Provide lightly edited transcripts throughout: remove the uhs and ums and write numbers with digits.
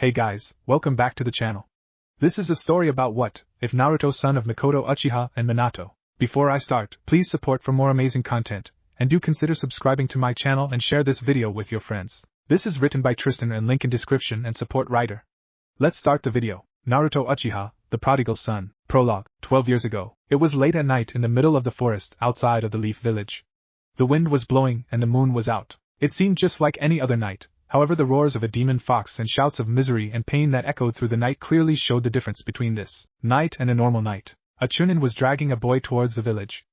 Hey guys, welcome back to the channel. This is a story about what if Naruto, son of Mikoto Uchiha and Minato. Before I start, please support for more amazing content, and do consider subscribing to my channel and share this video with your friends. This is written by Trystanr and link in description and support writer. Let's start the video. Naruto Uchiha, the prodigal son. Prologue. 12 years ago, it was late at night in the middle of the forest outside of the Leaf Village. The wind was blowing and the moon was out. It seemed just like any other night. However, the roars of a demon fox and shouts of misery and pain that echoed through the night clearly showed the difference between this night and a normal night. A chunin was dragging a boy towards the village.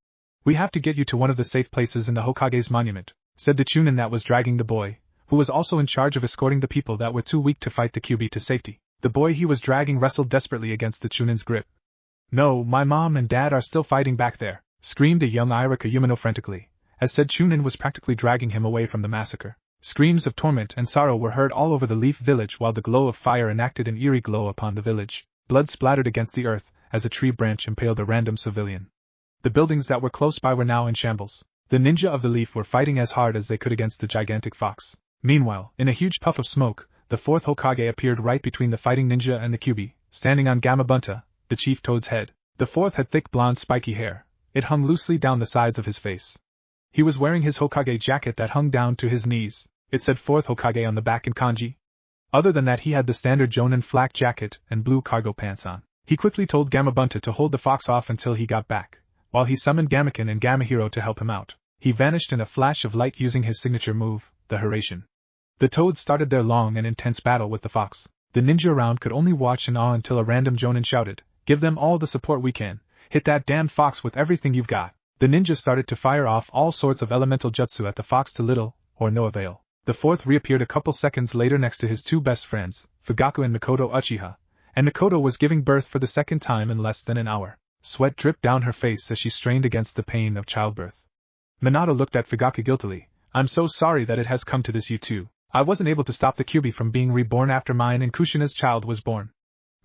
"We have to get you to one of the safe places in the Hokage's monument," said the chunin that was dragging the boy, who was also in charge of escorting the people that were too weak to fight the Kyuubi to safety. The boy he was dragging wrestled desperately against the chunin's grip. "No, my mom and dad are still fighting back there," screamed a young Irika Yumino frantically, as said chunin was practically dragging him away from the massacre. Screams of torment and sorrow were heard all over the Leaf Village while the glow of fire enacted an eerie glow upon the village. Blood splattered against the earth as a tree branch impaled a random civilian. The buildings that were close by were now in shambles. The ninja of the Leaf were fighting as hard as they could against the gigantic fox. Meanwhile, in a huge puff of smoke, the fourth Hokage appeared right between the fighting ninja and the Kyuubi, standing on Gamabunta, the chief toad's head. The fourth had thick blonde spiky hair. It hung loosely down the sides of his face. He was wearing his Hokage jacket that hung down to his knees. It said fourth Hokage on the back in kanji. Other than that, he had the standard Jonin flak jacket and blue cargo pants on. He quickly told Gamabunta to hold the fox off until he got back, while he summoned Gamakin and Gamahiro to help him out. He vanished in a flash of light using his signature move, the Hiraishin. The toads started their long and intense battle with the fox. The ninja around could only watch in awe until a random Jonin shouted, "Give them all the support we can. Hit that damn fox with everything you've got." The ninja started to fire off all sorts of elemental jutsu at the fox to little or no avail. The fourth reappeared a couple seconds later next to his two best friends, Fugaku and Mikoto Uchiha, and Mikoto was giving birth for the second time in less than an hour. Sweat dripped down her face as she strained against the pain of childbirth. Minato looked at Fugaku guiltily. "I'm so sorry that it has come to this, you two. I wasn't able to stop the Kyuubi from being reborn after mine and Kushina's child was born."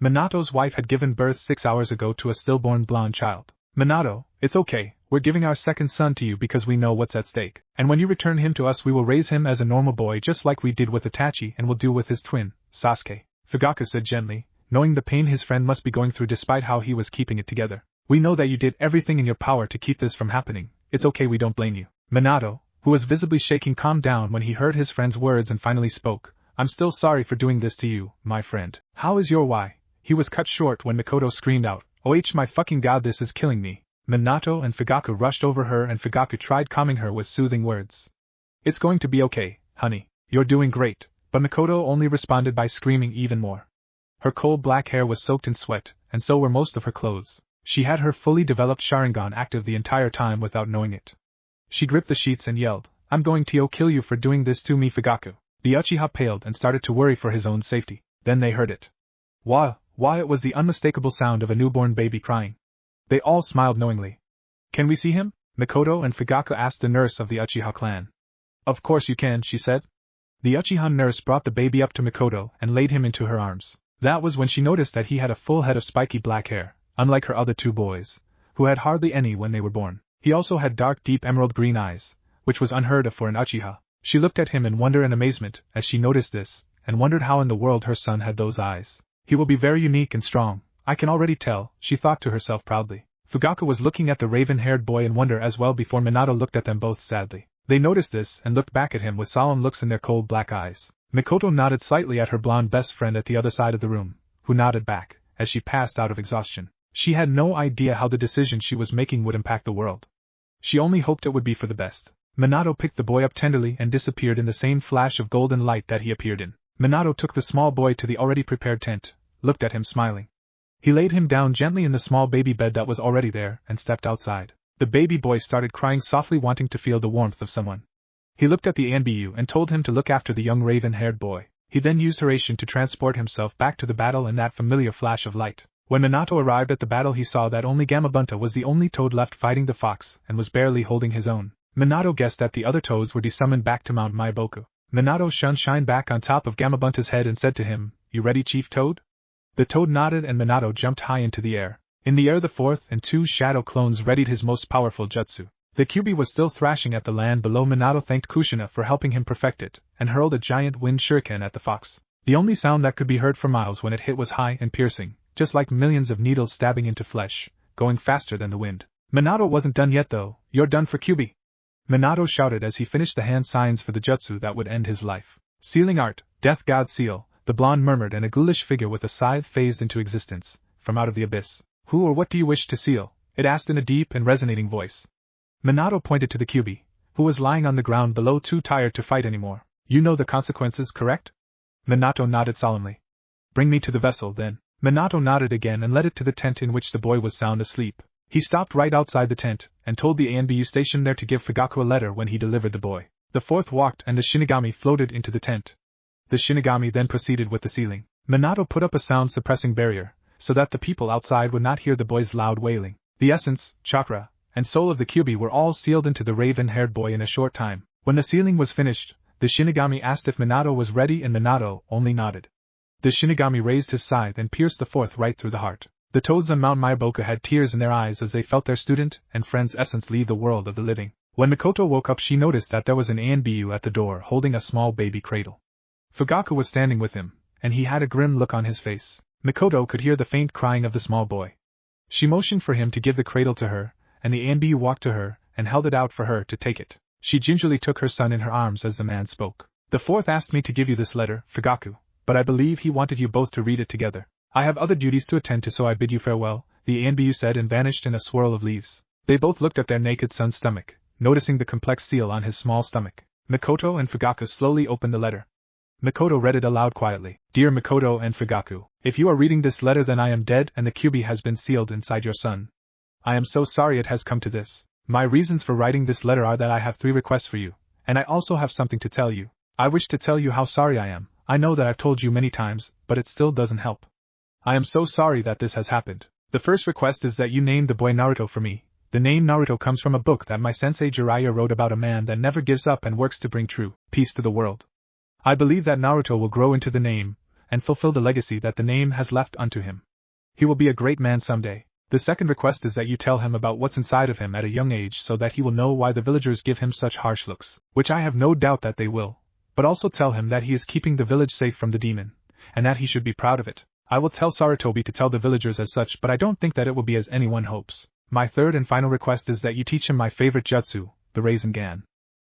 Minato's wife had given birth 6 hours ago to a stillborn blonde child. "Minato, it's okay. We're giving our second son to you because we know what's at stake. And when you return him to us, we will raise him as a normal boy just like we did with Itachi and will do with his twin, Sasuke," Fugaku said gently, knowing the pain his friend must be going through despite how he was keeping it together. "We know that you did everything in your power to keep this from happening. It's okay, we don't blame you." Minato, who was visibly shaking, calmed down when he heard his friend's words and finally spoke. "I'm still sorry for doing this to you, my friend. How is your why?" He was cut short when Mikoto screamed out, "Oh my fucking god, this is killing me." Minato and Fugaku rushed over her and Fugaku tried calming her with soothing words. "It's going to be okay, honey. You're doing great." But Mikoto only responded by screaming even more. Her coal black hair was soaked in sweat, and so were most of her clothes. She had her fully developed Sharingan active the entire time without knowing it. She gripped the sheets and yelled, "I'm going to kill you for doing this to me, Fugaku." The Uchiha paled and started to worry for his own safety. Then they heard it. Why, it was the unmistakable sound of a newborn baby crying. They all smiled knowingly. "Can we see him?" Mikoto and Fugaku asked the nurse of the Uchiha clan. "Of course you can," she said. The Uchiha nurse brought the baby up to Mikoto and laid him into her arms. That was when she noticed that he had a full head of spiky black hair, unlike her other two boys, who had hardly any when they were born. He also had dark, deep emerald green eyes, which was unheard of for an Uchiha. She looked at him in wonder and amazement as she noticed this, and wondered how in the world her son had those eyes. "He will be very unique and strong, I can already tell," she thought to herself proudly. Fugaku was looking at the raven-haired boy in wonder as well before Minato looked at them both sadly. They noticed this and looked back at him with solemn looks in their cold black eyes. Mikoto nodded slightly at her blonde best friend at the other side of the room, who nodded back, as she passed out of exhaustion. She had no idea how the decision she was making would impact the world. She only hoped it would be for the best. Minato picked the boy up tenderly and disappeared in the same flash of golden light that he appeared in. Minato took the small boy to the already prepared tent, looked at him smiling. He laid him down gently in the small baby bed that was already there and stepped outside. The baby boy started crying softly, wanting to feel the warmth of someone. He looked at the Anbu and told him to look after the young raven-haired boy. He then used Hiraishin to transport himself back to the battle in that familiar flash of light. When Minato arrived at the battle, he saw that only Gamabunta was the only toad left fighting the fox and was barely holding his own. Minato guessed that the other toads were desummoned back to Mount Maiboku. Minato shone back on top of Gamabunta's head and said to him, "You ready, Chief Toad?" The toad nodded and Minato jumped high into the air. In the air, the fourth and two shadow clones readied his most powerful jutsu. The Kyuubi was still thrashing at the land below. Minato thanked Kushina for helping him perfect it, and hurled a giant wind shuriken at the fox. The only sound that could be heard for miles when it hit was high and piercing, just like millions of needles stabbing into flesh, going faster than the wind. Minato wasn't done yet though. You're done for Kyuubi. Minato shouted as he finished the hand signs for the jutsu that would end his life. Sealing art, death god seal, the blonde murmured, and a ghoulish figure with a scythe phased into existence, from out of the abyss. Who or what do you wish to seal? It asked in a deep and resonating voice. Minato pointed to the Kyuubi, who was lying on the ground below, too tired to fight anymore. You know the consequences, correct? Minato nodded solemnly. Bring me to the vessel, then. Minato nodded again and led it to the tent in which the boy was sound asleep. He stopped right outside the tent, and told the ANBU stationed there to give Fugaku a letter when he delivered the boy. The fourth walked and the Shinigami floated into the tent. The Shinigami then proceeded with the sealing. Minato put up a sound-suppressing barrier, so that the people outside would not hear the boy's loud wailing. The essence, chakra, and soul of the Kyuubi were all sealed into the raven-haired boy in a short time. When the sealing was finished, the Shinigami asked if Minato was ready and Minato only nodded. The Shinigami raised his scythe and pierced the fourth right through the heart. The toads on Mount Myoboku had tears in their eyes as they felt their student and friend's essence leave the world of the living. When Mikoto woke up, she noticed that there was an ANBU at the door holding a small baby cradle. Fugaku was standing with him, and he had a grim look on his face. Mikoto could hear the faint crying of the small boy. She motioned for him to give the cradle to her, and the ANBU walked to her and held it out for her to take it. She gingerly took her son in her arms as the man spoke. The fourth asked me to give you this letter, Fugaku, but I believe he wanted you both to read it together. I have other duties to attend to, so I bid you farewell, the ANBU said, and vanished in a swirl of leaves. They both looked at their naked son's stomach, noticing the complex seal on his small stomach. Mikoto and Fugaku slowly opened the letter. Mikoto read it aloud quietly. Dear Mikoto and Fugaku, if you are reading this letter, then I am dead and the Kyuubi has been sealed inside your son. I am so sorry it has come to this. My reasons for writing this letter are that I have 3 requests for you, and I also have something to tell you. I wish to tell you how sorry I am. I know that I've told you many times, but it still doesn't help. I am so sorry that this has happened. The first request is that you name the boy Naruto for me. The name Naruto comes from a book that my sensei Jiraiya wrote about a man that never gives up and works to bring true peace to the world. I believe that Naruto will grow into the name, and fulfill the legacy that the name has left unto him. He will be a great man someday. The second request is that you tell him about what's inside of him at a young age so that he will know why the villagers give him such harsh looks, which I have no doubt that they will, but also tell him that he is keeping the village safe from the demon, and that he should be proud of it. I will tell Sarutobi to tell the villagers as such, but I don't think that it will be as anyone hopes. My third and final request is that you teach him my favorite jutsu, the Rasengan.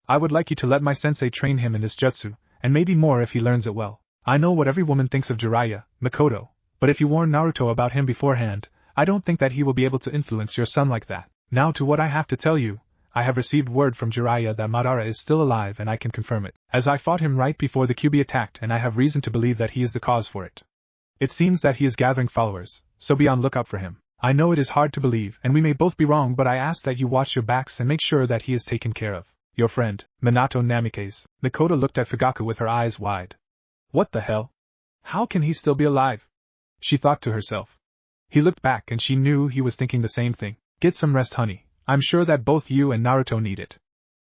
I would like you to let my sensei train him in this jutsu, and maybe more if he learns it well. I know what every woman thinks of Jiraiya, Mikoto, but if you warn Naruto about him beforehand, I don't think that he will be able to influence your son like that. Now to what I have to tell you. I have received word from Jiraiya that Madara is still alive, and I can confirm it, as I fought him right before the Kyuubi attacked, and I have reason to believe that he is the cause for it. It seems that he is gathering followers, so be on lookout for him. I know it is hard to believe, and we may both be wrong, but I ask that you watch your backs and make sure that he is taken care of. Your friend, Minato Namikaze. Mikoto looked at Fugaku with her eyes wide. What the hell? How can he still be alive? She thought to herself. He looked back and she knew he was thinking the same thing. Get some rest, honey. I'm sure that both you and Naruto need it.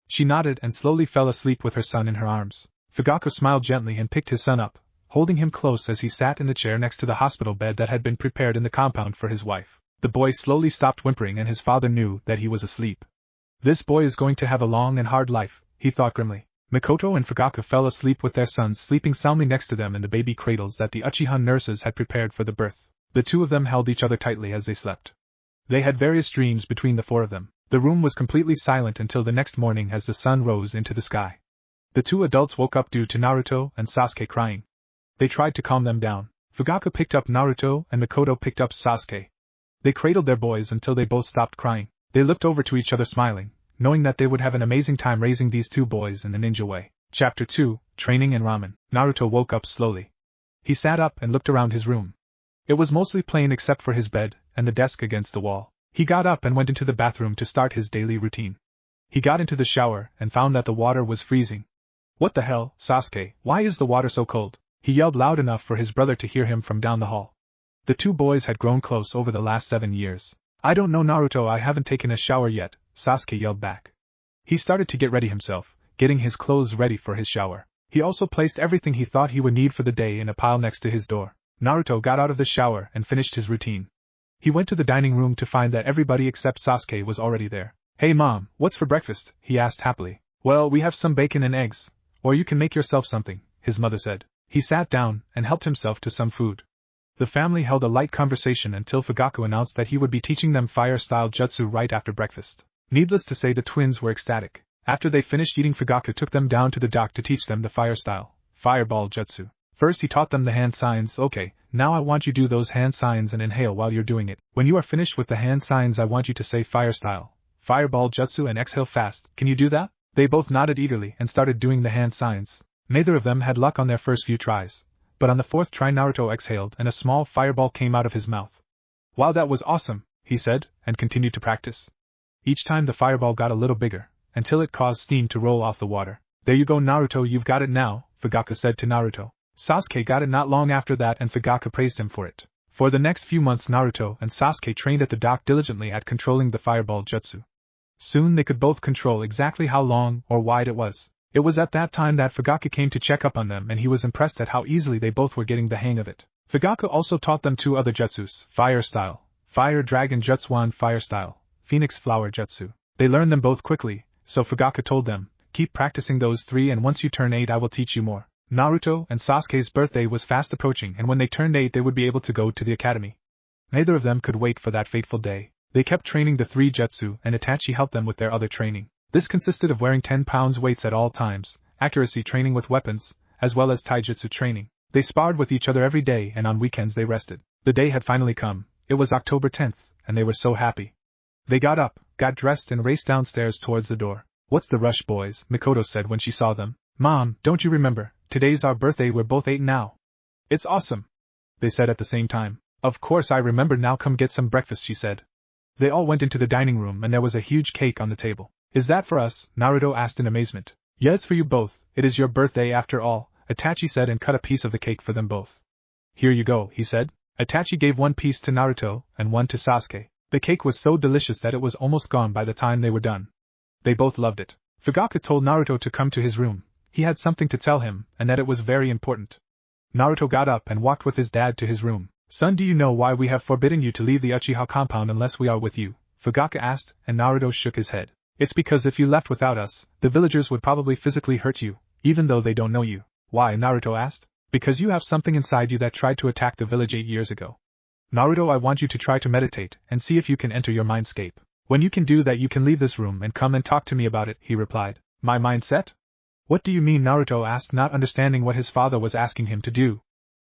She nodded and slowly fell asleep with her son in her arms. Fugaku smiled gently and picked his son up, holding him close as he sat in the chair next to the hospital bed that had been prepared in the compound for his wife. The boy slowly stopped whimpering and his father knew that he was asleep. This boy is going to have a long and hard life, he thought grimly. Mikoto and Fugaku fell asleep with their sons sleeping soundly next to them in the baby cradles that the Uchiha nurses had prepared for the birth. The two of them held each other tightly as they slept. They had various dreams between the 4 of them. The room was completely silent until the next morning as the sun rose into the sky. The 2 adults woke up due to Naruto and Sasuke crying. They tried to calm them down. Fugaku picked up Naruto and Mikoto picked up Sasuke. They cradled their boys until they both stopped crying. They looked over to each other smiling, knowing that they would have an amazing time raising these 2 boys in the ninja way. Chapter 2, Training and Ramen. Naruto woke up slowly. He sat up and looked around his room. It was mostly plain except for his bed and the desk against the wall. He got up and went into the bathroom to start his daily routine. He got into the shower and found that the water was freezing. What the hell, Sasuke, why is the water so cold? He yelled loud enough for his brother to hear him from down the hall. The 2 boys had grown close over the last 7 years. I don't know, Naruto, I haven't taken a shower yet, Sasuke yelled back. He started to get ready himself, getting his clothes ready for his shower. He also placed everything he thought he would need for the day in a pile next to his door. Naruto got out of the shower and finished his routine. He went to the dining room to find that everybody except Sasuke was already there. Hey mom, what's for breakfast? He asked happily. Well, we have some bacon and eggs. Or you can make yourself something, his mother said. He sat down and helped himself to some food. The family held a light conversation until Fugaku announced that he would be teaching them fire-style jutsu right after breakfast. Needless to say, the twins were ecstatic. After they finished eating, Fugaku took them down to the dock to teach them the fire-style, fireball jutsu. First he taught them the hand signs. Okay, now I want you to do those hand signs and inhale while you're doing it. When you are finished with the hand signs, I want you to say fire-style, fireball jutsu and exhale fast. Can you do that? They both nodded eagerly and started doing the hand signs. Neither of them had luck on their first few tries, but on the fourth try Naruto exhaled and a small fireball came out of his mouth. Wow, that was awesome, he said, and continued to practice. Each time the fireball got a little bigger, until it caused steam to roll off the water. There you go, Naruto, you've got it now, Fugaku said to Naruto. Sasuke got it not long after that and Fugaku praised him for it. For the next few months Naruto and Sasuke trained at the dock diligently at controlling the fireball jutsu. Soon they could both control exactly how long or wide it was. It was at that time that Fugaku came to check up on them and he was impressed at how easily they both were getting the hang of it. Fugaku also taught them 2 other jutsus, fire style, fire dragon jutsu and fire style, phoenix flower jutsu. They learned them both quickly, so Fugaku told them, keep practicing those 3 and once you turn 8 I will teach you more. Naruto and Sasuke's birthday was fast approaching and when they turned 8 they would be able to go to the academy. Neither of them could wait for that fateful day. They kept training the 3 jutsu and Itachi helped them with their other training. This consisted of wearing 10 pounds weights at all times, accuracy training with weapons, as well as taijutsu training. They sparred with each other every day and on weekends they rested. The day had finally come. It was October 10th, and they were so happy. They got up, got dressed and raced downstairs towards the door. What's the rush, boys? Mikoto said when she saw them. Mom, don't you remember? Today's our birthday, we're both 8 now. It's awesome, they said at the same time. Of course I remember, now come get some breakfast, she said. They all went into the dining room and there was a huge cake on the table. Is that for us? Naruto asked in amazement. Yeah, it's for you both, it is your birthday after all, Itachi said and cut a piece of the cake for them both. Here you go, he said. Itachi gave 1 piece to Naruto and 1 to Sasuke. The cake was so delicious that it was almost gone by the time they were done. They both loved it. Fugaku told Naruto to come to his room. He had something to tell him, and that it was very important. Naruto got up and walked with his dad to his room. Son, do you know why we have forbidden you to leave the Uchiha compound unless we are with you? Fugaku asked, and Naruto shook his head. It's because if you left without us, the villagers would probably physically hurt you, even though they don't know you. Why? Naruto asked. Because you have something inside you that tried to attack the village 8 years ago. Naruto, I want you to try to meditate and see if you can enter your mindscape. When you can do that you can leave this room and come and talk to me about it, he replied. My mindset? What do you mean? Naruto asked, not understanding what his father was asking him to do.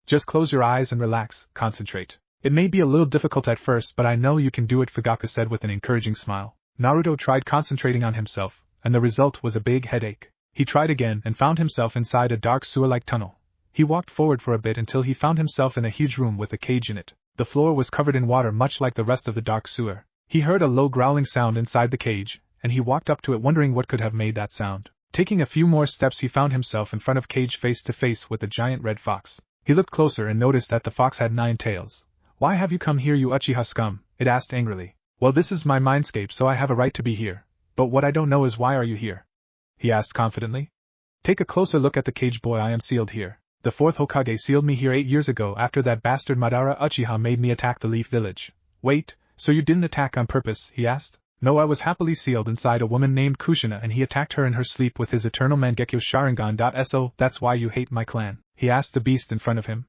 Just close your eyes and relax, concentrate. It may be a little difficult at first, but I know you can do it, Fugaku said with an encouraging smile. Naruto tried concentrating on himself, and the result was a big headache. He tried again and found himself inside a dark sewer-like tunnel. He walked forward for a bit until he found himself in a huge room with a cage in it. The floor was covered in water much like the rest of the dark sewer. He heard a low growling sound inside the cage, and he walked up to it wondering what could have made that sound. Taking a few more steps he found himself in front of cage face to face with a giant red fox. He looked closer and noticed that the fox had 9 tails. Why have you come here, you Uchiha scum? It asked angrily. Well, this is my mindscape, so I have a right to be here. But what I don't know is why are you here? He asked confidently. Take a closer look at the cage, boy. I am sealed here. The 4th Hokage sealed me here 8 years ago after that bastard Madara Uchiha made me attack the Leaf Village. Wait, so you didn't attack on purpose? He asked. No, I was happily sealed inside a woman named Kushina and he attacked her in her sleep with his eternal Mangekyo Sharingan. So, that's why you hate my clan? He asked the beast in front of him.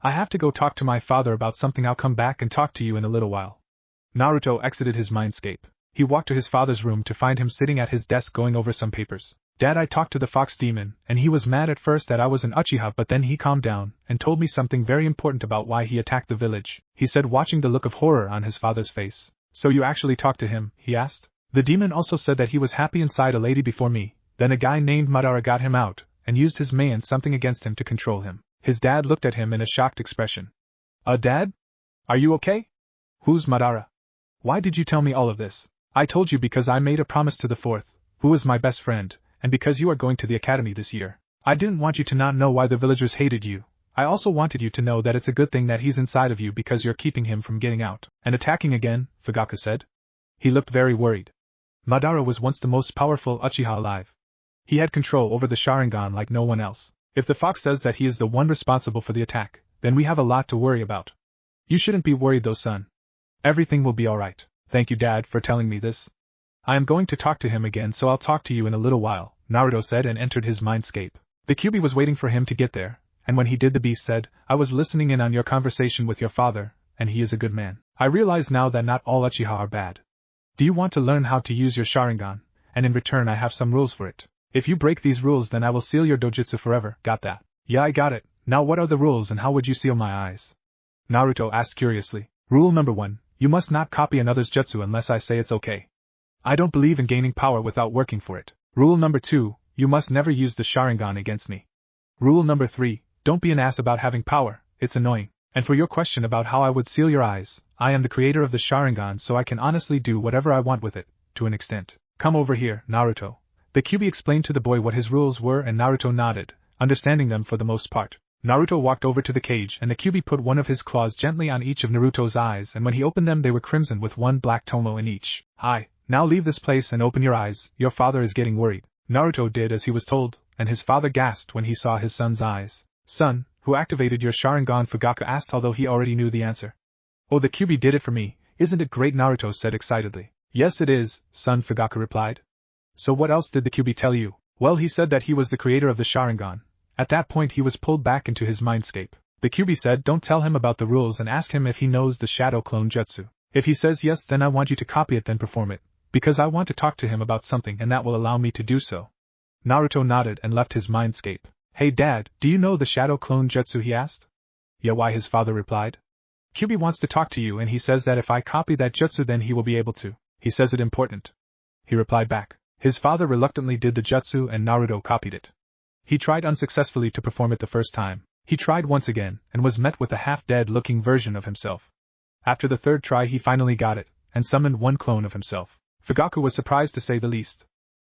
I have to go talk to my father about something. I'll come back and talk to you in a little while. Naruto exited his mindscape. He walked to his father's room to find him sitting at his desk going over some papers. Dad, I talked to the fox demon, and he was mad at first that I was an Uchiha, but then he calmed down and told me something very important about why he attacked the village, he said, watching the look of horror on his father's face. So you actually talked to him? He asked. The demon also said that he was happy inside a lady before me, then a guy named Madara got him out, and used his man something against him to control him. His dad looked at him in a shocked expression. Dad? Are you okay? Who's Madara? Why did you tell me all of this? I told you because I made a promise to the 4th, who is my best friend, and because you are going to the academy this year. I didn't want you to not know why the villagers hated you. I also wanted you to know that it's a good thing that he's inside of you because you're keeping him from getting out and attacking again, Fugaku said. He looked very worried. Madara was once the most powerful Uchiha alive. He had control over the Sharingan like no one else. If the fox says that he is the one responsible for the attack, then we have a lot to worry about. You shouldn't be worried though, son. Everything will be alright. Thank you, Dad, for telling me this. I am going to talk to him again, so I'll talk to you in a little while, Naruto said and entered his mindscape. The Kyuubi was waiting for him to get there, and when he did the beast said, "I was listening in on your conversation with your father, and he is a good man. I realize now that not all Uchiha are bad. Do you want to learn how to use your Sharingan, and in return I have some rules for it. If you break these rules then I will seal your dojutsu forever, got that?" "Yeah, I got it. Now what are the rules and how would you seal my eyes?" Naruto asked curiously. "Rule number 1, you must not copy another's jutsu unless I say it's okay. I don't believe in gaining power without working for it. Rule number 2, you must never use the Sharingan against me. Rule number 3, don't be an ass about having power, it's annoying. And for your question about how I would seal your eyes, I am the creator of the Sharingan so I can honestly do whatever I want with it, to an extent. Come over here, Naruto." The Kyuubi explained to the boy what his rules were and Naruto nodded, understanding them for the most part. Naruto walked over to the cage and the Kyuubi put one of his claws gently on each of Naruto's eyes and when he opened them they were crimson with one black tomo in each. "Hi, now leave this place and open your eyes, your father is getting worried." Naruto did as he was told, and his father gasped when he saw his son's eyes. "Son, who activated your Sharingan?" Fugaku asked although he already knew the answer. "Oh, the Kyuubi did it for me, isn't it great?" Naruto said excitedly. "Yes it is, son," Fugaku replied. "So what else did the Kyuubi tell you?" "Well, he said that he was the creator of the Sharingan." At that point he was pulled back into his mindscape. The Kyuubi said don't tell him about the rules and ask him if he knows the shadow clone jutsu. If he says yes then I want you to copy it then perform it, because I want to talk to him about something and that will allow me to do so. Naruto nodded and left his mindscape. "Hey Dad, do you know the shadow clone jutsu?" he asked. "Yeah, why?" his father replied. "Kyuubi wants to talk to you and he says that if I copy that jutsu then he will be able to. He says it important." He replied back. His father reluctantly did the jutsu and Naruto copied it. He tried unsuccessfully to perform it the first time. He tried once again, and was met with a half-dead looking version of himself. After the third try he finally got it, and summoned one clone of himself. Fugaku was surprised to say the least.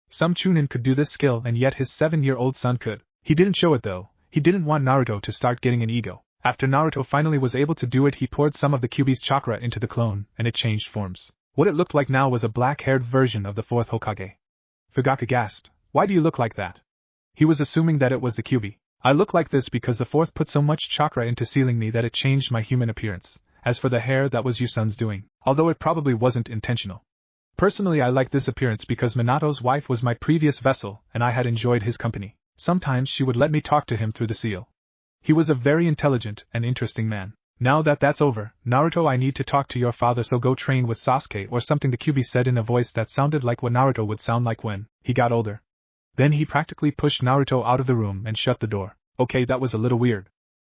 Some Chunin could do this skill and yet his 7-year-old son could. He didn't show it though, he didn't want Naruto to start getting an ego. After Naruto finally was able to do it he poured some of the Kyuubi's chakra into the clone, and it changed forms. What it looked like now was a black-haired version of the 4th Hokage. Fugaku gasped, "Why do you look like that?" He was assuming that it was the Kyuubi. "I look like this because the 4th put so much chakra into sealing me that it changed my human appearance. As for the hair, that was your son's doing, although it probably wasn't intentional. Personally I like this appearance because Minato's wife was my previous vessel and I had enjoyed his company. Sometimes she would let me talk to him through the seal. He was a very intelligent and interesting man. Now that that's over, Naruto, I need to talk to your father, so go train with Sasuke or something," the Kyuubi said in a voice that sounded like what Naruto would sound like when he got older. Then he practically pushed Naruto out of the room and shut the door. Okay, that was a little weird.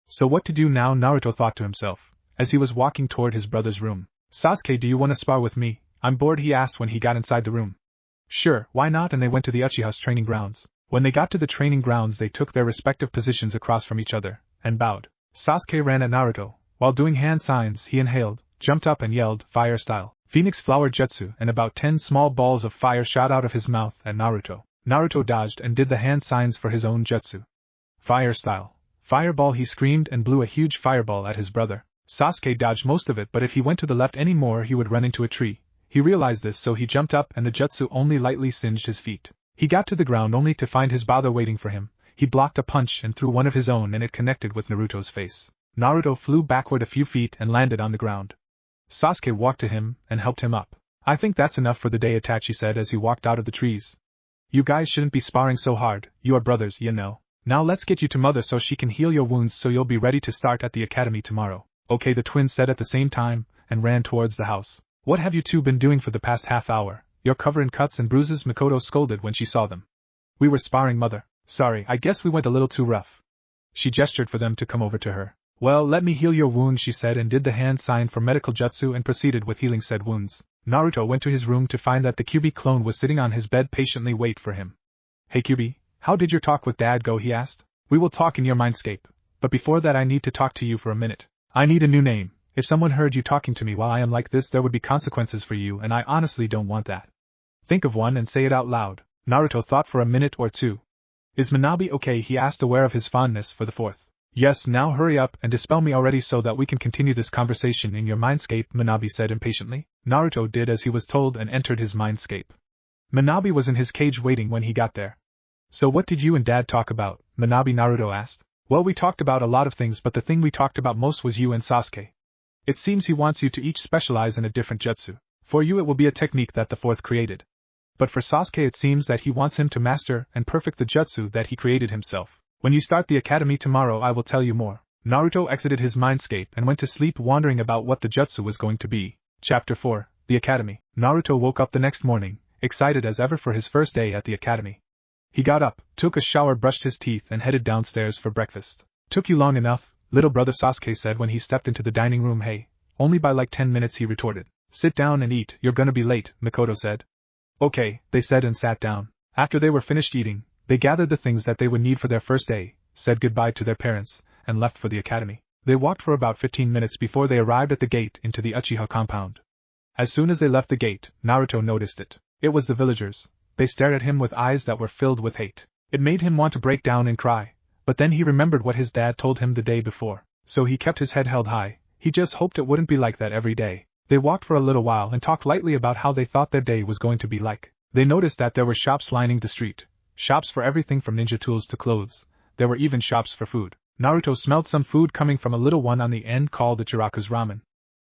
So what to do now, Naruto thought to himself, as he was walking toward his brother's room. "Sasuke, do you want to spar with me? I'm bored," he asked when he got inside the room. "Sure, why not?" and they went to the Uchiha's training grounds. When they got to the training grounds they took their respective positions across from each other, and bowed. Sasuke ran at Naruto. While doing hand signs he inhaled, jumped up and yelled, "Fire style, Phoenix Flower Jutsu," and about 10 small balls of fire shot out of his mouth at Naruto. Naruto dodged and did the hand signs for his own jutsu. "Fire style, Fireball," he screamed and blew a huge fireball at his brother. Sasuke dodged most of it, but if he went to the left any more he would run into a tree. He realized this, so he jumped up and the jutsu only lightly singed his feet. He got to the ground only to find his brother waiting for him. He blocked a punch and threw one of his own and it connected with Naruto's face. Naruto flew backward a few feet and landed on the ground. Sasuke walked to him and helped him up. "I think that's enough for the day," Itachi said as he walked out of the trees. "You guys shouldn't be sparring so hard, you are brothers, you know. Now let's get you to mother so she can heal your wounds so you'll be ready to start at the academy tomorrow." "Okay," the twins said at the same time, and ran towards the house. "What have you two been doing for the past half hour? You're covered in cuts and bruises," Mikoto scolded when she saw them. "We were sparring, mother. Sorry, I guess we went a little too rough." She gestured for them to come over to her. "Well, let me heal your wound," she said, and did the hand sign for medical jutsu and proceeded with healing said wounds. Naruto went to his room to find that the Kyuubi clone was sitting on his bed patiently wait for him. "Hey Kyuubi, how did your talk with Dad go?" he asked. "We will talk in your mindscape, but before that I need to talk to you for a minute. I need a new name. If someone heard you talking to me while I am like this there would be consequences for you and I honestly don't want that. Think of one and say it out loud." Naruto thought for a minute or two. "Is Manabi okay?" he asked, aware of his fondness for the 4th. "Yes, now hurry up and dispel me already so that we can continue this conversation in your mindscape," Manabi said impatiently. Naruto did as he was told and entered his mindscape. Manabi was in his cage waiting when he got there. "So what did you and Dad talk about, Manabi?" Naruto asked. "Well, we talked about a lot of things, but the thing we talked about most was you and Sasuke. It seems he wants you to each specialize in a different jutsu. For you it will be a technique that the 4th created. But for Sasuke it seems that he wants him to master and perfect the jutsu that he created himself. When you start the academy tomorrow I will tell you more. Naruto exited his mindscape and went to sleep wondering about what the jutsu was going to be. Chapter 4, The Academy. Naruto woke up the next morning, excited as ever for his first day at the academy. He got up, took a shower, brushed his teeth and headed downstairs for breakfast. Took you long enough, little brother, Sasuke said when he stepped into the dining room. Hey, only by like 10 minutes, he retorted. Sit down and eat, you're gonna be late, Mikoto said. Okay, they said and sat down. After they were finished eating, they gathered the things that they would need for their first day, said goodbye to their parents, and left for the academy. They walked for about 15 minutes before they arrived at the gate into the Uchiha compound. As soon as they left the gate, Naruto noticed it. It was the villagers. They stared at him with eyes that were filled with hate. It made him want to break down and cry, but then he remembered what his dad told him the day before, so he kept his head held high. He just hoped it wouldn't be like that every day. They walked for a little while and talked lightly about how they thought their day was going to be like. They noticed that there were shops lining the street, shops for everything from ninja tools to clothes. There were even shops for food. Naruto smelled some food coming from a little one on the end called Ichiraku's ramen.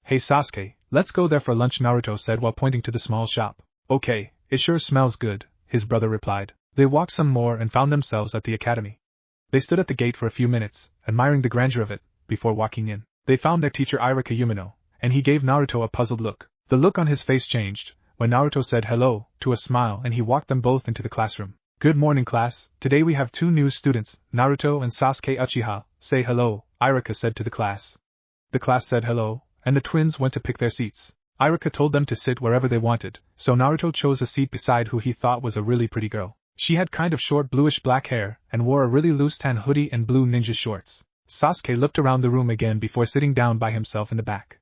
Hey Sasuke, let's go there for lunch, Naruto said while pointing to the small shop. Okay, it sure smells good, his brother replied. They walked some more and found themselves at the academy. They stood at the gate for a few minutes, admiring the grandeur of it, before walking in. They found their teacher Irika Umino, and he gave Naruto a puzzled look. The look on his face changed when Naruto said hello to a smile, and he walked them both into the classroom. Good morning, class. Today we have 2 new students, Naruto and Sasuke Uchiha. Say hello, Irika said to the class. The class said hello, and the twins went to pick their seats. Irika told them to sit wherever they wanted, so Naruto chose a seat beside who he thought was a really pretty girl. She had kind of short bluish black hair and wore a really loose tan hoodie and blue ninja shorts. Sasuke looked around the room again before sitting down by himself in the back.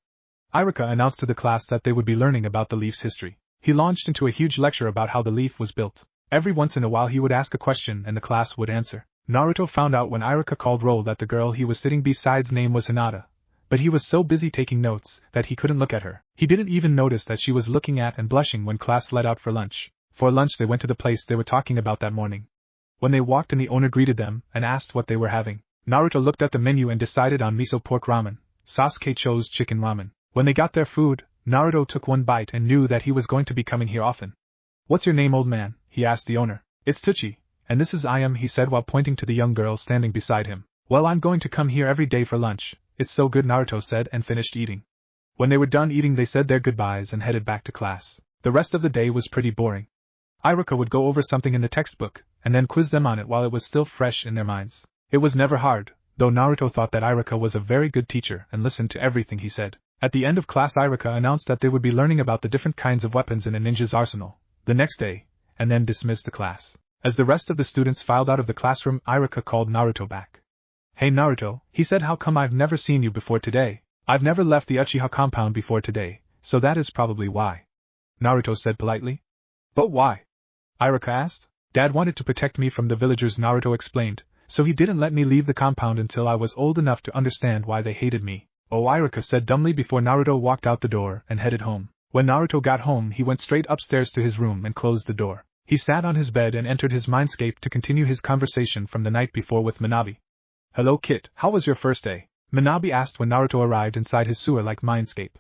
Irika announced to the class that they would be learning about the leaf's history. He launched into a huge lecture about how the leaf was built. Every once in a while he would ask a question and the class would answer. Naruto found out when Irika called roll that the girl he was sitting beside's name was Hinata, but he was so busy taking notes that he couldn't look at her. He didn't even notice that she was looking at and blushing when class let out for lunch. For lunch they went to the place they were talking about that morning. When they walked in, the owner greeted them and asked what they were having. Naruto looked at the menu and decided on miso pork ramen. Sasuke chose chicken ramen. When they got their food, Naruto took one bite and knew that he was going to be coming here often. What's your name, old man? He asked the owner. It's Tucci, and this is Ayam, he said while pointing to the young girl standing beside him. Well, I'm going to come here every day for lunch. It's so good, Naruto said and finished eating. When they were done eating they said their goodbyes and headed back to class. The rest of the day was pretty boring. Irika would go over something in the textbook, and then quiz them on it while it was still fresh in their minds. It was never hard, though Naruto thought that Irika was a very good teacher and listened to everything he said. At the end of class Irika announced that they would be learning about the different kinds of weapons in a ninja's arsenal the next day, and then dismissed the class. As the rest of the students filed out of the classroom, Irika called Naruto back. Hey Naruto, he said, how come I've never seen you before today? I've never left the Uchiha compound before today, so that is probably why. Naruto said politely. But why? Irika asked. Dad wanted to protect me from the villagers, Naruto explained, so he didn't let me leave the compound until I was old enough to understand why they hated me. Oh, Irika said dumbly before Naruto walked out the door and headed home. When Naruto got home he went straight upstairs to his room and closed the door. He sat on his bed and entered his mindscape to continue his conversation from the night before with Minabe. Hello kid, how was your first day? Minabe asked when Naruto arrived inside his sewer-like mindscape.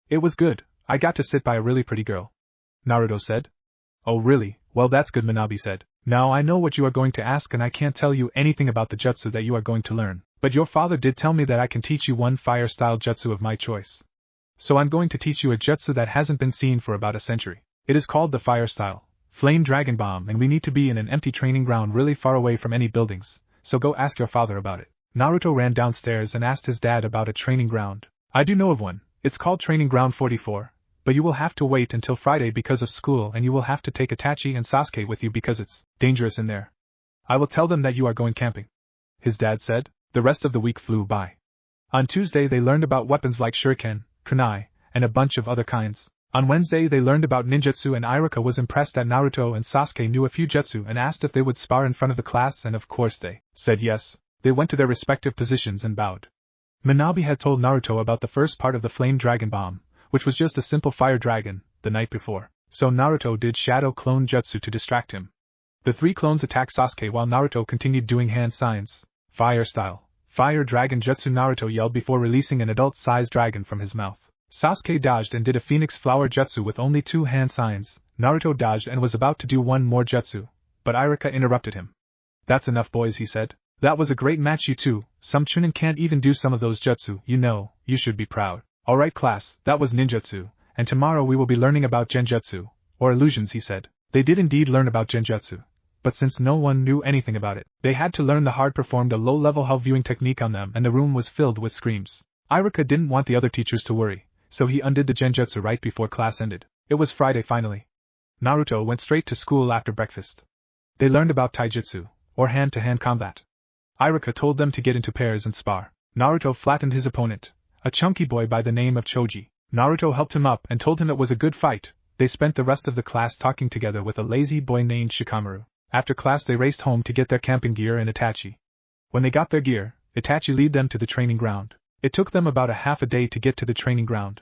It was good, I got to sit by a really pretty girl. Naruto said. Oh really, well that's good, Minabe said. Now I know what you are going to ask and I can't tell you anything about the jutsu that you are going to learn, but your father did tell me that I can teach you one fire-style jutsu of my choice. So I'm going to teach you a jutsu that hasn't been seen for about a century. It is called the fire style, Flame Dragon Bomb, and we need to be in an empty training ground really far away from any buildings, so go ask your father about it. Naruto ran downstairs and asked his dad about a training ground. I do know of one, it's called Training Ground 44, but you will have to wait until Friday because of school and you will have to take Itachi and Sasuke with you because it's dangerous in there. I will tell them that you are going camping, his dad said. The rest of the week flew by. On Tuesday they learned about weapons like shuriken, kunai, and a bunch of other kinds. On Wednesday they learned about ninjutsu and Irika was impressed that Naruto and Sasuke knew a few jutsu and asked if they would spar in front of the class, and of course they said yes. They went to their respective positions and bowed. Minabe had told Naruto about the first part of the Flame Dragon Bomb, which was just a simple fire dragon, the night before, so Naruto did Shadow Clone Jutsu to distract him. The 3 clones attacked Sasuke while Naruto continued doing hand signs. Fire style, Fire Dragon Jutsu, Naruto yelled before releasing an adult-sized dragon from his mouth. Sasuke dodged and did a Phoenix Flower Jutsu with only 2 hand signs. Naruto dodged and was about to do one more jutsu, but Irika interrupted him. That's enough, boys, he said. That was a great match, you two. Some chunin can't even do some of those jutsu, you should be proud. Alright class, that was ninjutsu, and tomorrow we will be learning about genjutsu, or illusions, he said. They did indeed learn about genjutsu, but since no one knew anything about it, they had to learn. The hard performed a low-level hell viewing technique on them, and the room was filled with screams. Iruka didn't want the other teachers to worry, so he undid the genjutsu right before class ended. It was Friday finally. Naruto went straight to school after breakfast. They learned about taijutsu, or hand-to-hand combat. Iruka told them to get into pairs and spar. Naruto flattened his opponent, a chunky boy by the name of Choji. Naruto helped him up and told him it was a good fight. They spent the rest of the class talking together with a lazy boy named Shikamaru. After class they raced home to get their camping gear and Itachi. When they got their gear, Itachi led them to the training ground. It took them about a half a day to get to the training ground.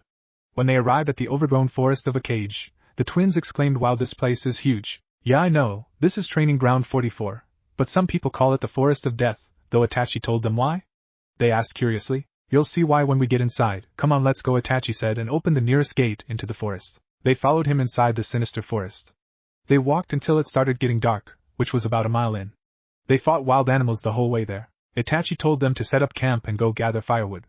When they arrived at the overgrown forest of a cage, the twins exclaimed, "Wow, this place is huge." "Yeah, I know, this is training ground 44, but some people call it the forest of death," though Itachi told them why. They asked curiously. "You'll see why when we get inside. Come on, let's go," Itachi said and opened the nearest gate into the forest. They followed him inside the sinister forest. They walked until it started getting dark, which was about a mile in. They fought wild animals the whole way there. Itachi told them to set up camp and go gather firewood.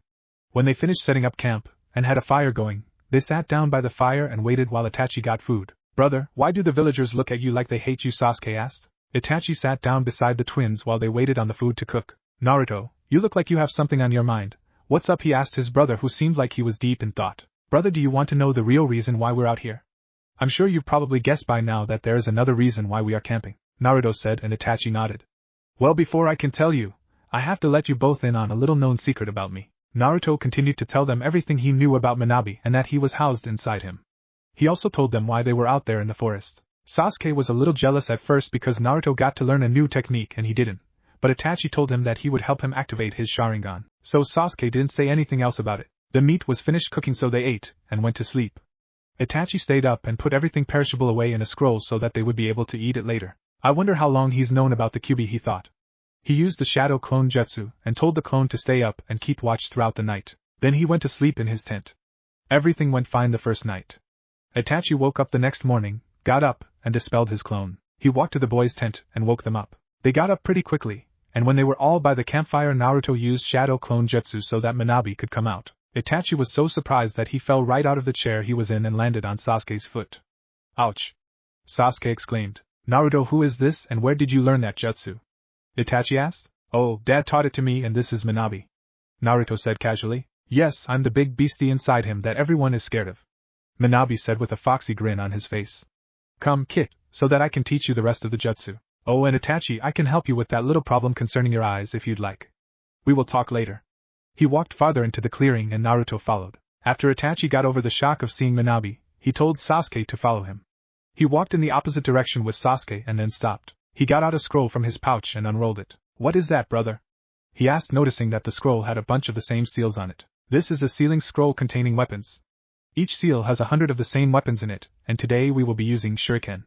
When they finished setting up camp, and had a fire going, they sat down by the fire and waited while Itachi got food. "Brother, why do the villagers look at you like they hate you?" Sasuke asked. Itachi sat down beside the twins while they waited on the food to cook. "Naruto, you look like you have something on your mind. What's up?" he asked his brother, who seemed like he was deep in thought. "Brother, do you want to know the real reason why we're out here?" "I'm sure you've probably guessed by now that there is another reason why we are camping," Naruto said, and Itachi nodded. "Well, before I can tell you, I have to let you both in on a little-known secret about me." Naruto continued to tell them everything he knew about Minabe and that he was housed inside him. He also told them why they were out there in the forest. Sasuke was a little jealous at first because Naruto got to learn a new technique and he didn't, but Itachi told him that he would help him activate his Sharingan, so Sasuke didn't say anything else about it. The meat was finished cooking, so they ate and went to sleep. Itachi stayed up and put everything perishable away in a scroll so that they would be able to eat it later. "I wonder how long he's known about the Kyuubi," he thought. He used the shadow clone jutsu and told the clone to stay up and keep watch throughout the night. Then he went to sleep in his tent. Everything went fine the first night. Itachi woke up the next morning, got up, and dispelled his clone. He walked to the boys' tent and woke them up. They got up pretty quickly, and when they were all by the campfire, Naruto used shadow clone jutsu so that Minabe could come out. Itachi was so surprised that he fell right out of the chair he was in and landed on Sasuke's foot. "Ouch!" Sasuke exclaimed. "Naruto, who is this and where did you learn that jutsu?" Itachi asked. "Oh, Dad taught it to me and this is Minabe," Naruto said casually. "Yes, I'm the big beastie inside him that everyone is scared of," Minabe said with a foxy grin on his face. "Come, Kit, so that I can teach you the rest of the jutsu. Oh, and Itachi, I can help you with that little problem concerning your eyes if you'd like. We will talk later." He walked farther into the clearing and Naruto followed. After Itachi got over the shock of seeing Minabe, he told Sasuke to follow him. He walked in the opposite direction with Sasuke and then stopped. He got out a scroll from his pouch and unrolled it. "What is that, brother?" he asked, noticing that the scroll had a bunch of the same seals on it. "This is a sealing scroll containing weapons. Each seal has 100 of the same weapons in it, and today we will be using Shuriken,"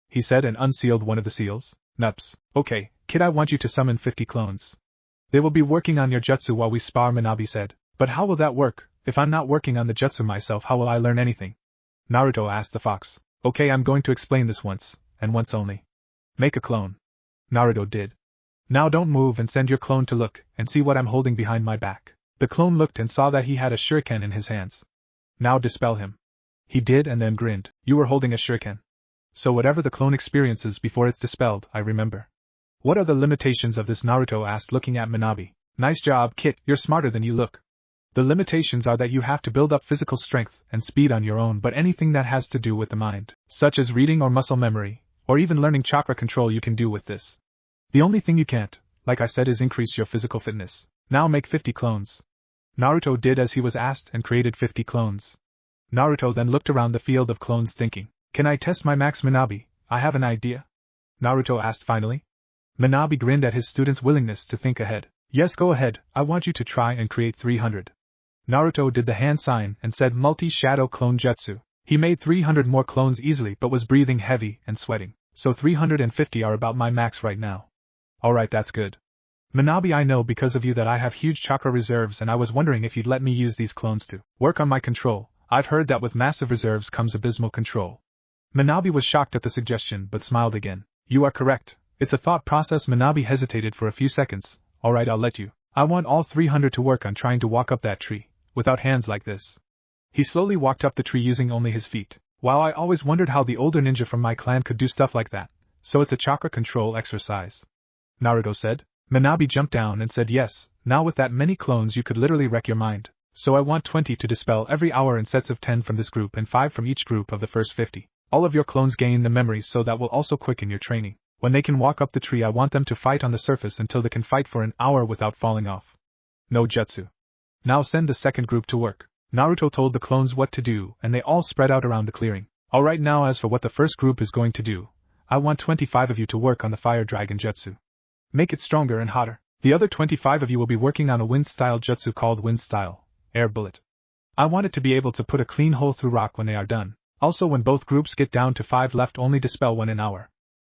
he said and unsealed one of the seals. "Nups. Okay, kid, I want you to summon 50 clones. They will be working on your jutsu while we spar," Minabe said. "But how will that work? If I'm not working on the jutsu myself, how will I learn anything?" Naruto asked the fox. "Okay, I'm going to explain this once, and once only. Make a clone." Naruto did. "Now don't move and send your clone to look and see what I'm holding behind my back." The clone looked and saw that he had a shuriken in his hands. "Now dispel him." He did and then grinned. "You were holding a shuriken. So whatever the clone experiences before it's dispelled, I remember." "What are the limitations of this?" Naruto asked, looking at Minabe. "Nice job, Kit, you're smarter than you look. The limitations are that you have to build up physical strength and speed on your own, but anything that has to do with the mind, such as reading or muscle memory, or even learning chakra control, you can do with this. The only thing you can't, like I said, is increase your physical fitness. Now make 50 clones." Naruto did as he was asked and created 50 clones. Naruto then looked around the field of clones thinking, "Can I test my max Minabe? I have an idea," Naruto asked finally. Minabe grinned at his student's willingness to think ahead. "Yes, go ahead, I want you to try and create 300. Naruto did the hand sign and said multi-shadow clone jutsu. He made 300 more clones easily but was breathing heavy and sweating. "So 350 are about my max right now." "Alright, that's good. Minabe, I know because of you that I have huge chakra reserves, and I was wondering if you'd let me use these clones to work on my control. I've heard that with massive reserves comes abysmal control." Minabe was shocked at the suggestion but smiled again. "You are correct. It's a thought process." Minabe hesitated for a few seconds. Alright, I'll let you. I want all 300 to work on trying to walk up that tree, without hands like this. He slowly walked up the tree using only his feet. Wow, I always wondered how the older ninja from my clan could do stuff like that. So it's a chakra control exercise, Naruto said. Minabe jumped down and said yes, now with that many clones you could literally wreck your mind. So I want 20 to dispel every hour in sets of 10 from this group and 5 from each group of the first 50. All of your clones gain the memories, so that will also quicken your training. When they can walk up the tree, I want them to fight on the surface until they can fight for an hour without falling off. No jutsu. Now send the second group to work. Naruto told the clones what to do, and they all spread out around the clearing. Alright, now as for what the first group is going to do, I want 25 of you to work on the fire dragon jutsu. Make it stronger and hotter. The other 25 of you will be working on a wind-style jutsu called wind-style, air bullet. I want it to be able to put a clean hole through rock when they are done. Also, when both groups get down to 5 left, only dispel one an hour.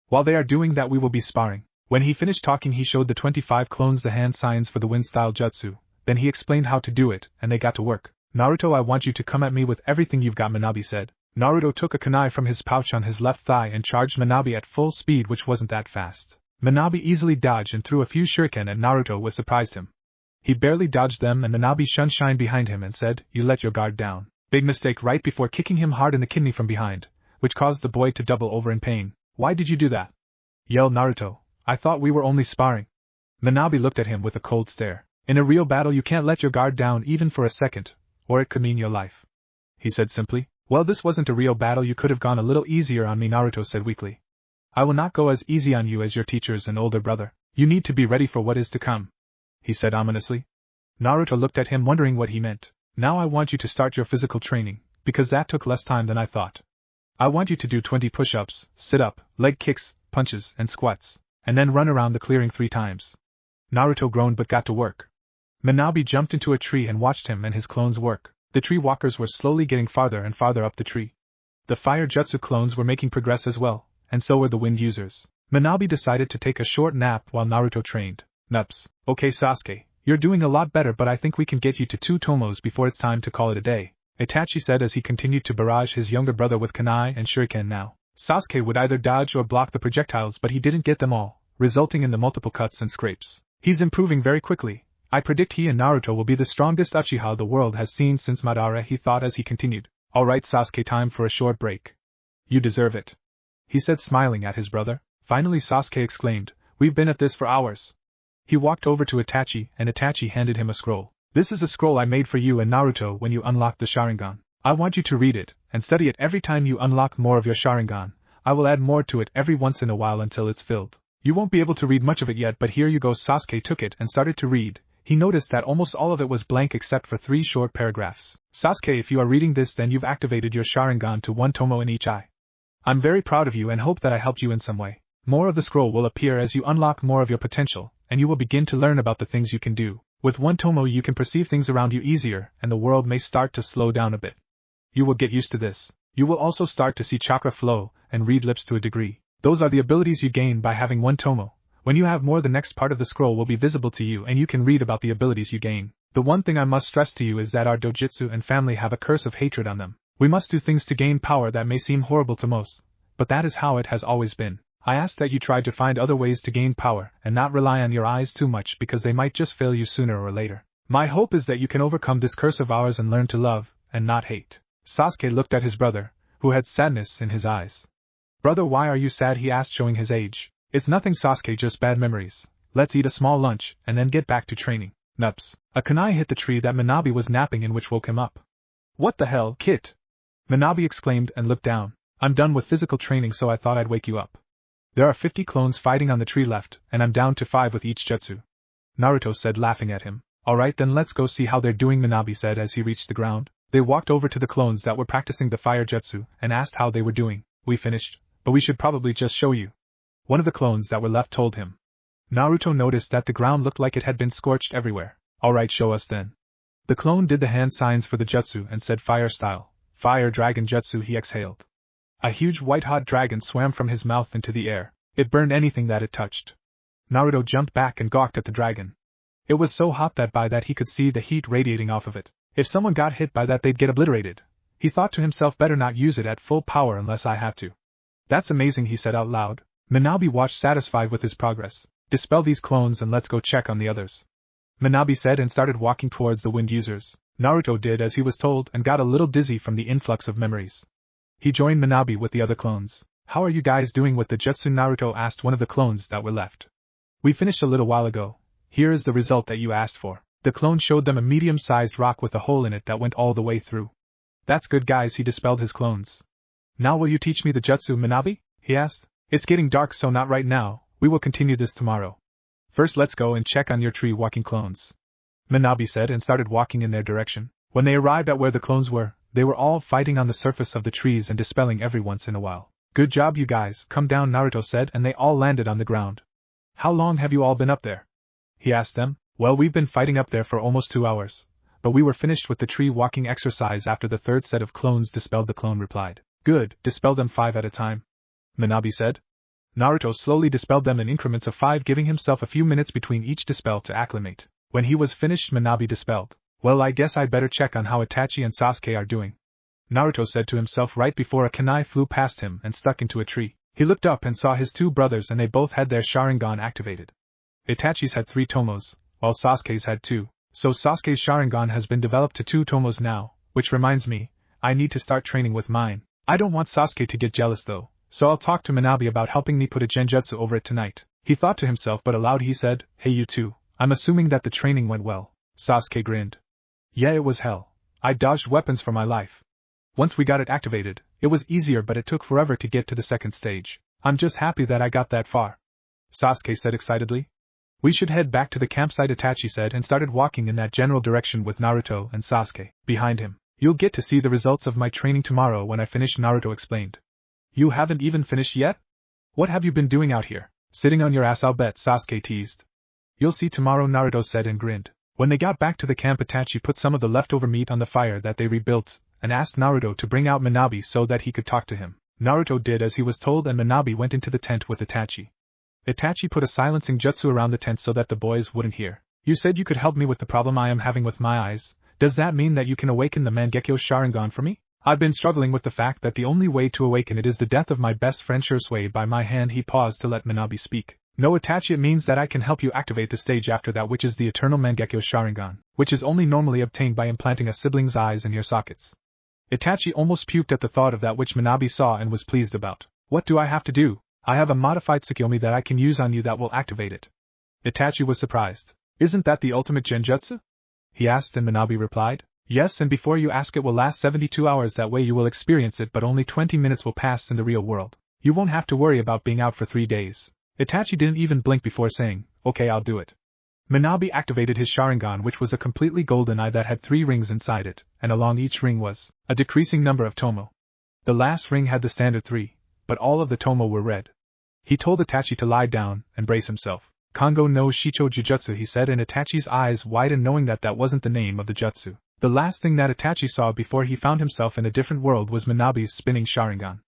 While they are doing that, we will be sparring. When he finished talking, he showed the 25 clones the hand signs for the wind-style jutsu, then he explained how to do it, and they got to work. Naruto, I want you to come at me with everything you've got, Minabe said. Naruto took a kunai from his pouch on his left thigh and charged Minabe at full speed, which wasn't that fast. Minabe easily dodged and threw a few shuriken at Naruto, which surprised him. He barely dodged them, and Minabe shunshined behind him and said, "You let your guard down." Big mistake, right before kicking him hard in the kidney from behind, which caused the boy to double over in pain. "Why did you do that?" yelled Naruto. "I thought we were only sparring." Minabe looked at him with a cold stare. "In a real battle you can't let your guard down even for a second, or it could mean your life," he said simply. "Well, this wasn't a real battle, you could have gone a little easier on me," Naruto said weakly. "I will not go as easy on you as your teachers and older brother. You need to be ready for what is to come," he said ominously. Naruto looked at him wondering what he meant. "Now I want you to start your physical training, because that took less time than I thought. I want you to do 20 push-ups, sit-up, leg kicks, punches, and squats, and then run around the clearing 3 times. Naruto groaned but got to work. Minabe jumped into a tree and watched him and his clones work. The tree walkers were slowly getting farther and farther up the tree. The fire jutsu clones were making progress as well, and so were the wind users. Minabe decided to take a short nap while Naruto trained. "Nups. Okay, Sasuke, you're doing a lot better, but I think we can get you to 2 tomos before it's time to call it a day," Itachi said as he continued to barrage his younger brother with kunai and shuriken. Now, Sasuke would either dodge or block the projectiles, but he didn't get them all, resulting in the multiple cuts and scrapes. "He's improving very quickly. I predict he and Naruto will be the strongest Uchiha the world has seen since Madara," he thought as he continued. "Alright, Sasuke, time for a short break." "You deserve it," he said, smiling at his brother. Finally, Sasuke exclaimed, "We've been at this for hours." He walked over to Itachi, and Itachi handed him a scroll. "This is a scroll I made for you and Naruto when you unlock the Sharingan. I want you to read it, and study it every time you unlock more of your Sharingan. I will add more to it every once in a while until it's filled. You won't be able to read much of it yet, but here you go." Sasuke took it and started to read. He noticed that almost all of it was blank except for 3 short paragraphs. "Sasuke, if you are reading this, then you've activated your Sharingan to 1 tomo in each eye. I'm very proud of you and hope that I helped you in some way. More of the scroll will appear as you unlock more of your potential, and you will begin to learn about the things you can do. With 1 tomo you can perceive things around you easier, and the world may start to slow down a bit. You will get used to this. You will also start to see chakra flow, and read lips to a degree. Those are the abilities you gain by having 1 tomo. When you have more, the next part of the scroll will be visible to you and you can read about the abilities you gain. The one thing I must stress to you is that our dojutsu and family have a curse of hatred on them. We must do things to gain power that may seem horrible to most, but that is how it has always been. I ask that you try to find other ways to gain power and not rely on your eyes too much, because they might just fail you sooner or later. My hope is that you can overcome this curse of ours and learn to love, and not hate." Sasuke looked at his brother, who had sadness in his eyes. "Brother, why are you sad?" he asked, showing his age. "It's nothing, Sasuke, just bad memories. Let's eat a small lunch, and then get back to training." Nups. A kunai hit the tree that Minabe was napping in, which woke him up. "What the hell, Kit?" Minabe exclaimed and looked down. "I'm done with physical training, so I thought I'd wake you up. There are 50 clones fighting on the tree left, and I'm down to 5 with each jutsu," Naruto said, laughing at him. "Alright, then let's go see how they're doing," Minabe said as he reached the ground. They walked over to the clones that were practicing the fire jutsu and asked how they were doing. "We finished, but we should probably just show you," one of the clones that were left told him. Naruto noticed that the ground looked like it had been scorched everywhere. "Alright, show us then." The clone did the hand signs for the jutsu and said fire style, "Fire dragon jutsu." He exhaled. A huge white-hot dragon swam from his mouth into the air. It burned anything that it touched. Naruto jumped back and gawked at the dragon. It was so hot that by that he could see the heat radiating off of it. If someone got hit by that, they'd get obliterated. He thought to himself, better not use it at full power unless I have to. "That's amazing," he said out loud. Minabe watched, satisfied with his progress. Dispel these clones and let's go check on the others. Minabe said and started walking towards the wind users. Naruto did as he was told and got a little dizzy from the influx of memories. He joined Minabe with the other clones. How are you guys doing with the jutsu? Naruto asked one of the clones that were left. We finished a little while ago. Here is the result that you asked for. The clone showed them a medium-sized rock with a hole in it that went all the way through. That's good guys, he dispelled his clones. Now will you teach me the jutsu, Minabe? He asked. It's getting dark so not right now, we will continue this tomorrow. First let's go and check on your tree walking clones. Minabe said and started walking in their direction. When they arrived at where the clones were, they were all fighting on the surface of the trees and dispelling every once in a while. Good job you guys, come down, Naruto said, and they all landed on the ground. How long have you all been up there? He asked them. Well, we've been fighting up there for almost 2 hours. But we were finished with the tree walking exercise after the third set of clones dispelled, the clone replied. Good, dispel them 5 at a time. Minabe said. Naruto slowly dispelled them in increments of 5, giving himself a few minutes between each dispel to acclimate. When he was finished, Minabe dispelled. Well, I guess I'd better check on how Itachi and Sasuke are doing. Naruto said to himself right before a kunai flew past him and stuck into a tree. He looked up and saw his 2 brothers and they both had their Sharingan activated. Itachi's had 3 tomos, while Sasuke's had 2, so Sasuke's Sharingan has been developed to 2 tomos now, which reminds me, I need to start training with mine. I don't want Sasuke to get jealous though, so I'll talk to Minabe about helping me put a genjutsu over it tonight. He thought to himself but aloud he said, Hey you two, I'm assuming that the training went well. Sasuke grinned. Yeah, it was hell. I dodged weapons for my life. Once we got it activated, it was easier but it took forever to get to the second stage. I'm just happy that I got that far. Sasuke said excitedly. We should head back to the campsite, Itachi said and started walking in that general direction with Naruto and Sasuke behind him. You'll get to see the results of my training tomorrow when I finish, Naruto explained. You haven't even finished yet? What have you been doing out here? Sitting on your ass, I'll bet, Sasuke teased. You'll see tomorrow, Naruto said and grinned. When they got back to the camp, Itachi put some of the leftover meat on the fire that they rebuilt, and asked Naruto to bring out Minabe so that he could talk to him. Naruto did as he was told and Minabe went into the tent with Itachi. Itachi put a silencing jutsu around the tent so that the boys wouldn't hear. You said you could help me with the problem I am having with my eyes. Does that mean that you can awaken the Mangekyo Sharingan for me? I've been struggling with the fact that the only way to awaken it is the death of my best friend Shursui by my hand. He paused to let Minabe speak. No, Itachi, it means that I can help you activate the stage after that, which is the eternal Mangekyo Sharingan, which is only normally obtained by implanting a sibling's eyes in ear sockets. Itachi almost puked at the thought of that, which Minabe saw and was pleased about. What do I have to do? I have a modified Tsukiyomi that I can use on you that will activate it. Itachi was surprised. Isn't that the ultimate genjutsu? He asked and Minabe replied. Yes, and before you ask, it will last 72 hours, that way you will experience it but only 20 minutes will pass in the real world. You won't have to worry about being out for 3 days. Itachi didn't even blink before saying, okay, I'll do it. Minabe activated his Sharingan, which was a completely golden eye that had 3 rings inside it, and along each ring was a decreasing number of tomo. The last ring had the standard 3, but all of the tomo were red. He told Itachi to lie down and brace himself. Kongo no Shicho Jujutsu, he said, and Itachi's eyes widened knowing that that wasn't the name of the jutsu. The last thing that Itachi saw before he found himself in a different world was Minabe's spinning Sharingan.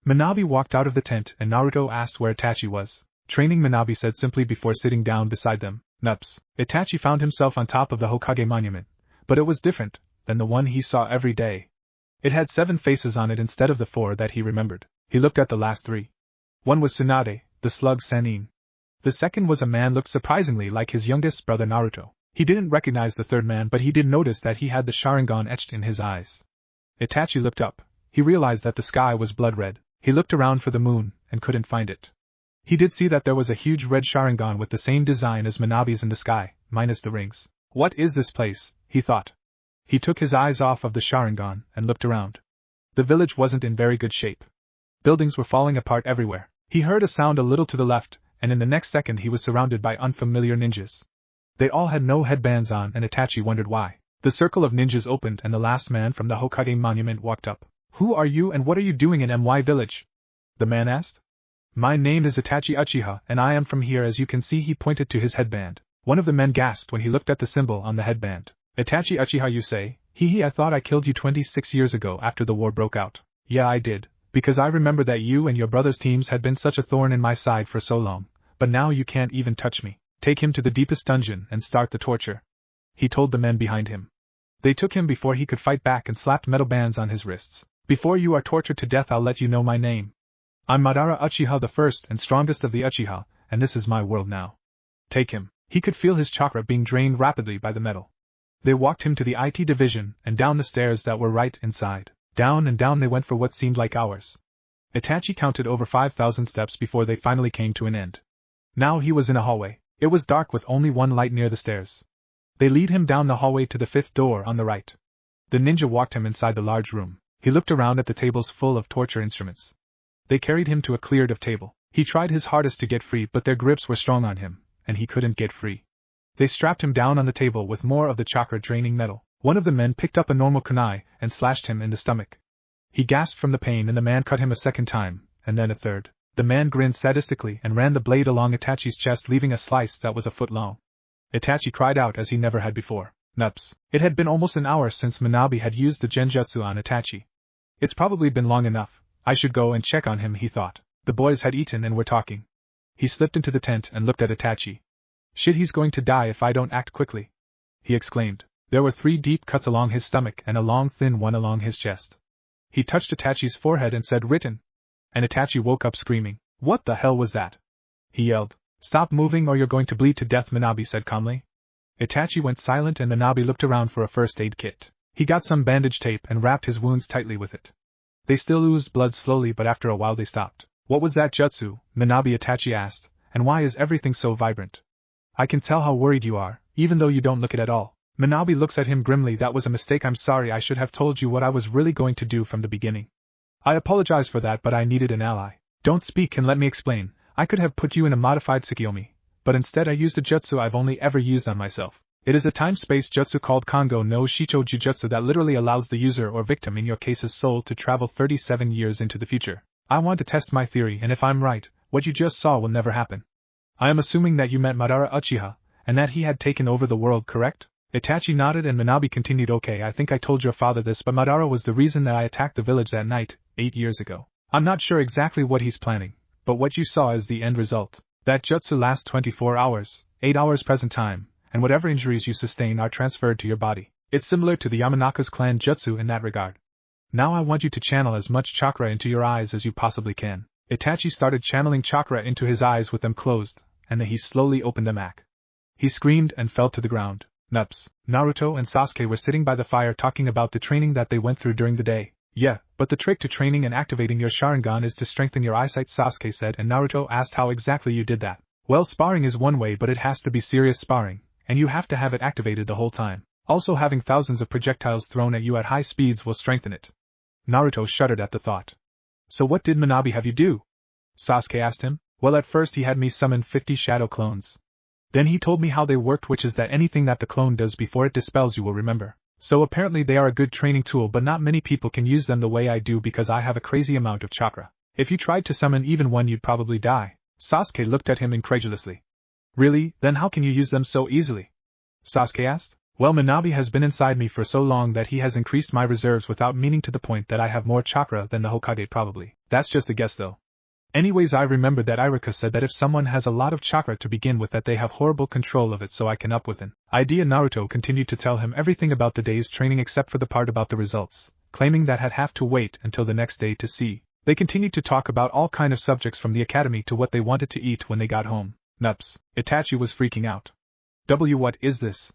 Minabe walked out of the tent and Naruto asked where Itachi was. Training, Minabe said simply before sitting down beside them. Nups. Itachi found himself on top of the Hokage monument, but it was different than the one he saw every day. It had 7 faces on it instead of the 4 that he remembered. He looked at the last 3. One was Tsunade, the slug Sannin. The second was a man looked surprisingly like his youngest brother Naruto. He didn't recognize the third man, but he did notice that he had the Sharingan etched in his eyes. Itachi looked up. He realized that the sky was blood red. He looked around for the moon, and couldn't find it. He did see that there was a huge red Sharingan with the same design as Minabe's in the sky, minus the rings. What is this place? He thought. He took his eyes off of the Sharingan and looked around. The village wasn't in very good shape. Buildings were falling apart everywhere. He heard a sound a little to the left, and in the next second he was surrounded by unfamiliar ninjas. They all had no headbands on and Itachi wondered why. The circle of ninjas opened and the last man from the Hokage monument walked up. Who are you and what are you doing in MY village? The man asked. My name is Itachi Uchiha and I am from here. As you can see, he pointed to his headband. One of the men gasped when he looked at the symbol on the headband. Itachi Uchiha, you say? Hee, I thought I killed you 26 years ago after the war broke out. Yeah, I did, because I remember that you and your brother's teams had been such a thorn in my side for so long, but now you can't even touch me. Take him to the deepest dungeon and start the torture. He told the men behind him. They took him before he could fight back and slapped metal bands on his wrists. Before you are tortured to death, I'll let you know my name. I'm Madara Uchiha, the first and strongest of the Uchiha, and this is my world now. Take him. He could feel his chakra being drained rapidly by the metal. They walked him to the IT division and down the stairs that were right inside. Down and down they went for what seemed like hours. Itachi counted over 5,000 steps before they finally came to an end. Now he was in a hallway. It was dark with only one light near the stairs. They lead him down the hallway to the 5th door on the right. The ninja walked him inside the large room. He looked around at the tables full of torture instruments. They carried him to a cleared-off table. He tried his hardest to get free, but their grips were strong on him, and he couldn't get free. They strapped him down on the table with more of the chakra-draining metal. One of the men picked up a normal kunai and slashed him in the stomach. He gasped from the pain and the man cut him a second time, and then a third. The man grinned sadistically and ran the blade along Itachi's chest, leaving a slice that was a foot long. Itachi cried out as he never had before. Nups. It had been almost an hour since Manabe had used the genjutsu on Itachi. It's probably been long enough. I should go and check on him, he thought. The boys had eaten and were talking. He slipped into the tent and looked at Itachi. Shit, he's going to die if I don't act quickly, he exclaimed. There were 3 deep cuts along his stomach and a long thin one along his chest. He touched Itachi's forehead and said, "Written." And Itachi woke up screaming. What the hell was that? He yelled. Stop moving or you're going to bleed to death, Manabe said calmly. Itachi went silent and Manabe looked around for a first aid kit. He got some bandage tape and wrapped his wounds tightly with it. They still oozed blood slowly, but after a while they stopped. What was that jutsu? Manabe Itachi asked, and why is everything so vibrant? I can tell how worried you are, even though you don't look it at all. Manabe looks at him grimly. That was a mistake. I'm sorry. I should have told you what I was really going to do from the beginning. I apologize for that, but I needed an ally. Don't speak and let me explain. I could have put you in a modified Tsukiyomi, but instead I used a jutsu I've only ever used on myself. It is a time-space jutsu called Kongo no Shicho Jujutsu that literally allows the user or victim, in your case's soul, to travel 37 years into the future. I want to test my theory, and if I'm right, what you just saw will never happen. I am assuming that you met Madara Uchiha, and that he had taken over the world, correct? Itachi nodded and Manabe continued. Okay, I think I told your father this, but Madara was the reason that I attacked the village that night, 8 years ago. I'm not sure exactly what he's planning, but what you saw is the end result. That jutsu lasts 24 hours, 8 hours present time, and whatever injuries you sustain are transferred to your body. It's similar to the Yamanaka's clan jutsu in that regard. Now I want you to channel as much chakra into your eyes as you possibly can. Itachi started channeling chakra into his eyes with them closed, and then he slowly opened them. He screamed and fell to the ground. Nups. Naruto and Sasuke were sitting by the fire talking about the training that they went through during the day. Yeah, but the trick to training and activating your Sharingan is to strengthen your eyesight, Sasuke said, and Naruto asked how exactly you did that. Well, sparring is one way, but it has to be serious sparring, and you have to have it activated the whole time. Also, having thousands of projectiles thrown at you at high speeds will strengthen it. Naruto shuddered at the thought. So what did Manabe have you do? Sasuke asked him. Well, at first he had me summon 50 shadow clones. Then he told me how they worked, which is that anything that the clone does before it dispels you will remember. So apparently they are a good training tool, but not many people can use them the way I do because I have a crazy amount of chakra. If you tried to summon even one, you'd probably die. Sasuke looked at him incredulously. Really? Then how can you use them so easily? Sasuke asked. Well, Manabe has been inside me for so long that he has increased my reserves without meaning, to the point that I have more chakra than the Hokage probably. That's just a guess though. Anyways, I remembered that Iruka said that if someone has a lot of chakra to begin with, that they have horrible control of it, so I can up with an idea. Naruto continued to tell him everything about the day's training except for the part about the results, claiming that had have to wait until the next day to see. They continued to talk about all kind of subjects from the academy to what they wanted to eat when they got home. Nups. Itachi was freaking out. What is this?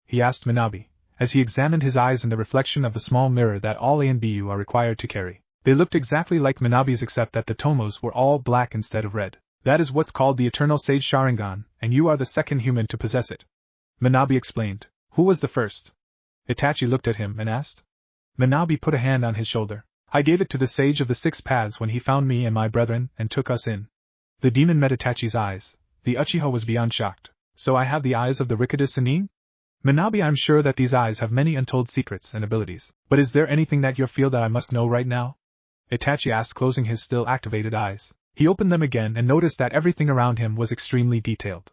He asked Manabe, as he examined his eyes in the reflection of the small mirror that all A and BU are required to carry. They looked exactly like Manabe's except that the tomos were all black instead of red. That is what's called the Eternal Sage Sharingan, and you are the second human to possess it. Manabe explained. Who was the first? Itachi looked at him and asked. Manabe put a hand on his shoulder. I gave it to the Sage of the Six Paths when he found me and my brethren and took us in. The demon met Itachi's eyes. The Uchiha was beyond shocked. So I have the eyes of the Rikuda Sannin? Manabe, I'm sure that these eyes have many untold secrets and abilities. But is there anything that you feel that I must know right now? Itachi asked, closing his still activated eyes. He opened them again and noticed that everything around him was extremely detailed.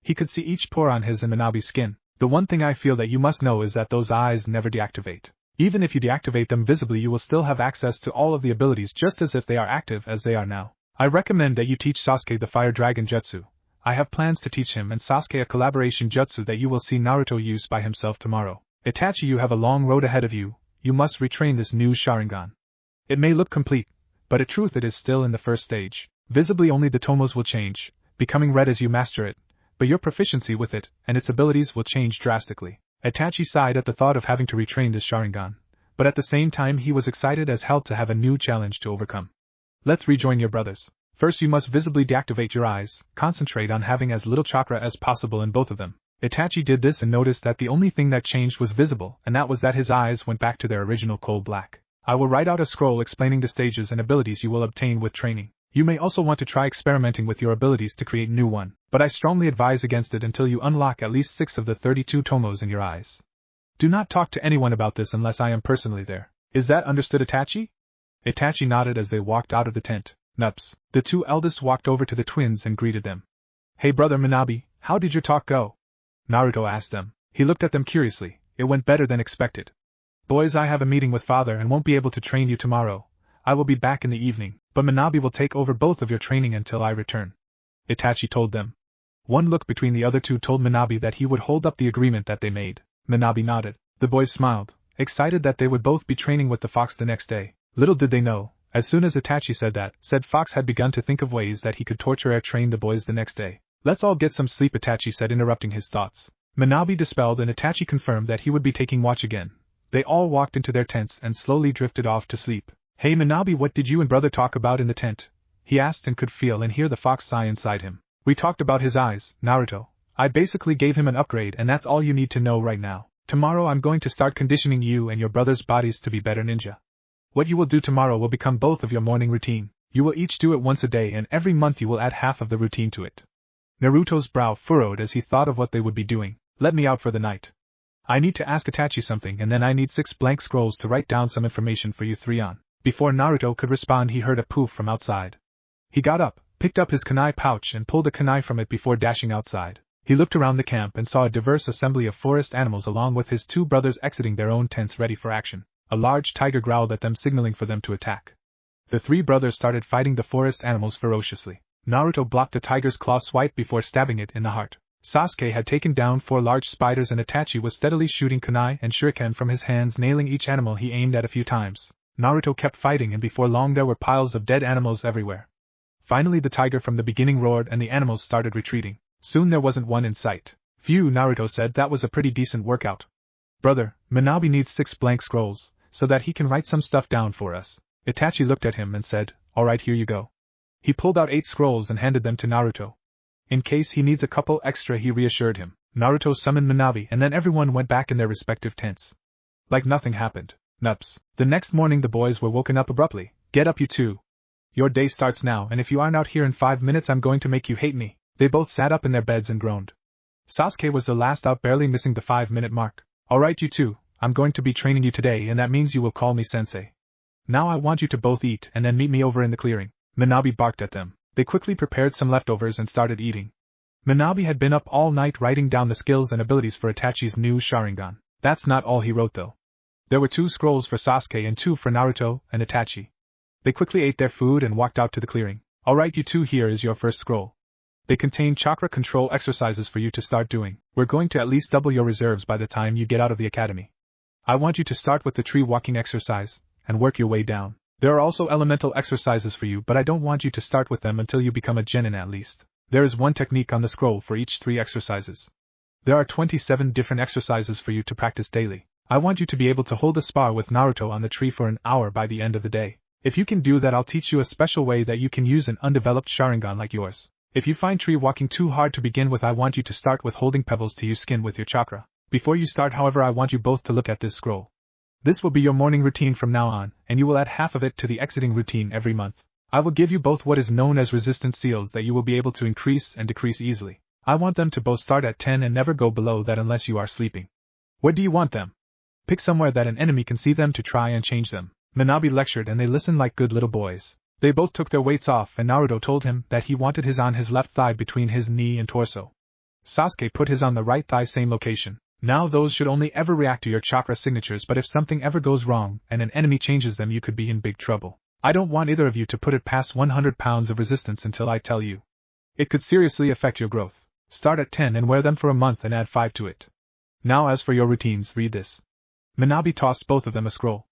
He could see each pore on his and Manabe's skin. The one thing I feel that you must know is that those eyes never deactivate. Even if you deactivate them visibly, you will still have access to all of the abilities just as if they are active as they are now. I recommend that you teach Sasuke the Fire Dragon Jutsu. I have plans to teach him and Sasuke a collaboration jutsu that you will see Naruto use by himself tomorrow. Itachi, you have a long road ahead of you. You must retrain this new Sharingan. It may look complete, but in truth it is still in the first stage. Visibly only the tomos will change, becoming red as you master it, but your proficiency with it and its abilities will change drastically. Itachi sighed at the thought of having to retrain this Sharingan, but at the same time he was excited as hell to have a new challenge to overcome. Let's rejoin your brothers. First you must visibly deactivate your eyes, concentrate on having as little chakra as possible in both of them. Itachi did this and noticed that the only thing that changed was visible, and that was that his eyes went back to their original coal black. I will write out a scroll explaining the stages and abilities you will obtain with training. You may also want to try experimenting with your abilities to create new one, but I strongly advise against it until you unlock at least 6 of the 32 tomos in your eyes. Do not talk to anyone about this unless I am personally there. Is that understood, Itachi? Itachi nodded as they walked out of the tent. Nups. The 2 eldest walked over to the twins and greeted them. Hey brother Minabe, how did your talk go? Naruto asked them. He looked at them curiously. It went better than expected. Boys, I have a meeting with father and won't be able to train you tomorrow. I will be back in the evening, but Minabe will take over both of your training until I return. Itachi told them. One look between the other 2 told Minabe that he would hold up the agreement that they made. Minabe nodded. The boys smiled, excited that they would both be training with the fox the next day. Little did they know, as soon as Itachi said that, said fox had begun to think of ways that he could torture or train the boys the next day. Let's all get some sleep, Itachi said, interrupting his thoughts. Minabe dispelled and Itachi confirmed that he would be taking watch again. They all walked into their tents and slowly drifted off to sleep. Hey Minabe, what did you and brother talk about in the tent? He asked and could feel and hear the fox sigh inside him. We talked about his eyes, Naruto. I basically gave him an upgrade and that's all you need to know right now. Tomorrow I'm going to start conditioning you and your brother's bodies to be better ninja. What you will do tomorrow will become both of your morning routine. You will each do it once a day and every month you will add half of the routine to it. Naruto's brow furrowed as he thought of what they would be doing. Let me out for the night. I need to ask Itachi something and then I need 6 blank scrolls to write down some information for you 3 on. Before Naruto could respond he heard a poof from outside. He got up, picked up his kunai pouch and pulled a kunai from it before dashing outside. He looked around the camp and saw a diverse assembly of forest animals along with his 2 brothers exiting their own tents ready for action. A large tiger growled at them, signaling for them to attack. The 3 brothers started fighting the forest animals ferociously. Naruto blocked the tiger's claw swipe before stabbing it in the heart. Sasuke had taken down 4 large spiders and Itachi was steadily shooting kunai and shuriken from his hands, nailing each animal he aimed at a few times. Naruto kept fighting and before long there were piles of dead animals everywhere. Finally the tiger from the beginning roared and the animals started retreating. Soon there wasn't one in sight. Phew, Naruto said, that was a pretty decent workout. Brother, Minabe needs 6 blank scrolls, so that he can write some stuff down for us. Itachi looked at him and said, alright, here you go. He pulled out 8 scrolls and handed them to Naruto. In case he needs a couple extra, he reassured him. Naruto summoned Minabe and then everyone went back in their respective tents. Like nothing happened. Nups. The next morning the boys were woken up abruptly. Get up, you 2. Your day starts now and if you aren't out here in 5 minutes I'm going to make you hate me. They both sat up in their beds and groaned. Sasuke was the last out, barely missing the 5-minute mark. Alright, you 2, I'm going to be training you today and that means you will call me Sensei. Now I want you to both eat and then meet me over in the clearing. Minabe barked at them. They quickly prepared some leftovers and started eating. Minabe had been up all night writing down the skills and abilities for Itachi's new Sharingan. That's not all he wrote though. There were 2 scrolls for Sasuke and 2 for Naruto and Itachi. They quickly ate their food and walked out to the clearing. Alright, you 2, here is your first scroll. They contain chakra control exercises for you to start doing. We're going to at least double your reserves by the time you get out of the academy. I want you to start with the tree walking exercise, and work your way down. There are also elemental exercises for you, but I don't want you to start with them until you become a genin at least. There is 1 technique on the scroll for each 3 exercises. There are 27 different exercises for you to practice daily. I want you to be able to hold a spar with Naruto on the tree for an hour by the end of the day. If you can do that, I'll teach you a special way that you can use an undeveloped Sharingan like yours. If you find tree walking too hard to begin with, I want you to start with holding pebbles to use skin with your chakra. Before you start, however, I want you both to look at this scroll. This will be your morning routine from now on, and you will add half of it to the exiting routine every month. I will give you both what is known as resistance seals that you will be able to increase and decrease easily. I want them to both start at 10 and never go below that unless you are sleeping. Where do you want them? Pick somewhere that an enemy can see them to try and change them. Minabe lectured and they listened like good little boys. They both took their weights off and Naruto told him that he wanted his on his left thigh between his knee and torso. Sasuke put his on the right thigh, same location. Now those should only ever react to your chakra signatures, but if something ever goes wrong and an enemy changes them, you could be in big trouble. I don't want either of you to put it past 100 pounds of resistance until I tell you. It could seriously affect your growth. Start at 10 and wear them for a month and add 5 to it. Now as for your routines, read this. Minabe tossed both of them a scroll.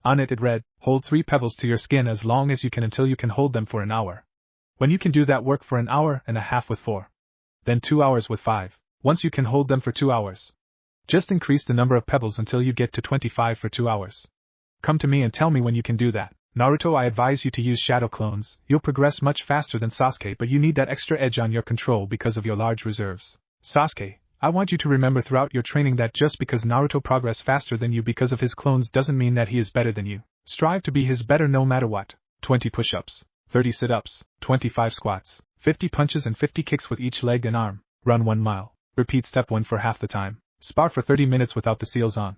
On it read, hold 3 pebbles to your skin as long as you can until you can hold them for an hour. When you can do that, work for an hour and a half with 4. then 2 hours with 5. Once you can hold them for 2 hours. Just increase the number of pebbles until you get to 25 for 2 hours. Come to me and tell me when you can do that. Naruto, I advise you to use shadow clones. You'll progress much faster than Sasuke, but you need that extra edge on your control because of your large reserves. Sasuke, I want you to remember throughout your training that just because Naruto progress faster than you because of his clones doesn't mean that he is better than you. Strive to be his better no matter what. 20 push-ups, 30 sit-ups, 25 squats, 50 punches and 50 kicks with each leg and arm. Run 1 mile. Repeat step 1 for half the time. Spar for 30 minutes without the seals on.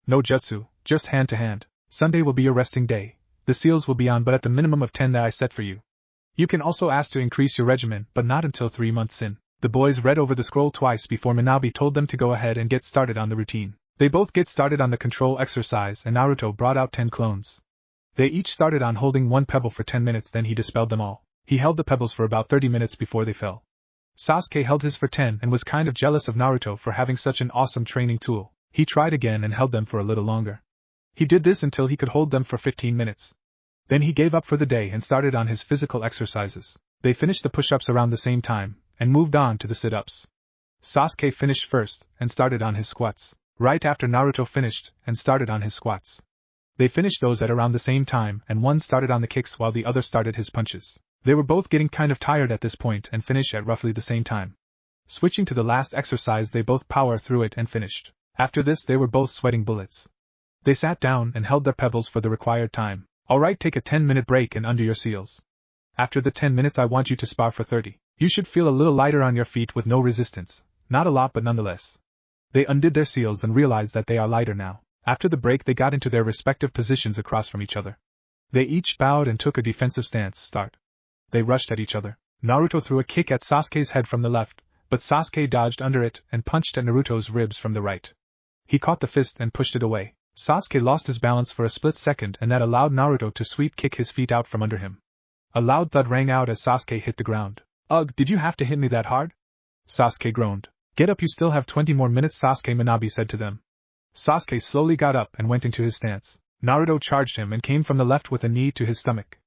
No jutsu, just hand to hand. Sunday will be your resting day. The seals will be on but at the minimum of 10 that I set for you. You can also ask to increase your regimen, but not until 3 months in. The boys read over the scroll twice before Minabe told them to go ahead and get started on the routine. They both get started on the control exercise and Naruto brought out 10 clones. They each started on holding 1 pebble for 10 minutes, then he dispelled them all. He held the pebbles for about 30 minutes before they fell. Sasuke held his for 10 and was kind of jealous of Naruto for having such an awesome training tool. He tried again and held them for a little longer. He did this until he could hold them for 15 minutes. Then he gave up for the day and started on his physical exercises. They finished the push-ups around the same time, and moved on to the sit-ups. Sasuke finished first, and started on his squats. Right after Naruto finished, and started on his squats. They finished those at around the same time, and one started on the kicks while the other started his punches. They were both getting kind of tired at this point and finished at roughly the same time. Switching to the last exercise, they both power through it and finished. After this, they were both sweating bullets. They sat down and held their pebbles for the required time. Alright, take a 10-minute break and undo your seals. After the 10 minutes I want you to spar for 30. You should feel a little lighter on your feet with no resistance. Not a lot but nonetheless. They undid their seals and realized that they are lighter now. After the break they got into their respective positions across from each other. They each bowed and took a defensive stance. Start. They rushed at each other. Naruto threw a kick at Sasuke's head from the left, but Sasuke dodged under it and punched at Naruto's ribs from the right. He caught the fist and pushed it away. Sasuke lost his balance for a split second and that allowed Naruto to sweep kick his feet out from under him. A loud thud rang out as Sasuke hit the ground. Ugh, did you have to hit me that hard? Sasuke groaned. Get up, you still have 20 more minutes, Sasuke, Minabe said to them. Sasuke slowly got up and went into his stance. Naruto charged him and came from the left with a knee to his stomach.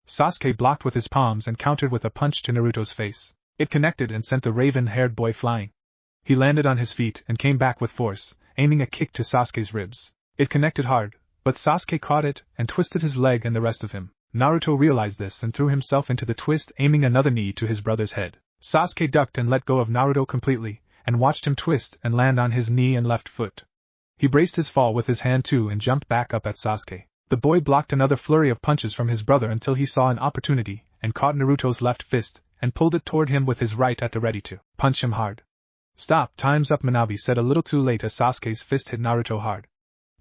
Sasuke blocked with his palms and countered with a punch to Naruto's face. It connected and sent the raven-haired boy flying. He landed on his feet and came back with force, aiming a kick to Sasuke's ribs. It connected hard, but Sasuke caught it and twisted his leg and the rest of him. Naruto realized this and threw himself into the twist, aiming another knee to his brother's head. Sasuke ducked and let go of Naruto completely, and watched him twist and land on his knee and left foot. He braced his fall with his hand too and jumped back up at Sasuke. The boy blocked another flurry of punches from his brother until he saw an opportunity, and caught Naruto's left fist, and pulled it toward him with his right at the ready to punch him hard. Stop, time's up, Minabe said a little too late as Sasuke's fist hit Naruto hard.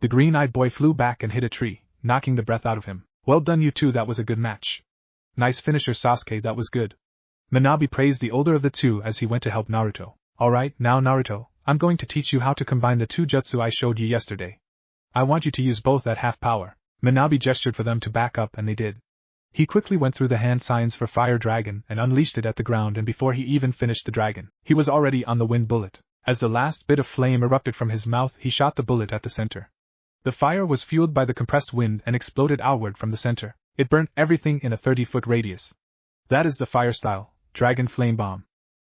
The green-eyed boy flew back and hit a tree, knocking the breath out of him. Well done you two, that was a good match. Nice finisher, Sasuke, that was good. Minabe praised the older of the two as he went to help Naruto. Alright, now Naruto, I'm going to teach you how to combine the 2 jutsu I showed you yesterday. I want you to use both at half power. Minabe gestured for them to back up and they did. He quickly went through the hand signs for Fire Dragon and unleashed it at the ground, and before he even finished the dragon, he was already on the wind bullet. As the last bit of flame erupted from his mouth, he shot the bullet at the center. The fire was fueled by the compressed wind and exploded outward from the center. It burnt everything in a 30-foot radius. That is the fire style, Dragon Flame Bomb.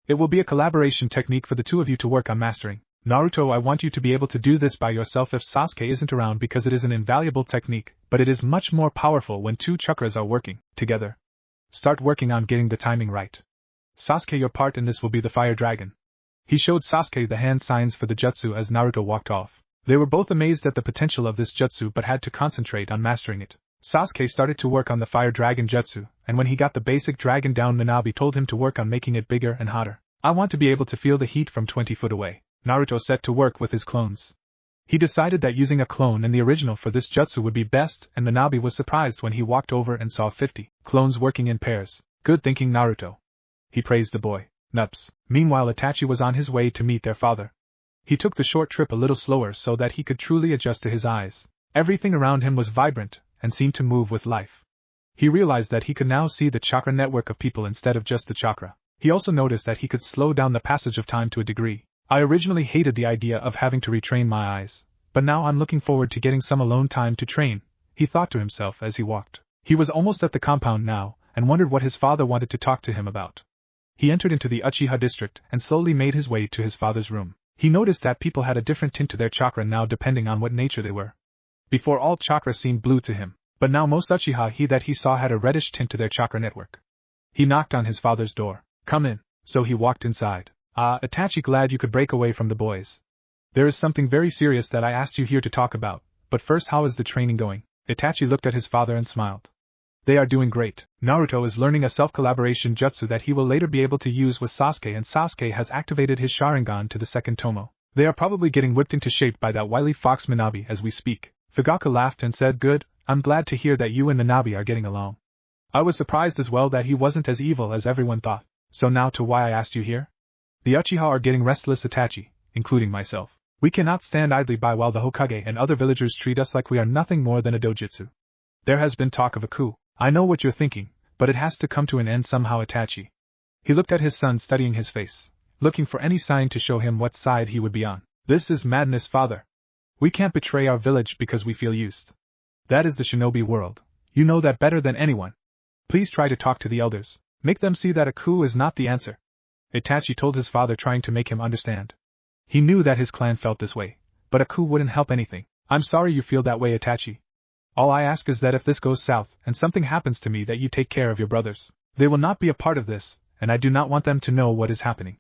It will be a collaboration technique for the two of you to work on mastering. Naruto, I want you to be able to do this by yourself if Sasuke isn't around because it is an invaluable technique, but it is much more powerful when 2 chakras are working together. Start working on getting the timing right. Sasuke, your part in this will be the Fire Dragon. He showed Sasuke the hand signs for the jutsu as Naruto walked off. They were both amazed at the potential of this jutsu but had to concentrate on mastering it. Sasuke started to work on the Fire Dragon jutsu, and when he got the basic dragon down, Minabe told him to work on making it bigger and hotter. I want to be able to feel the heat from 20 foot away. Naruto set to work with his clones. He decided that using a clone and the original for this jutsu would be best, and Minabe was surprised when he walked over and saw 50 clones working in pairs. Good thinking, Naruto. He praised the boy. Nups. Meanwhile, Itachi was on his way to meet their father. He took the short trip a little slower so that he could truly adjust to his eyes. Everything around him was vibrant and seemed to move with life. He realized that he could now see the chakra network of people instead of just the chakra. He also noticed that he could slow down the passage of time to a degree. I originally hated the idea of having to retrain my eyes, but now I'm looking forward to getting some alone time to train, he thought to himself as he walked. He was almost at the compound now, and wondered what his father wanted to talk to him about. He entered into the Uchiha district and slowly made his way to his father's room. He noticed that people had a different tint to their chakra now depending on what nature they were. Before, all chakra seemed blue to him, but now most Uchiha he saw had a reddish tint to their chakra network. He knocked on his father's door. "Come in." So he walked inside. "Ah, Itachi, glad you could break away from the boys. There is something very serious that I asked you here to talk about, but first, how is the training going?" Itachi looked at his father and smiled. "They are doing great. Naruto is learning a self-collaboration jutsu that he will later be able to use with Sasuke, and Sasuke has activated his Sharingan to the second tomo. They are probably getting whipped into shape by that wily fox Minabe as we speak." Fugaku laughed and said, "Good, I'm glad to hear that you and Minabe are getting along. I was surprised as well that he wasn't as evil as everyone thought. So now to why I asked you here. The Uchiha are getting restless, Itachi, including myself. We cannot stand idly by while the Hokage and other villagers treat us like we are nothing more than a dojutsu. There has been talk of a coup. I know what you're thinking, but it has to come to an end somehow, Itachi." He looked at his son, studying his face, looking for any sign to show him what side he would be on. "This is madness, father. We can't betray our village because we feel used. That is the shinobi world. You know that better than anyone. Please try to talk to the elders. Make them see that a coup is not the answer," Itachi told his father, trying to make him understand. He knew that his clan felt this way, but a coup wouldn't help anything. "I'm sorry you feel that way, Itachi. All I ask is that if this goes south and something happens to me, that you take care of your brothers. They will not be a part of this, and I do not want them to know what is happening.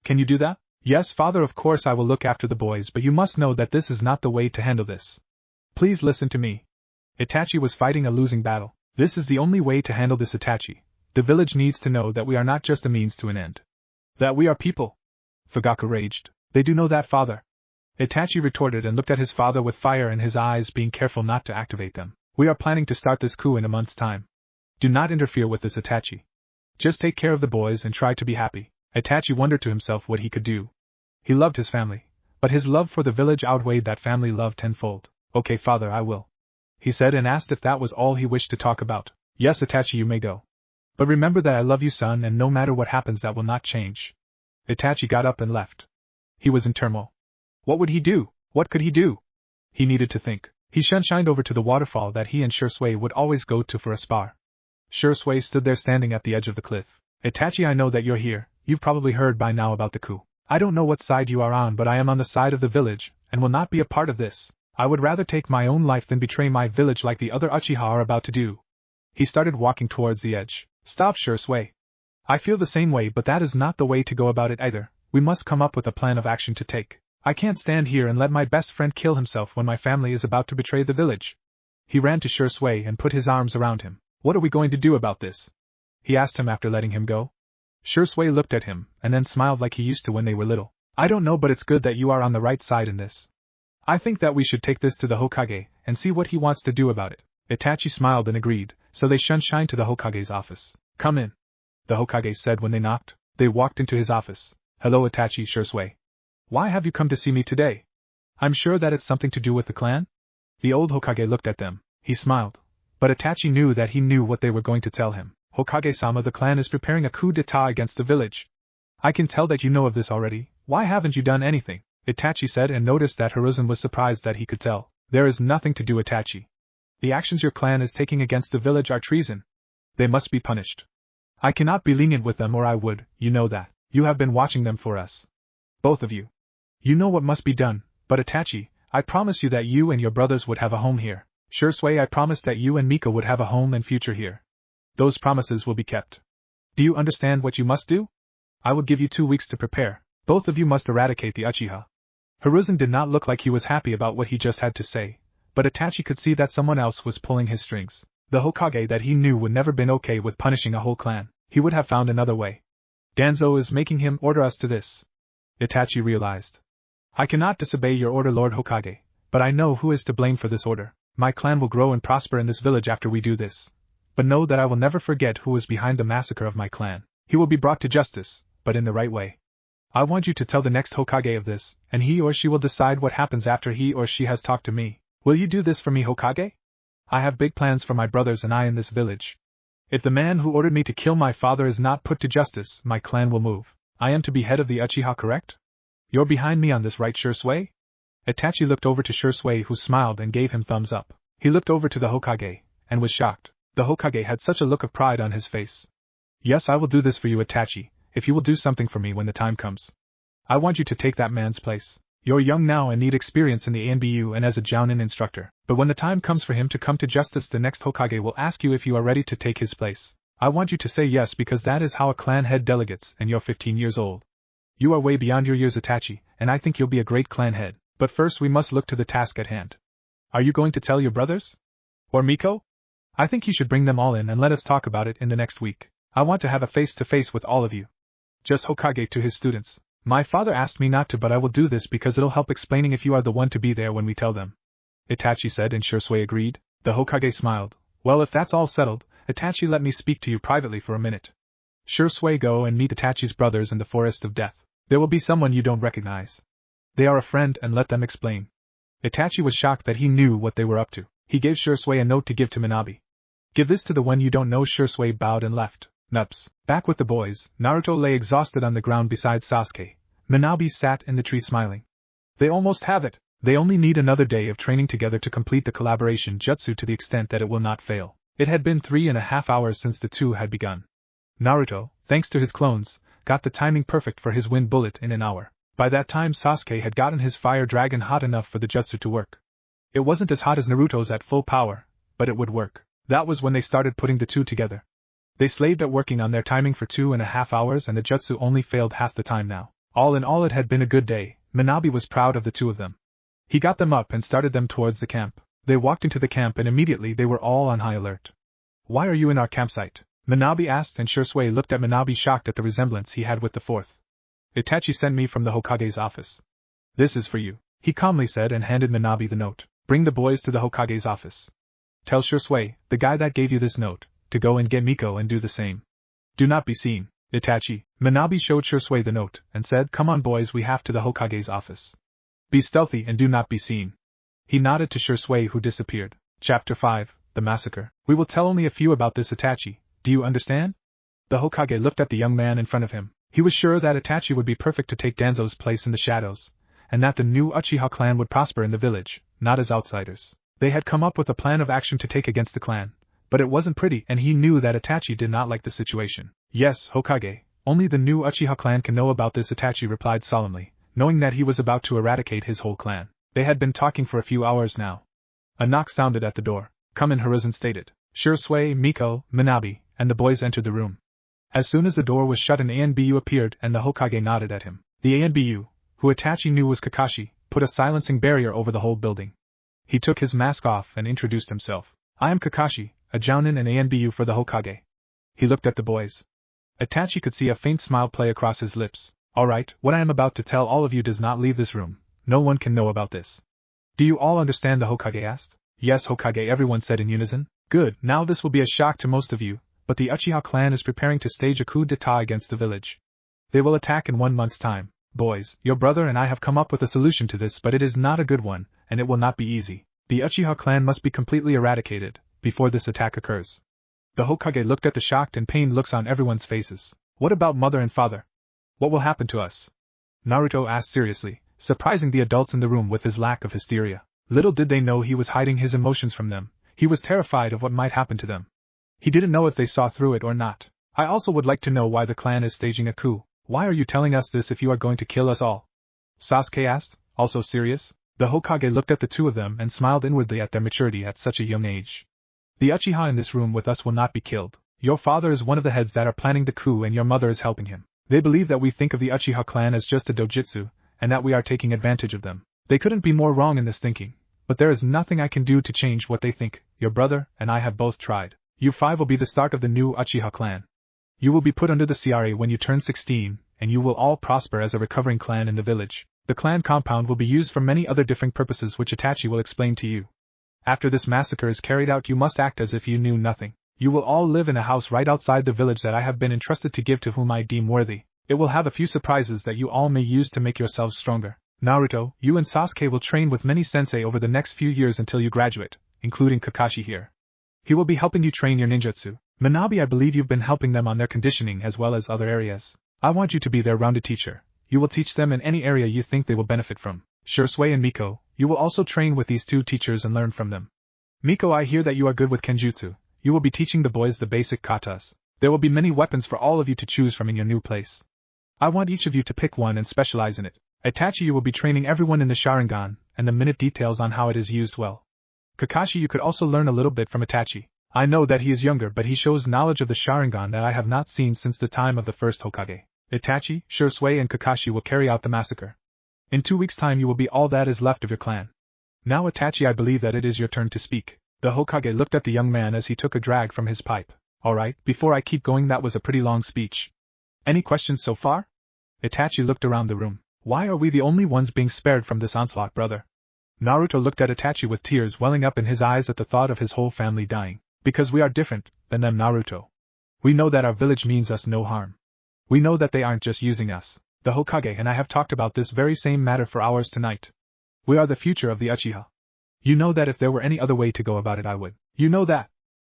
Can you do that?" "Yes, father, of course I will look after the boys, but you must know that this is not the way to handle this. Please listen to me." Itachi was fighting a losing battle. "This is the only way to handle this, Itachi. The village needs to know that we are not just a means to an end. That we are people." Fugaku raged. "They do know that, father," Itachi retorted, and looked at his father with fire in his eyes, being careful not to activate them. "We are planning to start this coup in a month's time. Do not interfere with this, Itachi. Just take care of the boys and try to be happy." Itachi wondered to himself what he could do. He loved his family, but his love for the village outweighed that family love tenfold. "Okay, father, I will," he said, and asked if that was all he wished to talk about. "Yes, Itachi, you may go. But remember that I love you, son, and no matter what happens, that will not change." Itachi got up and left. He was in turmoil. What would he do? What could he do? He needed to think. He shined over to the waterfall that he and Shursui would always go to for a spar. Shursui stood there standing at the edge of the cliff. "Itachi, I know that you're here. You've probably heard by now about the coup. I don't know what side you are on, but I am on the side of the village, and will not be a part of this. I would rather take my own life than betray my village like the other Uchiha are about to do." He started walking towards the edge. "Stop, Shursui. I feel the same way, but that is not the way to go about it either. We must come up with a plan of action to take. I can't stand here and let my best friend kill himself when my family is about to betray the village." He ran to Shursui and put his arms around him. "What are we going to do about this?" he asked him after letting him go. Shursui looked at him, and then smiled like he used to when they were little. "I don't know, but it's good that you are on the right side in this. I think that we should take this to the Hokage, and see what he wants to do about it." Itachi smiled and agreed, so they shined to the Hokage's office. "Come in," the Hokage said when they knocked. They walked into his office. "Hello, Itachi, Shursui. Why have you come to see me today? I'm sure that it's something to do with the clan?" The old Hokage looked at them. He smiled. But Itachi knew that he knew what they were going to tell him. "Hokage-sama, the clan is preparing a coup d'etat against the village. I can tell that you know of this already. Why haven't you done anything?" Itachi said, and noticed that Hiruzen was surprised that he could tell. "There is nothing to do, Itachi. The actions your clan is taking against the village are treason. They must be punished. I cannot be lenient with them, or I would, you know that. You have been watching them for us. Both of you. You know what must be done, but Itachi, I promise you that you and your brothers would have a home here. Shursui, I promised that you and Miko would have a home and future here. Those promises will be kept. Do you understand what you must do? I will give you 2 weeks to prepare. Both of you must eradicate the Uchiha." Hiruzen did not look like he was happy about what he just had to say, but Itachi could see that someone else was pulling his strings. The Hokage that he knew would never been okay with punishing a whole clan. He would have found another way. Danzo is making him order us to this, Itachi realized. "I cannot disobey your order, Lord Hokage, but I know who is to blame for this order. My clan will grow and prosper in this village after we do this. But know that I will never forget who was behind the massacre of my clan. He will be brought to justice, but in the right way. I want you to tell the next Hokage of this, and he or she will decide what happens after he or she has talked to me. Will you do this for me, Hokage? I have big plans for my brothers and I in this village. If the man who ordered me to kill my father is not put to justice, my clan will move. I am to be head of the Uchiha, correct? You're behind me on this, right, Shursui?" Itachi looked over to Shursui, who smiled and gave him thumbs up. He looked over to the Hokage, and was shocked. The Hokage had such a look of pride on his face. "Yes, I will do this for you, Itachi, if you will do something for me when the time comes. I want you to take that man's place. You're young now and need experience in the ANBU and as a Jounin instructor, but when the time comes for him to come to justice, the next Hokage will ask you if you are ready to take his place. I want you to say yes because that is how a clan head delegates, and you're 15 years old. You are way beyond your years, Itachi, and I think you'll be a great clan head, but first we must look to the task at hand. Are you going to tell your brothers? Or Miko? I think you should bring them all in and let us talk about it in the next week. I want to have a face-to-face with all of you. Just Hokage to his students. My father asked me not to, but I will do this because it'll help explaining if you are the one to be there when we tell them. Itachi said, and Shursui agreed. The Hokage smiled. Well, if that's all settled, Itachi, let me speak to you privately for a minute. Shursui, go and meet Itachi's brothers in the Forest of Death. There will be someone you don't recognize. They are a friend, and let them explain. Itachi was shocked that he knew what they were up to. He gave Shursui a note to give to Minabe. Give this to the one you don't know. Shursui bowed and left. Nups. Back with the boys, Naruto lay exhausted on the ground beside Sasuke. Minabe sat in the tree smiling. They almost have it. They only need another day of training together to complete the collaboration jutsu to the extent that it will not fail. It had been 3.5 hours since the two had begun. Naruto, thanks to his clones, got the timing perfect for his wind bullet in an hour. By that time Sasuke had gotten his fire dragon hot enough for the jutsu to work. It wasn't as hot as Naruto's at full power, but it would work. That was when they started putting the two together. They slaved at working on their timing for 2.5 hours and the jutsu only failed half the time now. All in all, it had been a good day. Minabe was proud of the two of them. He got them up and started them towards the camp. They walked into the camp and immediately they were all on high alert. Why are you in our campsite? Minabe asked, and Shursui looked at Minabe, shocked at the resemblance he had with the fourth. Itachi sent me from the Hokage's office. This is for you, he calmly said and handed Minabe the note. Bring the boys to the Hokage's office. Tell Shursui, the guy that gave you this note, to go and get Miko and do the same. Do not be seen, Itachi. Minabe showed Shursui the note and said, come on boys, we have to the Hokage's office. Be stealthy and do not be seen. He nodded to Shursui, who disappeared. Chapter 5, The Massacre. We will tell only a few about this, Itachi. Do you understand? The Hokage looked at the young man in front of him. He was sure that Itachi would be perfect to take Danzo's place in the shadows, and that the new Uchiha clan would prosper in the village, not as outsiders. They had come up with a plan of action to take against the clan, but it wasn't pretty, and he knew that Itachi did not like the situation. Yes, Hokage, only the new Uchiha clan can know about this, Itachi replied solemnly, knowing that he was about to eradicate his whole clan. They had been talking for a few hours now. A knock sounded at the door. Come in, Hiruzen stated. Shursui, Miko, Minabe, and the boys entered the room. As soon as the door was shut, an ANBU appeared and the Hokage nodded at him. The ANBU, who Itachi knew was Kakashi, put a silencing barrier over the whole building. He took his mask off and introduced himself. I am Kakashi, a Jounin and ANBU for the Hokage. He looked at the boys. Itachi could see a faint smile play across his lips. Alright, what I am about to tell all of you does not leave this room. No one can know about this. Do you all understand? The Hokage asked. Yes, Hokage, everyone said in unison. Good, now this will be a shock to most of you, but the Uchiha clan is preparing to stage a coup d'etat against the village. They will attack in 1 month's time. Boys, your brother and I have come up with a solution to this, but it is not a good one, and it will not be easy. The Uchiha clan must be completely eradicated before this attack occurs. The Hokage looked at the shocked and pained looks on everyone's faces. What about mother and father? What will happen to us? Naruto asked seriously, surprising the adults in the room with his lack of hysteria. Little did they know he was hiding his emotions from them. He was terrified of what might happen to them. He didn't know if they saw through it or not. I also would like to know why the clan is staging a coup. Why are you telling us this if you are going to kill us all? Sasuke asked, also serious. The Hokage looked at the two of them and smiled inwardly at their maturity at such a young age. The Uchiha in this room with us will not be killed. Your father is one of the heads that are planning the coup and your mother is helping him. They believe that we think of the Uchiha clan as just a dojutsu, and that we are taking advantage of them. They couldn't be more wrong in this thinking, but there is nothing I can do to change what they think. Your brother and I have both tried. You 5 will be the start of the new Uchiha clan. You will be put under the CRA when you turn 16, and you will all prosper as a recovering clan in the village. The clan compound will be used for many other different purposes which Itachi will explain to you. After this massacre is carried out, you must act as if you knew nothing. You will all live in a house right outside the village that I have been entrusted to give to whom I deem worthy. It will have a few surprises that you all may use to make yourselves stronger. Naruto, you and Sasuke will train with many sensei over the next few years until you graduate, including Kakashi here. He will be helping you train your ninjutsu. Minabe, I believe you've been helping them on their conditioning as well as other areas. I want you to be their rounded teacher. You will teach them in any area you think they will benefit from. Shursui and Miko, you will also train with these two teachers and learn from them. Miko, I hear that you are good with kenjutsu. You will be teaching the boys the basic katas. There will be many weapons for all of you to choose from in your new place. I want each of you to pick one and specialize in it. Itachi, you will be training everyone in the Sharingan, and the minute details on how it is used well. Kakashi, you could also learn a little bit from Itachi. I know that he is younger, but he shows knowledge of the Sharingan that I have not seen since the time of the first Hokage. Itachi, Sensei, and Kakashi will carry out the massacre. In 2 weeks' time you will be all that is left of your clan. Now Itachi, I believe that it is your turn to speak. The Hokage looked at the young man as he took a drag from his pipe. Alright, before I keep going, that was a pretty long speech. Any questions so far? Itachi looked around the room. Why are we the only ones being spared from this onslaught, brother? Naruto looked at Itachi with tears welling up in his eyes at the thought of his whole family dying. Because we are different than them, Naruto. We know that our village means us no harm. We know that they aren't just using us. The Hokage and I have talked about this very same matter for hours tonight. We are the future of the Uchiha. You know that if there were any other way to go about it, I would. You know that.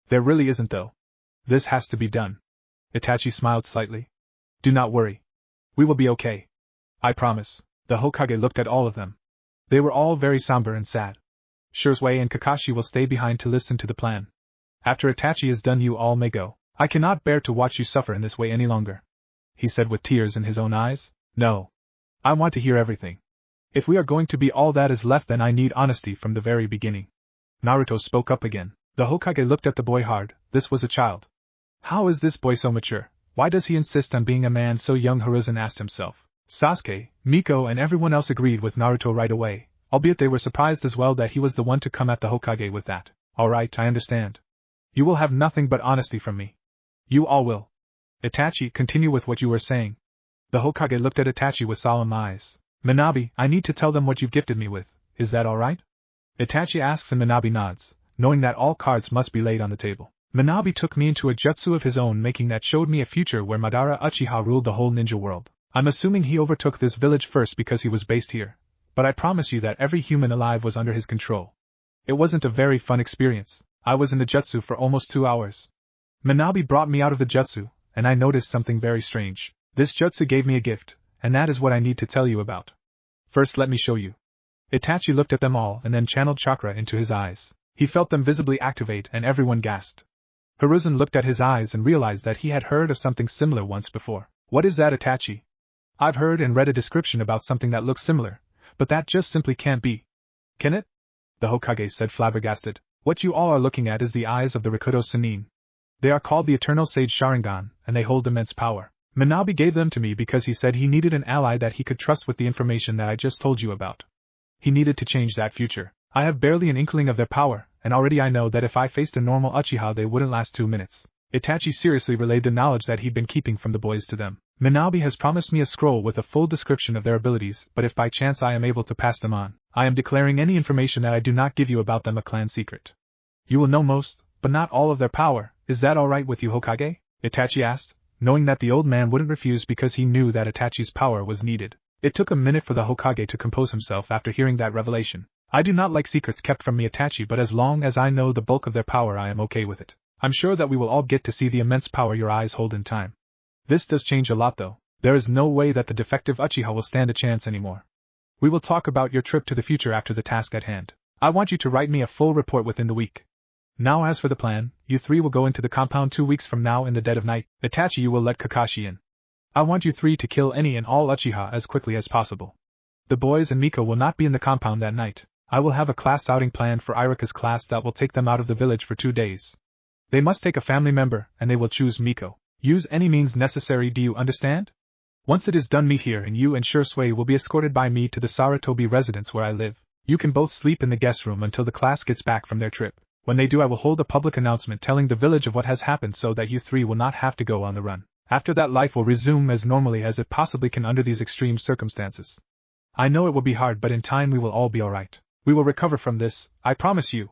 There really isn't, though. This has to be done. Itachi smiled slightly. Do not worry. We will be okay. I promise. The Hokage looked at all of them. They were all very somber and sad. Sensei and Kakashi will stay behind to listen to the plan. After Itachi is done, you all may go. I cannot bear to watch you suffer in this way any longer. He said with tears in his own eyes. No. I want to hear everything. If we are going to be all that is left, then I need honesty from the very beginning. Naruto spoke up again. The Hokage looked at the boy hard. This was a child. How is this boy so mature? Why does he insist on being a man so young? Hiruzen asked himself. Sasuke, Miko, and everyone else agreed with Naruto right away, albeit they were surprised as well that he was the one to come at the Hokage with that. Alright, I understand. You will have nothing but honesty from me. You all will. Itachi, continue with what you were saying. The Hokage looked at Itachi with solemn eyes. Minabi, I need to tell them what you've gifted me with, is that alright? Itachi asks and Minabi nods, knowing that all cards must be laid on the table. Minabi took me into a jutsu of his own, making that showed me a future where Madara Uchiha ruled the whole ninja world. I'm assuming he overtook this village first because he was based here, but I promise you that every human alive was under his control. It wasn't a very fun experience. I was in the jutsu for almost 2 hours. Minabi brought me out of the jutsu, and I noticed something very strange. This jutsu gave me a gift, and that is what I need to tell you about. First, let me show you. Itachi looked at them all and then channeled chakra into his eyes. He felt them visibly activate and everyone gasped. Hiruzen looked at his eyes and realized that he had heard of something similar once before. What is that, Itachi? I've heard and read a description about something that looks similar, but that just simply can't be. Can it? The Hokage said, flabbergasted. What you all are looking at is the eyes of the Rikudo Sannin. They are called the Eternal Sage Sharingan, and they hold immense power. Minabi gave them to me because he said he needed an ally that he could trust with the information that I just told you about. He needed to change that future. I have barely an inkling of their power, and already I know that if I faced a normal Uchiha they wouldn't last 2 minutes. Itachi seriously relayed the knowledge that he'd been keeping from the boys to them. Minabi has promised me a scroll with a full description of their abilities, but if by chance I am able to pass them on, I am declaring any information that I do not give you about them a clan secret. You will know most, but not all of their power. Is that alright with you, Hokage? Itachi asked, knowing that the old man wouldn't refuse because he knew that Itachi's power was needed. It took a minute for the Hokage to compose himself after hearing that revelation. I do not like secrets kept from me, Itachi, but as long as I know the bulk of their power I am okay with it. I'm sure that we will all get to see the immense power your eyes hold in time. This does change a lot though. There is no way that the defective Uchiha will stand a chance anymore. We will talk about your trip to the future after the task at hand. I want you to write me a full report within the week. Now as for the plan, you 3 will go into the compound 2 weeks from now in the dead of night. Itachi, you will let Kakashi in. I want you 3 to kill any and all Uchiha as quickly as possible. The boys and Miko will not be in the compound that night. I will have a class outing planned for Irika's class that will take them out of the village for 2 days. They must take a family member, and they will choose Miko. Use any means necessary, do you understand? Once it is done, meet here and you and Sensei will be escorted by me to the Saratobi residence where I live. You can both sleep in the guest room until the class gets back from their trip. When they do, I will hold a public announcement telling the village of what has happened so that you 3 will not have to go on the run. After that, life will resume as normally as it possibly can under these extreme circumstances. I know it will be hard, but in time we will all be alright. We will recover from this, I promise you.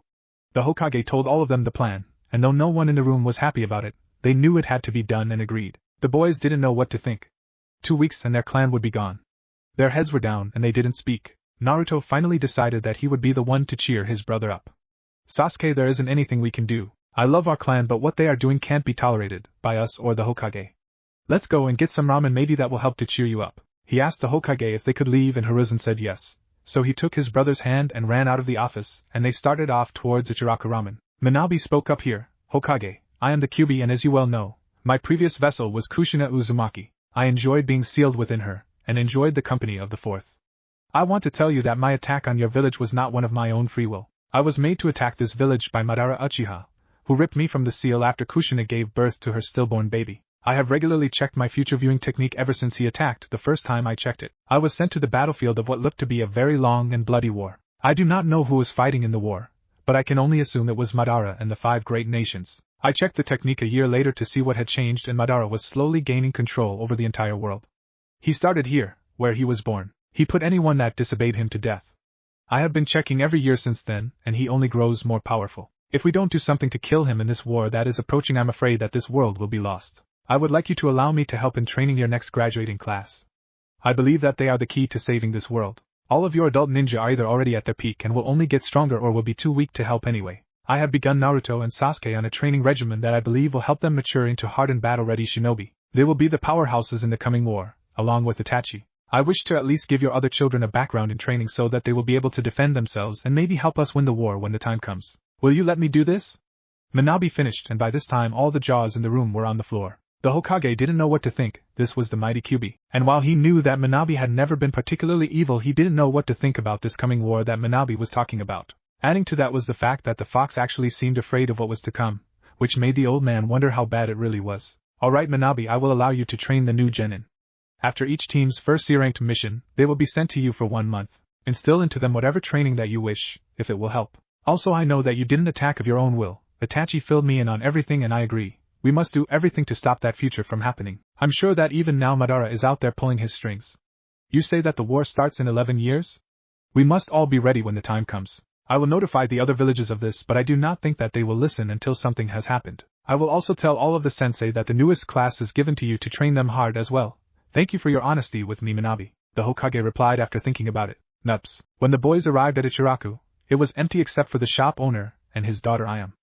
The Hokage told all of them the plan, and though no one in the room was happy about it, they knew it had to be done and agreed. The boys didn't know what to think. 2 weeks and their clan would be gone. Their heads were down and they didn't speak. Naruto finally decided that he would be the one to cheer his brother up. Sasuke, there isn't anything we can do. I love our clan, but what they are doing can't be tolerated by us or the Hokage. Let's go and get some ramen, maybe that will help to cheer you up. He asked the Hokage if they could leave and Hiruzen said yes. So he took his brother's hand and ran out of the office, and they started off towards Ichiraku Ramen. Minabi spoke up here. Hokage, I am the QB, and as you well know, My previous vessel was Kushina Uzumaki. I enjoyed being sealed within her, and enjoyed the company of the fourth. I want to tell you that my attack on your village was not one of my own free will. I was made to attack this village by Madara Uchiha, who ripped me from the seal after Kushina gave birth to her stillborn baby. I have regularly checked my future viewing technique ever since he attacked the first time I checked it. I was sent to the battlefield of what looked to be a very long and bloody war. I do not know who was fighting in the war, but I can only assume it was Madara and the 5 great nations. I checked the technique a year later to see what had changed, and Madara was slowly gaining control over the entire world. He started here, where he was born. He put anyone that disobeyed him to death. I have been checking every year since then, and he only grows more powerful. If we don't do something to kill him in this war that is approaching, I'm afraid that this world will be lost. I would like you to allow me to help in training your next graduating class. I believe that they are the key to saving this world. All of your adult ninja are either already at their peak and will only get stronger or will be too weak to help anyway. I have begun Naruto and Sasuke on a training regimen that I believe will help them mature into hardened battle-ready shinobi. They will be the powerhouses in the coming war, along with Itachi. I wish to at least give your other children a background in training so that they will be able to defend themselves and maybe help us win the war when the time comes. Will you let me do this? Minabe finished, and by this time all the jaws in the room were on the floor. The Hokage didn't know what to think. This was the mighty Kyuubi, and while he knew that Minabe had never been particularly evil, he didn't know what to think about this coming war that Minabe was talking about. Adding to that was the fact that the fox actually seemed afraid of what was to come, which made the old man wonder how bad it really was. Alright Minabe, I will allow you to train the new genin. After each team's first C-ranked mission, they will be sent to you for 1 month. Instill into them whatever training that you wish, if it will help. Also, I know that you didn't attack of your own will. Itachi filled me in on everything and I agree. We must do everything to stop that future from happening. I'm sure that even now Madara is out there pulling his strings. You say that the war starts in 11 years? We must all be ready when the time comes. I will notify the other villages of this, but I do not think that they will listen until something has happened. I will also tell all of the sensei that the newest class is given to you to train them hard as well. Thank you for your honesty with me, Minabe, the Hokage replied after thinking about it. Nups. When the boys arrived at Ichiraku, it was empty except for the shop owner and his daughter Ayam.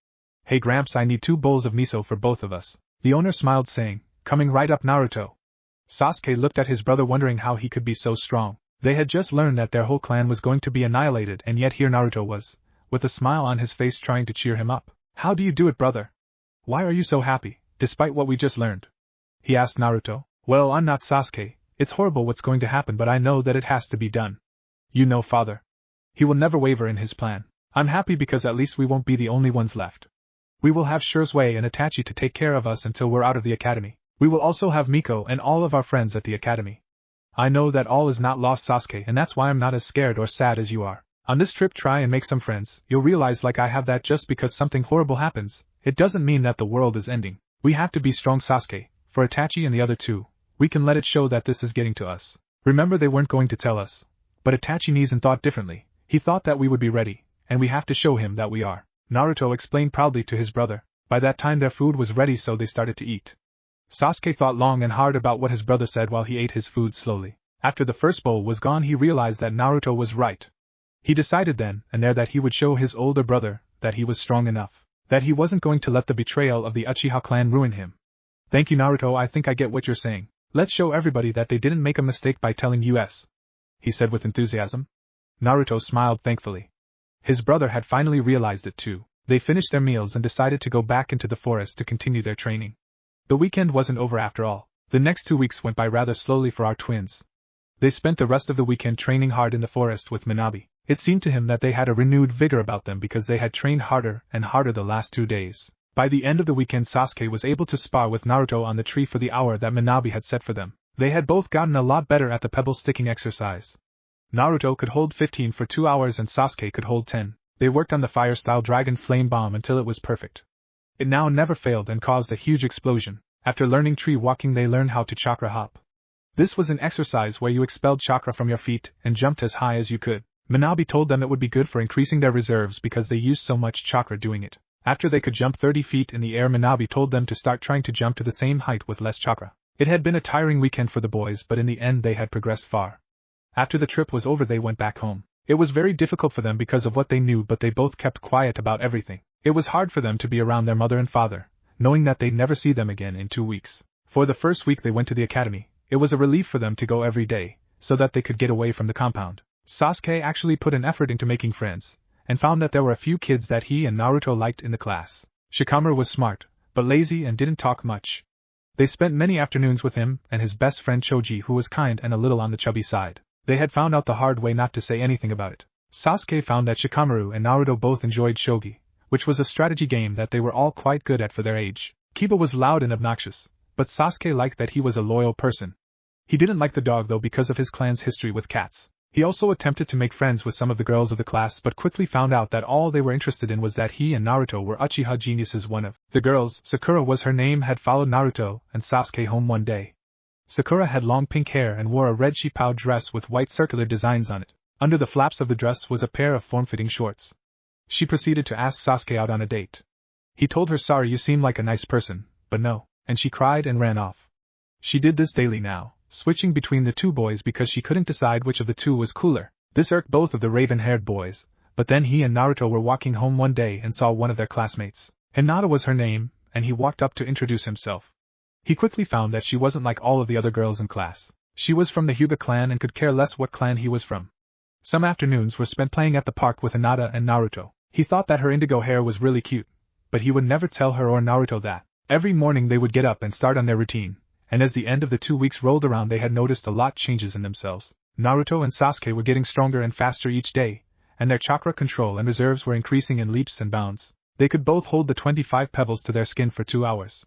Hey Gramps, I need 2 bowls of miso for both of us. The owner smiled, saying, coming right up Naruto. Sasuke looked at his brother wondering how he could be so strong. They had just learned that their whole clan was going to be annihilated, and yet here Naruto was, with a smile on his face, trying to cheer him up. How do you do it, brother? Why are you so happy, despite what we just learned? He asked Naruto. Well, I'm not Sasuke. It's horrible what's going to happen, but I know that it has to be done. You know, father. He will never waver in his plan. I'm happy because at least we won't be the only ones left. We will have Shurzui and Itachi to take care of us until we're out of the academy. We will also have Miko and all of our friends at the academy. I know that all is not lost, Sasuke, and that's why I'm not as scared or sad as you are. On this trip, try and make some friends. You'll realize, like I have, that just because something horrible happens, it doesn't mean that the world is ending. We have to be strong, Sasuke. For Itachi and the other 2, we can let it show that this is getting to us. Remember, they weren't going to tell us. But Itachi knees and thought differently. He thought that we would be ready, and we have to show him that we are. Naruto explained proudly to his brother. By that time their food was ready, so they started to eat. Sasuke thought long and hard about what his brother said while he ate his food slowly. After the first bowl was gone, he realized that Naruto was right. He decided then and there that he would show his older brother that he was strong enough, that he wasn't going to let the betrayal of the Uchiha clan ruin him. Thank you, Naruto, I think I get what you're saying. Let's show everybody that they didn't make a mistake by telling us, he said with enthusiasm. Naruto smiled thankfully. His brother had finally realized it too. They finished their meals and decided to go back into the forest to continue their training. The weekend wasn't over after all. The next 2 weeks went by rather slowly for our twins. They spent the rest of the weekend training hard in the forest with Minabe. It seemed to him that they had a renewed vigor about them because they had trained harder and harder the last 2 days. By the end of the weekend, Sasuke was able to spar with Naruto on the tree for the hour that Minabe had set for them. They had both gotten a lot better at the pebble sticking exercise. Naruto could hold 15 for 2 hours and Sasuke could hold 10. They worked on the fire-style dragon flame bomb until it was perfect. It now never failed and caused a huge explosion. After learning tree walking, they learned how to chakra hop. This was an exercise where you expelled chakra from your feet and jumped as high as you could. Minabe told them it would be good for increasing their reserves because they used so much chakra doing it. After they could jump 30 feet in the air, Minabe told them to start trying to jump to the same height with less chakra. It had been a tiring weekend for the boys, but in the end they had progressed far. After the trip was over, they went back home. It was very difficult for them because of what they knew, but they both kept quiet about everything. It was hard for them to be around their mother and father, knowing that they'd never see them again in 2 weeks. For the first week they went to the academy. It was a relief for them to go every day, so that they could get away from the compound. Sasuke actually put an effort into making friends, and found that there were a few kids that he and Naruto liked in the class. Shikamaru was smart, but lazy and didn't talk much. They spent many afternoons with him and his best friend Choji, who was kind and a little on the chubby side. They had found out the hard way not to say anything about it. Sasuke found that Shikamaru and Naruto both enjoyed shogi, which was a strategy game that they were all quite good at for their age. Kiba was loud and obnoxious, but Sasuke liked that he was a loyal person. He didn't like the dog though because of his clan's history with cats. He also attempted to make friends with some of the girls of the class but quickly found out that all they were interested in was that he and Naruto were Uchiha geniuses. One of the girls, Sakura was her name, had followed Naruto and Sasuke home one day. Sakura had long pink hair and wore a red shipao dress with white circular designs on it. Under the flaps of the dress was a pair of form-fitting shorts. She proceeded to ask Sasuke out on a date. He told her, "Sorry, you seem like a nice person, but no," and she cried and ran off. She did this daily now, switching between the two boys because she couldn't decide which of the two was cooler. This irked both of the raven-haired boys, but then he and Naruto were walking home one day and saw one of their classmates. Hinata was her name, and he walked up to introduce himself. He quickly found that she wasn't like all of the other girls in class. She was from the Hyuga clan and could care less what clan he was from. Some afternoons were spent playing at the park with Hinata and Naruto. He thought that her indigo hair was really cute, but he would never tell her or Naruto that. Every morning they would get up and start on their routine, and as the end of the 2 weeks rolled around they had noticed a lot changes in themselves. Naruto and Sasuke were getting stronger and faster each day, and their chakra control and reserves were increasing in leaps and bounds. They could both hold the 25 pebbles to their skin for 2 hours.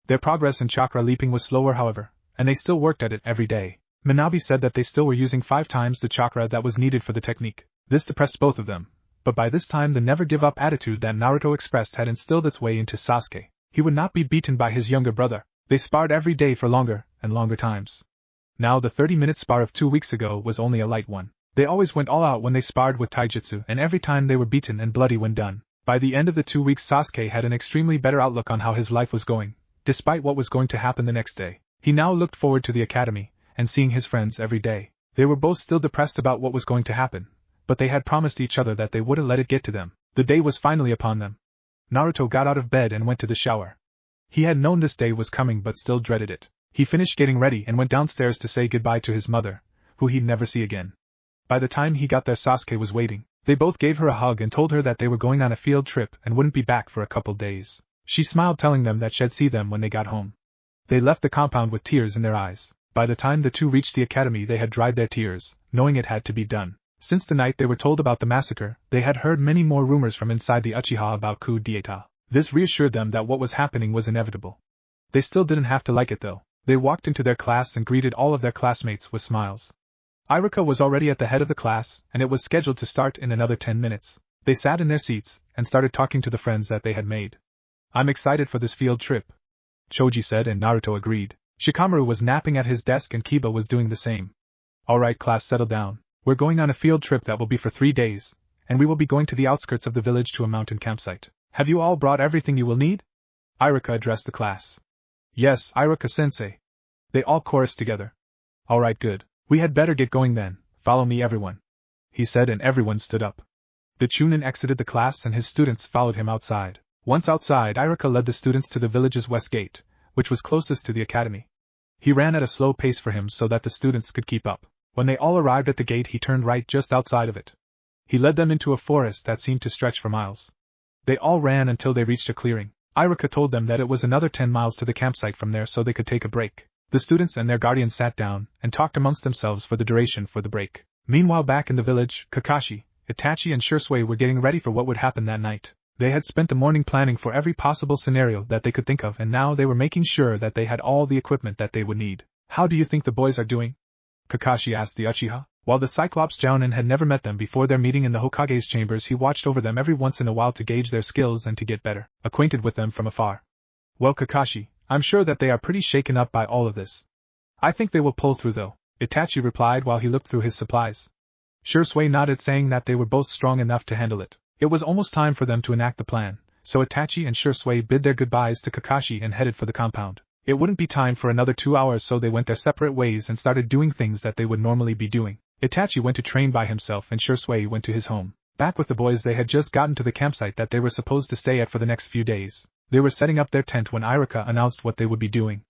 Their progress in chakra leaping was slower, however, and they still worked at it every day. Minabe said that they still were using 5 times the chakra that was needed for the technique. This depressed both of them, but by this time the never-give-up attitude that Naruto expressed had instilled its way into Sasuke. He would not be beaten by his younger brother. They sparred every day for longer and longer times. Now the 30-minute spar of 2 weeks ago was only a light one. They always went all out when they sparred with taijutsu, and every time they were beaten and bloody when done. By the end of the 2 weeks Sasuke had an extremely better outlook on how his life was going, despite what was going to happen the next day. He now looked forward to the academy, and seeing his friends every day. They were both still depressed about what was going to happen, but they had promised each other that they wouldn't let it get to them. The day was finally upon them. Naruto got out of bed and went to the shower. He had known this day was coming but still dreaded it. He finished getting ready and went downstairs to say goodbye to his mother, who he'd never see again. By the time he got there Sasuke was waiting. They both gave her a hug and told her that they were going on a field trip and wouldn't be back for a couple days. She smiled, telling them that she'd see them when they got home. They left the compound with tears in their eyes. By the time the two reached the academy they had dried their tears, knowing it had to be done. Since the night they were told about the massacre, they had heard many more rumors from inside the Uchiha about coup d'état. This reassured them that what was happening was inevitable. They still didn't have to like it though. They walked into their class and greeted all of their classmates with smiles. Iruka was already at the head of the class, and it was scheduled to start in another 10 minutes. They sat in their seats and started talking to the friends that they had made. "I'm excited for this field trip," Choji said, and Naruto agreed. Shikamaru was napping at his desk and Kiba was doing the same. "Alright class, settle down. We're going on a field trip that will be for 3 days, and we will be going to the outskirts of the village to a mountain campsite. Have you all brought everything you will need?" Iruka addressed the class. "Yes, Iruka-sensei." They all chorused together. "Alright, good. We had better get going then. Follow me everyone," he said, and everyone stood up. The Chunin exited the class and his students followed him outside. Once outside, Iruka led the students to the village's west gate, which was closest to the academy. He ran at a slow pace for him so that the students could keep up. When they all arrived at the gate he turned right just outside of it. He led them into a forest that seemed to stretch for miles. They all ran until they reached a clearing. Iruka told them that it was another 10 miles to the campsite from there so they could take a break. The students and their guardian sat down and talked amongst themselves for the duration for the break. Meanwhile back in the village, Kakashi, Itachi and Shursui were getting ready for what would happen that night. They had spent the morning planning for every possible scenario that they could think of, and now they were making sure that they had all the equipment that they would need. "How do you think the boys are doing?" Kakashi asked the Uchiha. While the Cyclops Jounin had never met them before their meeting in the Hokage's chambers, he watched over them every once in a while to gauge their skills and to get better acquainted with them from afar. "Well, Kakashi, I'm sure that they are pretty shaken up by all of this. I think they will pull through though," Itachi replied while he looked through his supplies. Shursui nodded, saying that they were both strong enough to handle it. It was almost time for them to enact the plan, so Itachi and Shursui bid their goodbyes to Kakashi and headed for the compound. It wouldn't be time for another 2 hours, so they went their separate ways and started doing things that they would normally be doing. Itachi went to train by himself and Shursui went to his home. Back with the boys, they had just gotten to the campsite that they were supposed to stay at for the next few days. They were setting up their tent when Iruka announced what they would be doing.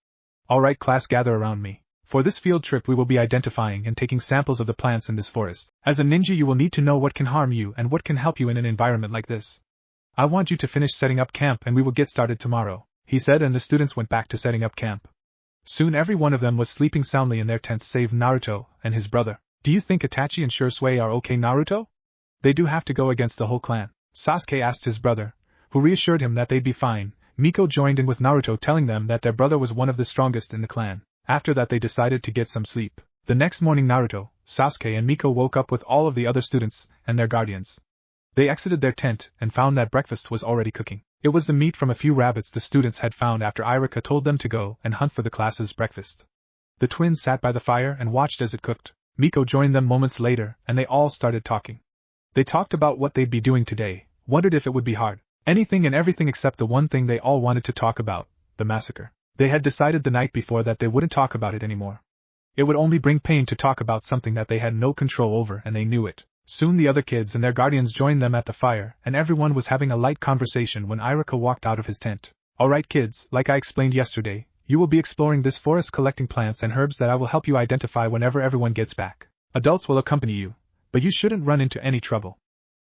"Alright class, gather around me. For this field trip we will be identifying and taking samples of the plants in this forest. As a ninja you will need to know what can harm you and what can help you in an environment like this. I want you to finish setting up camp and we will get started tomorrow," he said, and the students went back to setting up camp. Soon every one of them was sleeping soundly in their tents save Naruto and his brother. Do you think Itachi and Shursui are okay, Naruto? They do have to go against the whole clan, Sasuke asked his brother, who reassured him that they'd be fine. Miko joined in with Naruto telling them that their brother was one of the strongest in the clan. After that they decided to get some sleep. The next morning Naruto, Sasuke and Miko woke up with all of the other students and their guardians. They exited their tent and found that breakfast was already cooking. It was the meat from a few rabbits the students had found after Irika told them to go and hunt for the class's breakfast. The twins sat by the fire and watched as it cooked. Miko joined them moments later and they all started talking. They talked about what they'd be doing today, wondered if it would be hard. Anything and everything except the one thing they all wanted to talk about, the massacre. They had decided the night before that they wouldn't talk about it anymore. It would only bring pain to talk about something that they had no control over and they knew it. Soon the other kids and their guardians joined them at the fire and everyone was having a light conversation when Irika walked out of his tent. Alright kids, like I explained yesterday, you will be exploring this forest collecting plants and herbs that I will help you identify whenever everyone gets back. Adults will accompany you, but you shouldn't run into any trouble.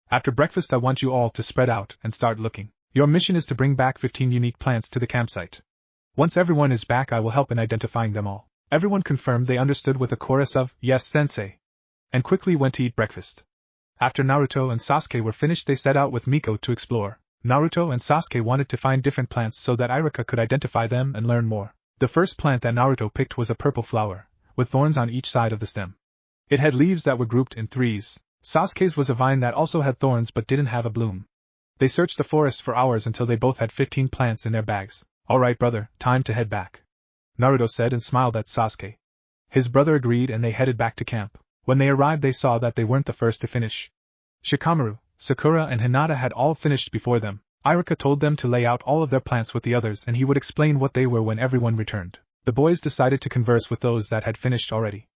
After breakfast I want you all to spread out and start looking. Your mission is to bring back 15 unique plants to the campsite. Once everyone is back I will help in identifying them all. Everyone confirmed they understood with a chorus of, "Yes, Sensei," and quickly went to eat breakfast. After Naruto and Sasuke were finished they set out with Miko to explore. Naruto and Sasuke wanted to find different plants so that Irika could identify them and learn more. The first plant that Naruto picked was a purple flower, with thorns on each side of the stem. It had leaves that were grouped in threes. Sasuke's was a vine that also had thorns but didn't have a bloom. They searched the forest for hours until they both had 15 plants in their bags. Alright brother, time to head back, Naruto said and smiled at Sasuke. His brother agreed and they headed back to camp. When they arrived they saw that they weren't the first to finish. Shikamaru, Sakura and Hinata had all finished before them. Irika told them to lay out all of their plants with the others and he would explain what they were when everyone returned. The boys decided to converse with those that had finished already.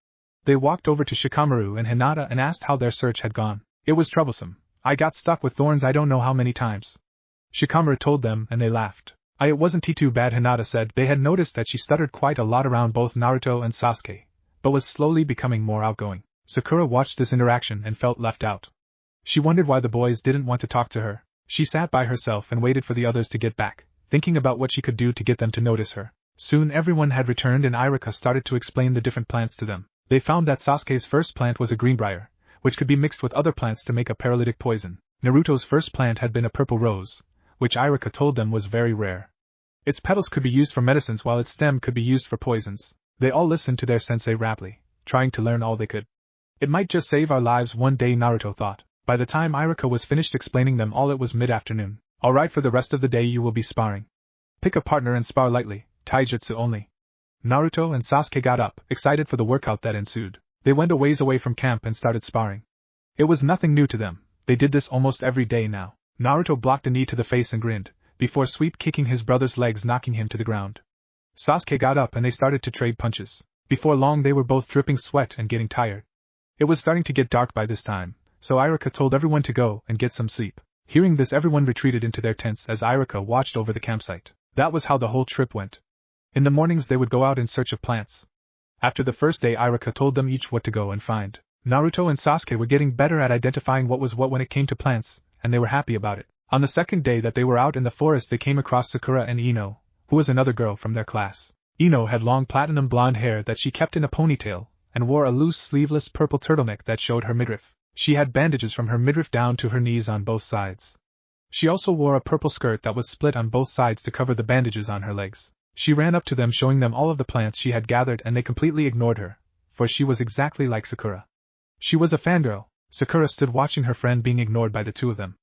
They walked over to Shikamaru and Hinata and asked how their search had gone. It was troublesome. I got stuck with thorns I don't know how many times, Shikamaru told them and they laughed. It wasn't too bad, Hinata said. They had noticed that she stuttered quite a lot around both Naruto and Sasuke, but was slowly becoming more outgoing. Sakura watched this interaction and felt left out. She wondered why the boys didn't want to talk to her. She sat by herself and waited for the others to get back, thinking about what she could do to get them to notice her. Soon everyone had returned and Irika started to explain the different plants to them. They found that Sasuke's first plant was a greenbrier, which could be mixed with other plants to make a paralytic poison. Naruto's first plant had been a purple rose, which Irika told them was very rare. Its petals could be used for medicines while its stem could be used for poisons. They all listened to their sensei rapidly, trying to learn all they could. It might just save our lives one day, Naruto thought. By the time Irika was finished explaining them all it was mid-afternoon. Alright, for the rest of the day you will be sparring. Pick a partner and spar lightly, taijutsu only. Naruto and Sasuke got up, excited for the workout that ensued. They went a ways away from camp and started sparring. It was nothing new to them. They did this almost every day now. Naruto blocked a knee to the face and grinned, before sweep kicking his brother's legs, knocking him to the ground. Sasuke got up and they started to trade punches. Before long they were both dripping sweat and getting tired. It was starting to get dark by this time, so Irika told everyone to go and get some sleep. Hearing this, everyone retreated into their tents as Irika watched over the campsite. That was how the whole trip went. In the mornings they would go out in search of plants. After the first day Irika told them each what to go and find. Naruto and Sasuke were getting better at identifying what was what when it came to plants, and they were happy about it. On the second day that they were out in the forest they came across Sakura and Ino, who was another girl from their class. Ino had long platinum blonde hair that she kept in a ponytail, and wore a loose sleeveless purple turtleneck that showed her midriff. She had bandages from her midriff down to her knees on both sides. She also wore a purple skirt that was split on both sides to cover the bandages on her legs. She ran up to them showing them all of the plants she had gathered and they completely ignored her, for she was exactly like Sakura. She was a fangirl. Sakura stood watching her friend being ignored by the two of them.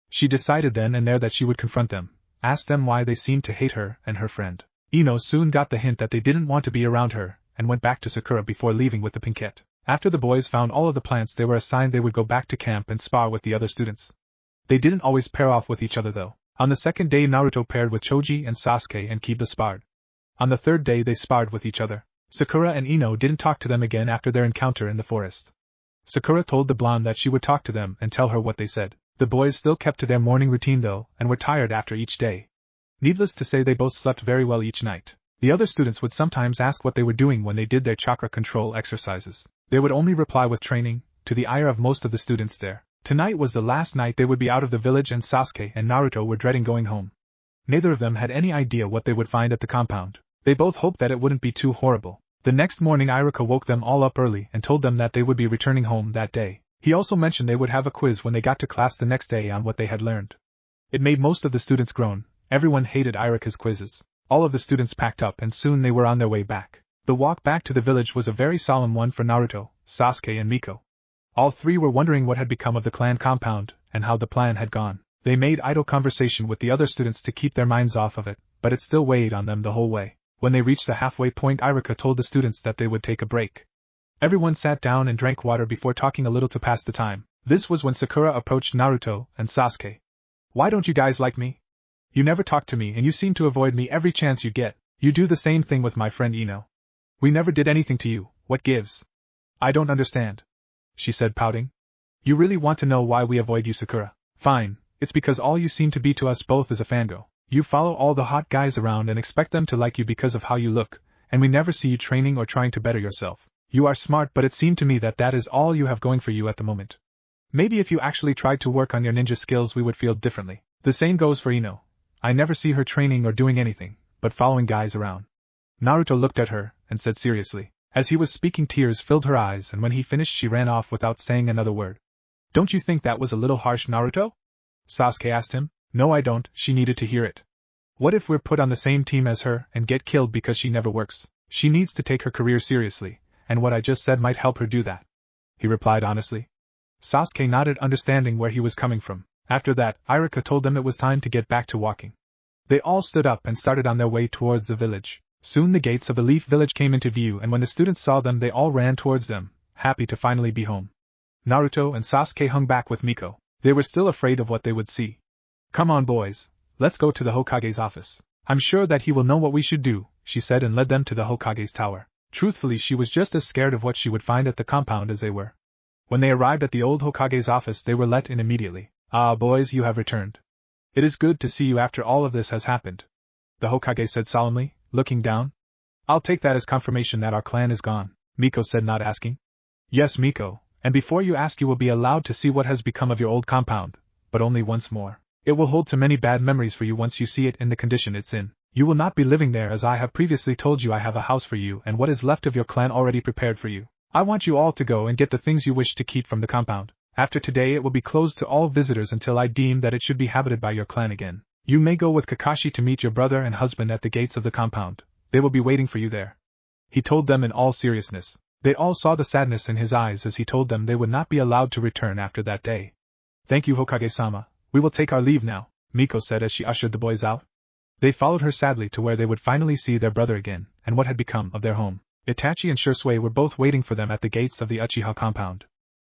She decided then and there that she would confront them, ask them why they seemed to hate her and her friend. Ino soon got the hint that they didn't want to be around her, and went back to Sakura before leaving with the pinkette. After the boys found all of the plants they were assigned they would go back to camp and spar with the other students. They didn't always pair off with each other though. On the second day Naruto paired with Choji and Sasuke and Kiba sparred. On the third day they sparred with each other. Sakura and Ino didn't talk to them again after their encounter in the forest. Sakura told the blonde that she would talk to them and tell her what they said. The boys still kept to their morning routine though, and were tired after each day. Needless to say they both slept very well each night. The other students would sometimes ask what they were doing when they did their chakra control exercises. They would only reply with training, to the ire of most of the students there. Tonight was the last night they would be out of the village and Sasuke and Naruto were dreading going home. Neither of them had any idea what they would find at the compound. They both hoped that it wouldn't be too horrible. The next morning Iruka woke them all up early and told them that they would be returning home that day. He also mentioned they would have a quiz when they got to class the next day on what they had learned. It made most of the students groan. Everyone hated Iruka's quizzes. All of the students packed up and soon they were on their way back. The walk back to the village was a very solemn one for Naruto, Sasuke and Miko. All three were wondering what had become of the clan compound and how the plan had gone. They made idle conversation with the other students to keep their minds off of it, but it still weighed on them the whole way. When they reached the halfway point, Iruka told the students that they would take a break. Everyone sat down and drank water before talking a little to pass the time. This was when Sakura approached Naruto and Sasuke. "Why don't you guys like me? You never talk to me and you seem to avoid me every chance you get. You do the same thing with my friend Ino. We never did anything to you, what gives?" "I don't understand," she said, pouting. "You really want to know why we avoid you, Sakura? Fine, it's because all you seem to be to us both is a fangirl. You follow all the hot guys around and expect them to like you because of how you look, and we never see you training or trying to better yourself. You are smart, but it seemed to me that that is all you have going for you at the moment. Maybe if you actually tried to work on your ninja skills we would feel differently. The same goes for Ino. I never see her training or doing anything, but following guys around." Naruto looked at her and said seriously. As he was speaking, tears filled her eyes, and when he finished she ran off without saying another word. "Don't you think that was a little harsh, Naruto?" Sasuke asked him. "No, I don't," she needed to hear it. "What if we're put on the same team as her and get killed because she never works? She needs to take her career seriously, and what I just said might help her do that," he replied honestly. Sasuke nodded, understanding where he was coming from. After that, Iruka told them it was time to get back to walking. They all stood up and started on their way towards the village. Soon the gates of the Leaf Village came into view, and when the students saw them they all ran towards them, happy to finally be home. Naruto and Sasuke hung back with Miko. They were still afraid of what they would see. "Come on, boys. Let's go to the Hokage's office. I'm sure that he will know what we should do," she said, and led them to the Hokage's tower. Truthfully, she was just as scared of what she would find at the compound as they were. When they arrived at the old Hokage's office they were let in immediately. "Ah, boys, you have returned. It is good to see you after all of this has happened," the Hokage said solemnly, looking down. "I'll take that as confirmation that our clan is gone," Miko said, not asking. "Yes, Miko, and before you ask you will be allowed to see what has become of your old compound, but only once more. It will hold too many bad memories for you once you see it in the condition it's in. You will not be living there, as I have previously told you. I have a house for you and what is left of your clan already prepared for you. I want you all to go and get the things you wish to keep from the compound. After today it will be closed to all visitors until I deem that it should be habited by your clan again. You may go with Kakashi to meet your brother and husband at the gates of the compound. They will be waiting for you there," he told them in all seriousness. They all saw the sadness in his eyes as he told them they would not be allowed to return after that day. "Thank you, Hokage-sama. We will take our leave now," Miko said as she ushered the boys out. They followed her sadly to where they would finally see their brother again, and what had become of their home. Itachi and Shursui were both waiting for them at the gates of the Uchiha compound.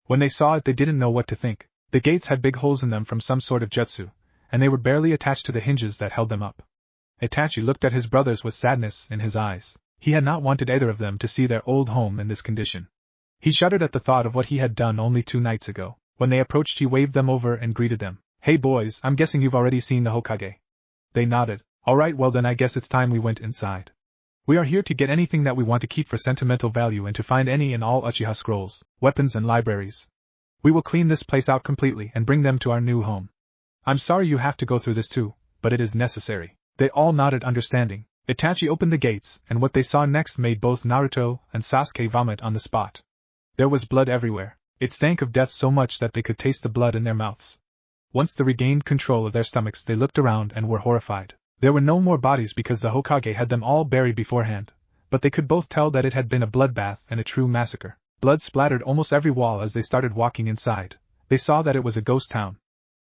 When they saw it they didn't know what to think. The gates had big holes in them from some sort of jutsu, and they were barely attached to the hinges that held them up. Itachi looked at his brothers with sadness in his eyes. He had not wanted either of them to see their old home in this condition. He shuddered at the thought of what he had done only 2 nights ago. When they approached he waved them over and greeted them. "Hey boys, I'm guessing you've already seen the Hokage." They nodded. "Alright, well then I guess it's time we went inside. We are here to get anything that we want to keep for sentimental value and to find any and all Uchiha scrolls, weapons and libraries. We will clean this place out completely and bring them to our new home. I'm sorry you have to go through this too, but it is necessary." They all nodded understanding. Itachi opened the gates, and what they saw next made both Naruto and Sasuke vomit on the spot. There was blood everywhere. It stank of death so much that they could taste the blood in their mouths. Once they regained control of their stomachs they looked around and were horrified. There were no more bodies because the Hokage had them all buried beforehand, but they could both tell that it had been a bloodbath and a true massacre. Blood splattered almost every wall as they started walking inside. They saw that it was a ghost town.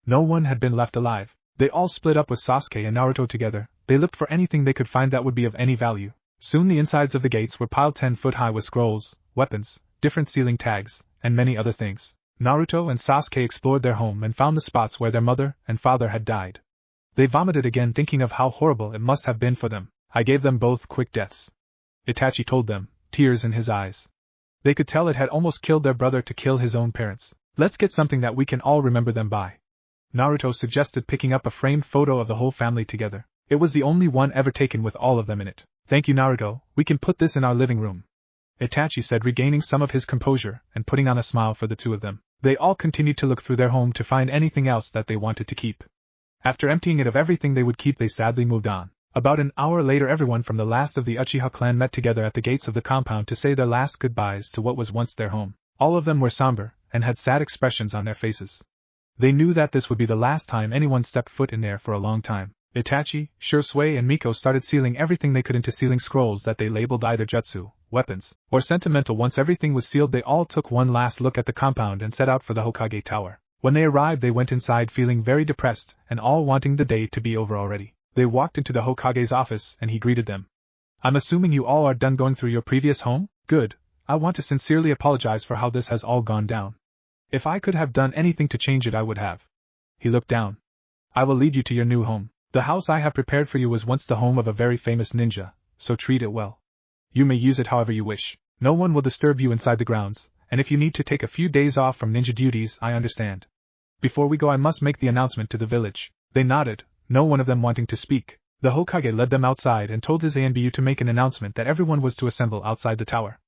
No one had been left alive. They all split up with Sasuke and Naruto together. They looked for anything they could find that would be of any value. Soon the insides of the gates were piled 10 foot high with scrolls, weapons, different ceiling tags, and many other things. Naruto and Sasuke explored their home and found the spots where their mother and father had died. They vomited again, thinking of how horrible it must have been for them. "I gave them both quick deaths," Itachi told them, tears in his eyes. They could tell it had almost killed their brother to kill his own parents. "Let's get something that we can all remember them by," Naruto suggested, picking up a framed photo of the whole family together. It was the only one ever taken with all of them in it. "Thank you, Naruto, we can put this in our living room," Itachi said, regaining some of his composure and putting on a smile for the two of them. They all continued to look through their home to find anything else that they wanted to keep. After emptying it of everything they would keep, they sadly moved on. About an hour later everyone from the last of the Uchiha clan met together at the gates of the compound to say their last goodbyes to what was once their home. All of them were somber, and had sad expressions on their faces. They knew that this would be the last time anyone stepped foot in there for a long time. Itachi, Shursui and Miko started sealing everything they could into sealing scrolls that they labeled either jutsu, weapons, or sentimental. Once everything was sealed, they all took one last look at the compound and set out for the Hokage Tower. When they arrived, they went inside feeling very depressed and all wanting the day to be over already. They walked into the Hokage's office and he greeted them. "I'm assuming you all are done going through your previous home? Good. I want to sincerely apologize for how this has all gone down. If I could have done anything to change it, I would have." He looked down. "I will lead you to your new home. The house I have prepared for you was once the home of a very famous ninja, so treat it well. You may use it however you wish. No one will disturb you inside the grounds, and if you need to take a few days off from ninja duties, I understand. Before we go, I must make the announcement to the village." They nodded, no one of them wanting to speak. The Hokage led them outside and told his ANBU to make an announcement that everyone was to assemble outside the tower.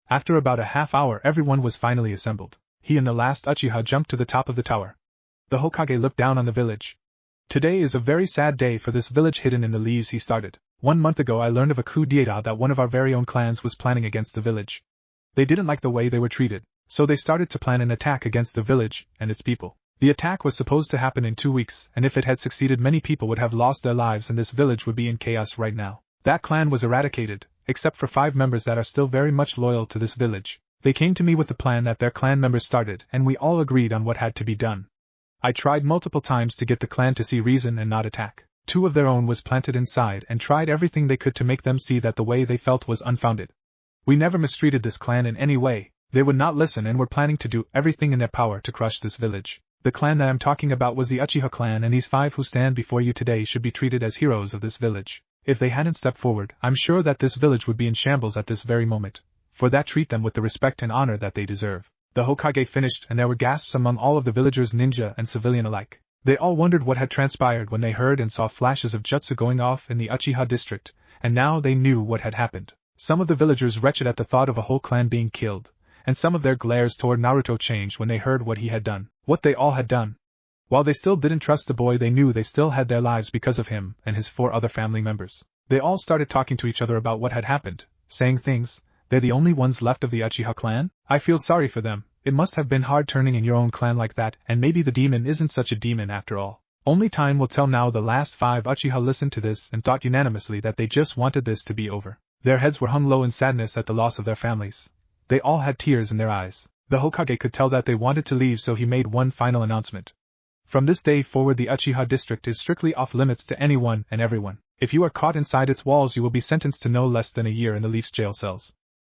After about a half hour, everyone was finally assembled. He and the last Uchiha jumped to the top of the tower. The Hokage looked down on the village. "Today is a very sad day for this village hidden in the leaves," he started. "1 month ago I learned of a coup d'état that one of our very own clans was planning against the village. They didn't like the way they were treated, so they started to plan an attack against the village and its people. The attack was supposed to happen in 2 weeks, and if it had succeeded, many people would have lost their lives and this village would be in chaos right now. That clan was eradicated, except for 5 members that are still very much loyal to this village. They came to me with the plan that their clan members started, and we all agreed on what had to be done. I tried multiple times to get the clan to see reason and not attack. 2 of their own was planted inside and tried everything they could to make them see that the way they felt was unfounded. We never mistreated this clan in any way. They would not listen and were planning to do everything in their power to crush this village. The clan that I'm talking about was the Uchiha clan, and these 5 who stand before you today should be treated as heroes of this village. If they hadn't stepped forward, I'm sure that this village would be in shambles at this very moment. For that, treat them with the respect and honor that they deserve." The Hokage finished, and there were gasps among all of the villagers, ninja and civilian alike. They all wondered what had transpired when they heard and saw flashes of jutsu going off in the Uchiha district, and now they knew what had happened. Some of the villagers wretched at the thought of a whole clan being killed, and some of their glares toward Naruto changed when they heard what he had done, what they all had done. While they still didn't trust the boy, they knew they still had their lives because of him and his 4 other family members. They all started talking to each other about what had happened, saying things. "They're the only ones left of the Uchiha clan? I feel sorry for them. It must have been hard turning in your own clan like that, and maybe the demon isn't such a demon after all. Only time will tell now." The last 5 Uchiha listened to this and thought unanimously that they just wanted this to be over. Their heads were hung low in sadness at the loss of their families. They all had tears in their eyes. The Hokage could tell that they wanted to leave, so he made one final announcement. "From this day forward, the Uchiha district is strictly off limits to anyone and everyone. If you are caught inside its walls, you will be sentenced to no less than a year in the Leaf's jail cells.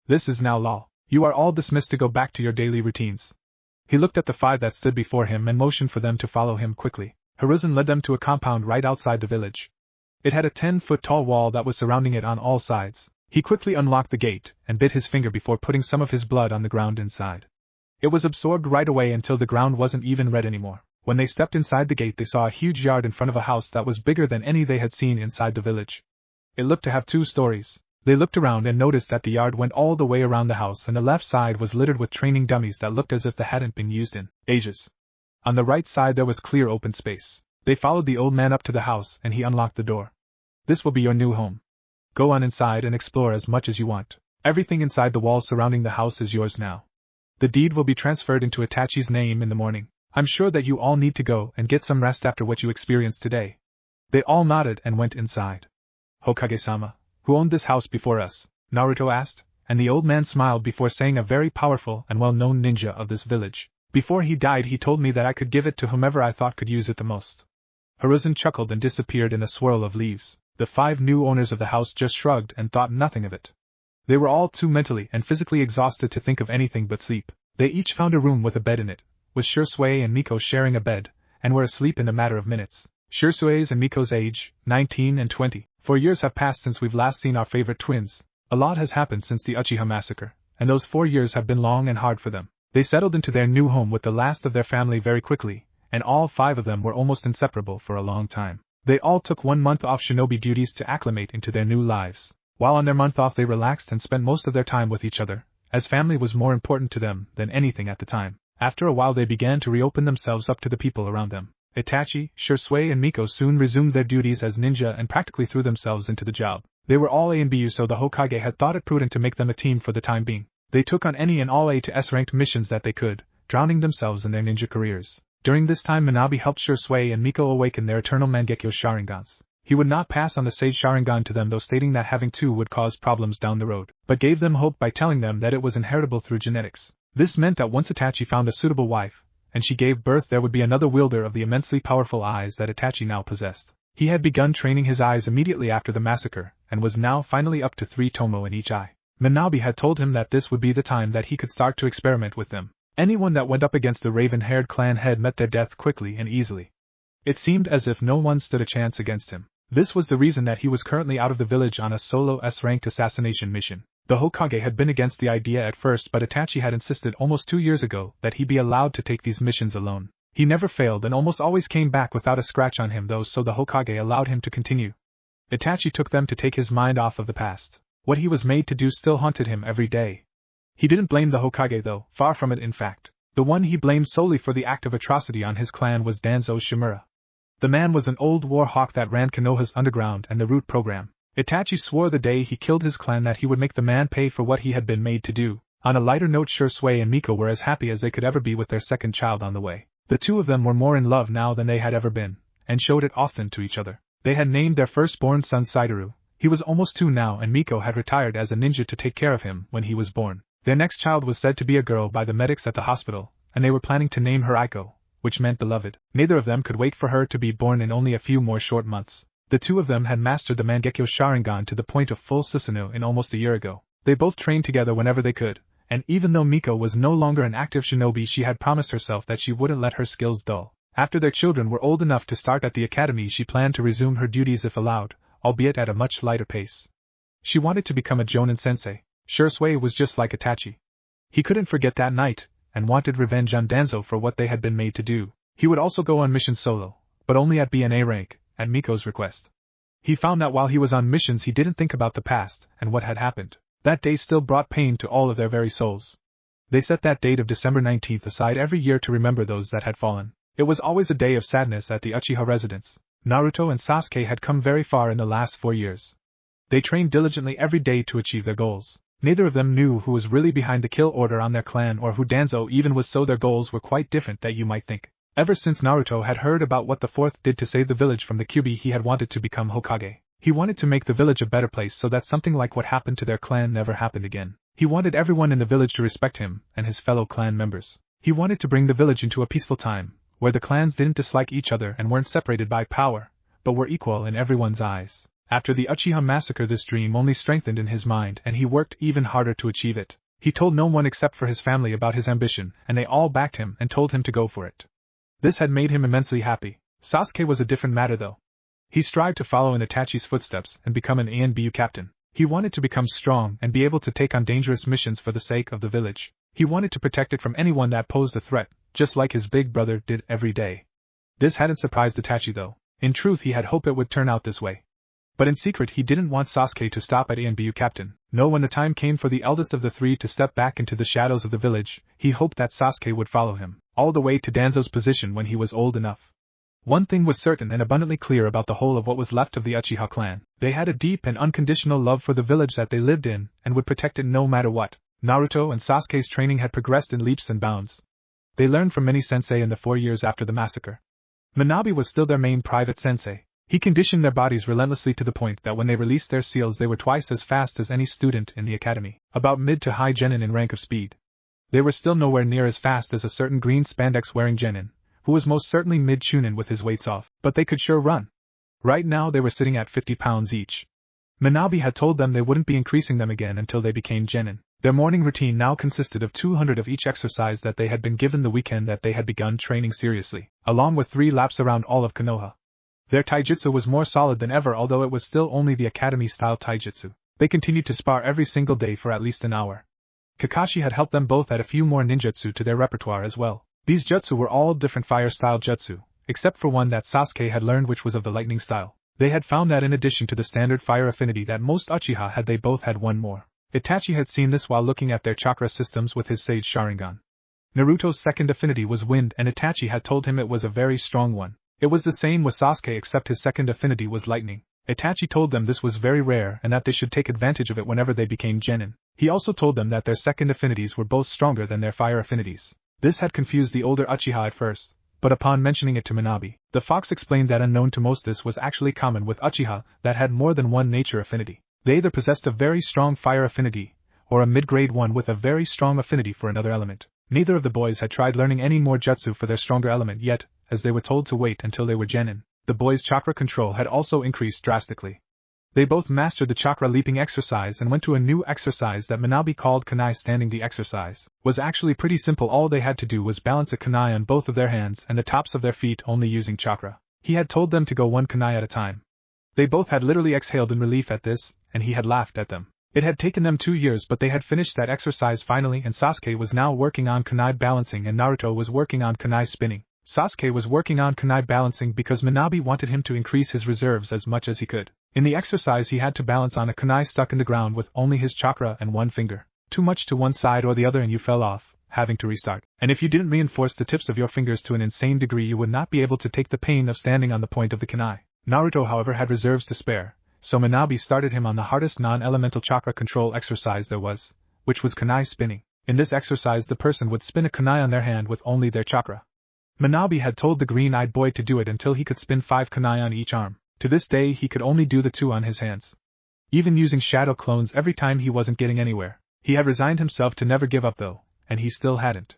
This is now law. You are all dismissed to go back to your daily routines." He looked at the 5 that stood before him and motioned for them to follow him quickly. Hiruzen led them to a compound right outside the village. It had a 10-foot-tall wall that was surrounding it on all sides. He quickly unlocked the gate and bit his finger before putting some of his blood on the ground inside. It was absorbed right away until the ground wasn't even red anymore. When they stepped inside the gate, they saw a huge yard in front of a house that was bigger than any they had seen inside the village. It looked to have 2 stories. They looked around and noticed that the yard went all the way around the house, and the left side was littered with training dummies that looked as if they hadn't been used in ages. On the right side there was clear open space. They followed the old man up to the house and he unlocked the door. "This will be your new home. Go on inside and explore as much as you want. Everything inside the walls surrounding the house is yours now. The deed will be transferred into Itachi's name in the morning. I'm sure that you all need to go and get some rest after what you experienced today." They all nodded and went inside. "Hokage-sama, who owned this house before us?" Naruto asked, and the old man smiled before saying, "A very powerful and well-known ninja of this village. Before he died, he told me that I could give it to whomever I thought could use it the most." Hiruzen chuckled and disappeared in a swirl of leaves. The 5 new owners of the house just shrugged and thought nothing of it. They were all too mentally and physically exhausted to think of anything but sleep. They each found a room with a bed in it, with Shursui and Miko sharing a bed, and were asleep in a matter of minutes. Shursui's and Miko's age, 19 and 20. 4 years have passed since we've last seen our favorite twins. A lot has happened since the Uchiha massacre, and those 4 years have been long and hard for them. They settled into their new home with the last of their family very quickly, and all 5 of them were almost inseparable for a long time. They all took 1 month off shinobi duties to acclimate into their new lives. While on their month off, they relaxed and spent most of their time with each other, as family was more important to them than anything at the time. After a while, they began to reopen themselves up to the people around them. Itachi, Shisui and Miko soon resumed their duties as ninja and practically threw themselves into the job. They were all A and B, so the Hokage had thought it prudent to make them a team for the time being. They took on any and all A to S-ranked missions that they could, drowning themselves in their ninja careers. During this time Minabe helped Shisui and Miko awaken their eternal Mangekyo Sharingans. He would not pass on the Sage Sharingan to them, though, stating that having two would cause problems down the road, but gave them hope by telling them that it was inheritable through genetics. This meant that once Itachi found a suitable wife, and she gave birth, there would be another wielder of the immensely powerful eyes that Itachi now possessed. He had begun training his eyes immediately after the massacre, and was now finally up to 3 tomo in each eye. Minabe had told him that this would be the time that he could start to experiment with them. Anyone that went up against the raven-haired clan head met their death quickly and easily. It seemed as if no one stood a chance against him. This was the reason that he was currently out of the village on a solo S-ranked assassination mission. The Hokage had been against the idea at first, but Itachi had insisted almost 2 years ago that he be allowed to take these missions alone. He never failed and almost always came back without a scratch on him, though, so the Hokage allowed him to continue. Itachi took them to take his mind off of the past. What he was made to do still haunted him every day. He didn't blame the Hokage, though, far from it in fact. The one he blamed solely for the act of atrocity on his clan was Danzo Shimura. The man was an old war hawk that ran Konoha's underground and the Root program. Itachi swore the day he killed his clan that he would make the man pay for what he had been made to do. On a lighter note, Shisui and Miko were as happy as they could ever be with their second child on the way. The two of them were more in love now than they had ever been, and showed it often to each other. They had named their firstborn son Saidaru. He was almost 2 now, and Miko had retired as a ninja to take care of him when he was born. Their next child was said to be a girl by the medics at the hospital, and they were planning to name her Aiko, which meant beloved. Neither of them could wait for her to be born in only a few more short months. The two of them had mastered the Mangekyo Sharingan to the point of full Susanoo in almost a year ago. They both trained together whenever they could, and even though Miko was no longer an active shinobi, she had promised herself that she wouldn't let her skills dull. After their children were old enough to start at the academy, she planned to resume her duties if allowed, albeit at a much lighter pace. She wanted to become a Jonin sensei. Shisui was just like Itachi. He couldn't forget that night, and wanted revenge on Danzo for what they had been made to do. He would also go on missions solo, but only at B and A rank, at Miko's request. He found that while he was on missions he didn't think about the past and what had happened. That day still brought pain to all of their very souls. They set that date of December 19th aside every year to remember those that had fallen. It was always a day of sadness at the Uchiha residence. Naruto and Sasuke had come very far in the last 4 years. They trained diligently every day to achieve their goals. Neither of them knew who was really behind the kill order on their clan or who Danzo even was, so their goals were quite different that you might think. Ever since Naruto had heard about what the fourth did to save the village from the Kyuubi, he had wanted to become Hokage. He wanted to make the village a better place so that something like what happened to their clan never happened again. He wanted everyone in the village to respect him and his fellow clan members. He wanted to bring the village into a peaceful time, where the clans didn't dislike each other and weren't separated by power, but were equal in everyone's eyes. After the Uchiha massacre, this dream only strengthened in his mind, and he worked even harder to achieve it. He told no one except for his family about his ambition, and they all backed him and told him to go for it. This had made him immensely happy. Sasuke was a different matter, though. He strived to follow in Itachi's footsteps and become an ANBU captain. He wanted to become strong and be able to take on dangerous missions for the sake of the village. He wanted to protect it from anyone that posed a threat, just like his big brother did every day. This hadn't surprised Itachi, though. In truth, he had hoped it would turn out this way. But in secret he didn't want Sasuke to stop at ANBU captain. No, when the time came for the eldest of the three to step back into the shadows of the village, he hoped that Sasuke would follow him, all the way to Danzo's position when he was old enough. One thing was certain and abundantly clear about the whole of what was left of the Uchiha clan. They had a deep and unconditional love for the village that they lived in, and would protect it no matter what. Naruto and Sasuke's training had progressed in leaps and bounds. They learned from many sensei in the 4 years after the massacre. Minabe was still their main private sensei. He conditioned their bodies relentlessly to the point that when they released their seals they were twice as fast as any student in the academy, about mid to high genin in rank of speed. They were still nowhere near as fast as a certain green spandex-wearing genin, who was most certainly mid-chunin with his weights off, but they could sure run. Right now they were sitting at 50 pounds each. Minabe had told them they wouldn't be increasing them again until they became genin. Their morning routine now consisted of 200 of each exercise that they had been given the weekend that they had begun training seriously, along with 3 laps around all of Konoha. Their taijutsu was more solid than ever, although it was still only the academy-style taijutsu. They continued to spar every single day for at least an hour. Kakashi had helped them both add a few more ninjutsu to their repertoire as well. These jutsu were all different fire-style jutsu, except for one that Sasuke had learned, which was of the lightning style. They had found that in addition to the standard fire affinity that most Uchiha had, they both had one more. Itachi had seen this while looking at their chakra systems with his Sage Sharingan. Naruto's second affinity was wind, and Itachi had told him it was a very strong one. It was the same with Sasuke except his second affinity was lightning. Itachi told them this was very rare and that they should take advantage of it whenever they became genin. He also told them that their second affinities were both stronger than their fire affinities. This had confused the older Uchiha at first, but upon mentioning it to Minabe, the fox explained that unknown to most this was actually common with Uchiha that had more than one nature affinity. They either possessed a very strong fire affinity, or a mid-grade one with a very strong affinity for another element. Neither of the boys had tried learning any more jutsu for their stronger element yet, as they were told to wait until they were genin. The boys' chakra control had also increased drastically. They both mastered the chakra leaping exercise and went to a new exercise that Minabe called kunai standing. The exercise was actually pretty simple. All they had to do was balance a kunai on both of their hands and the tops of their feet only using chakra. He had told them to go one kunai at a time. They both had literally exhaled in relief at this, and he had laughed at them. It had taken them 2 years, but they had finished that exercise finally, and Sasuke was now working on kunai balancing and Naruto was working on kunai spinning. Sasuke was working on kunai balancing because Minabe wanted him to increase his reserves as much as he could. In the exercise he had to balance on a kunai stuck in the ground with only his chakra and one finger. Too much to one side or the other and you fell off, having to restart. And if you didn't reinforce the tips of your fingers to an insane degree you would not be able to take the pain of standing on the point of the kunai. Naruto however had reserves to spare, so Minabe started him on the hardest non-elemental chakra control exercise there was, which was kunai spinning. In this exercise the person would spin a kunai on their hand with only their chakra. Minabe had told the green-eyed boy to do it until he could spin 5 kunai on each arm. To this day he could only do the 2 on his hands. Even using shadow clones every time he wasn't getting anywhere. He had resigned himself to never give up though, and he still hadn't.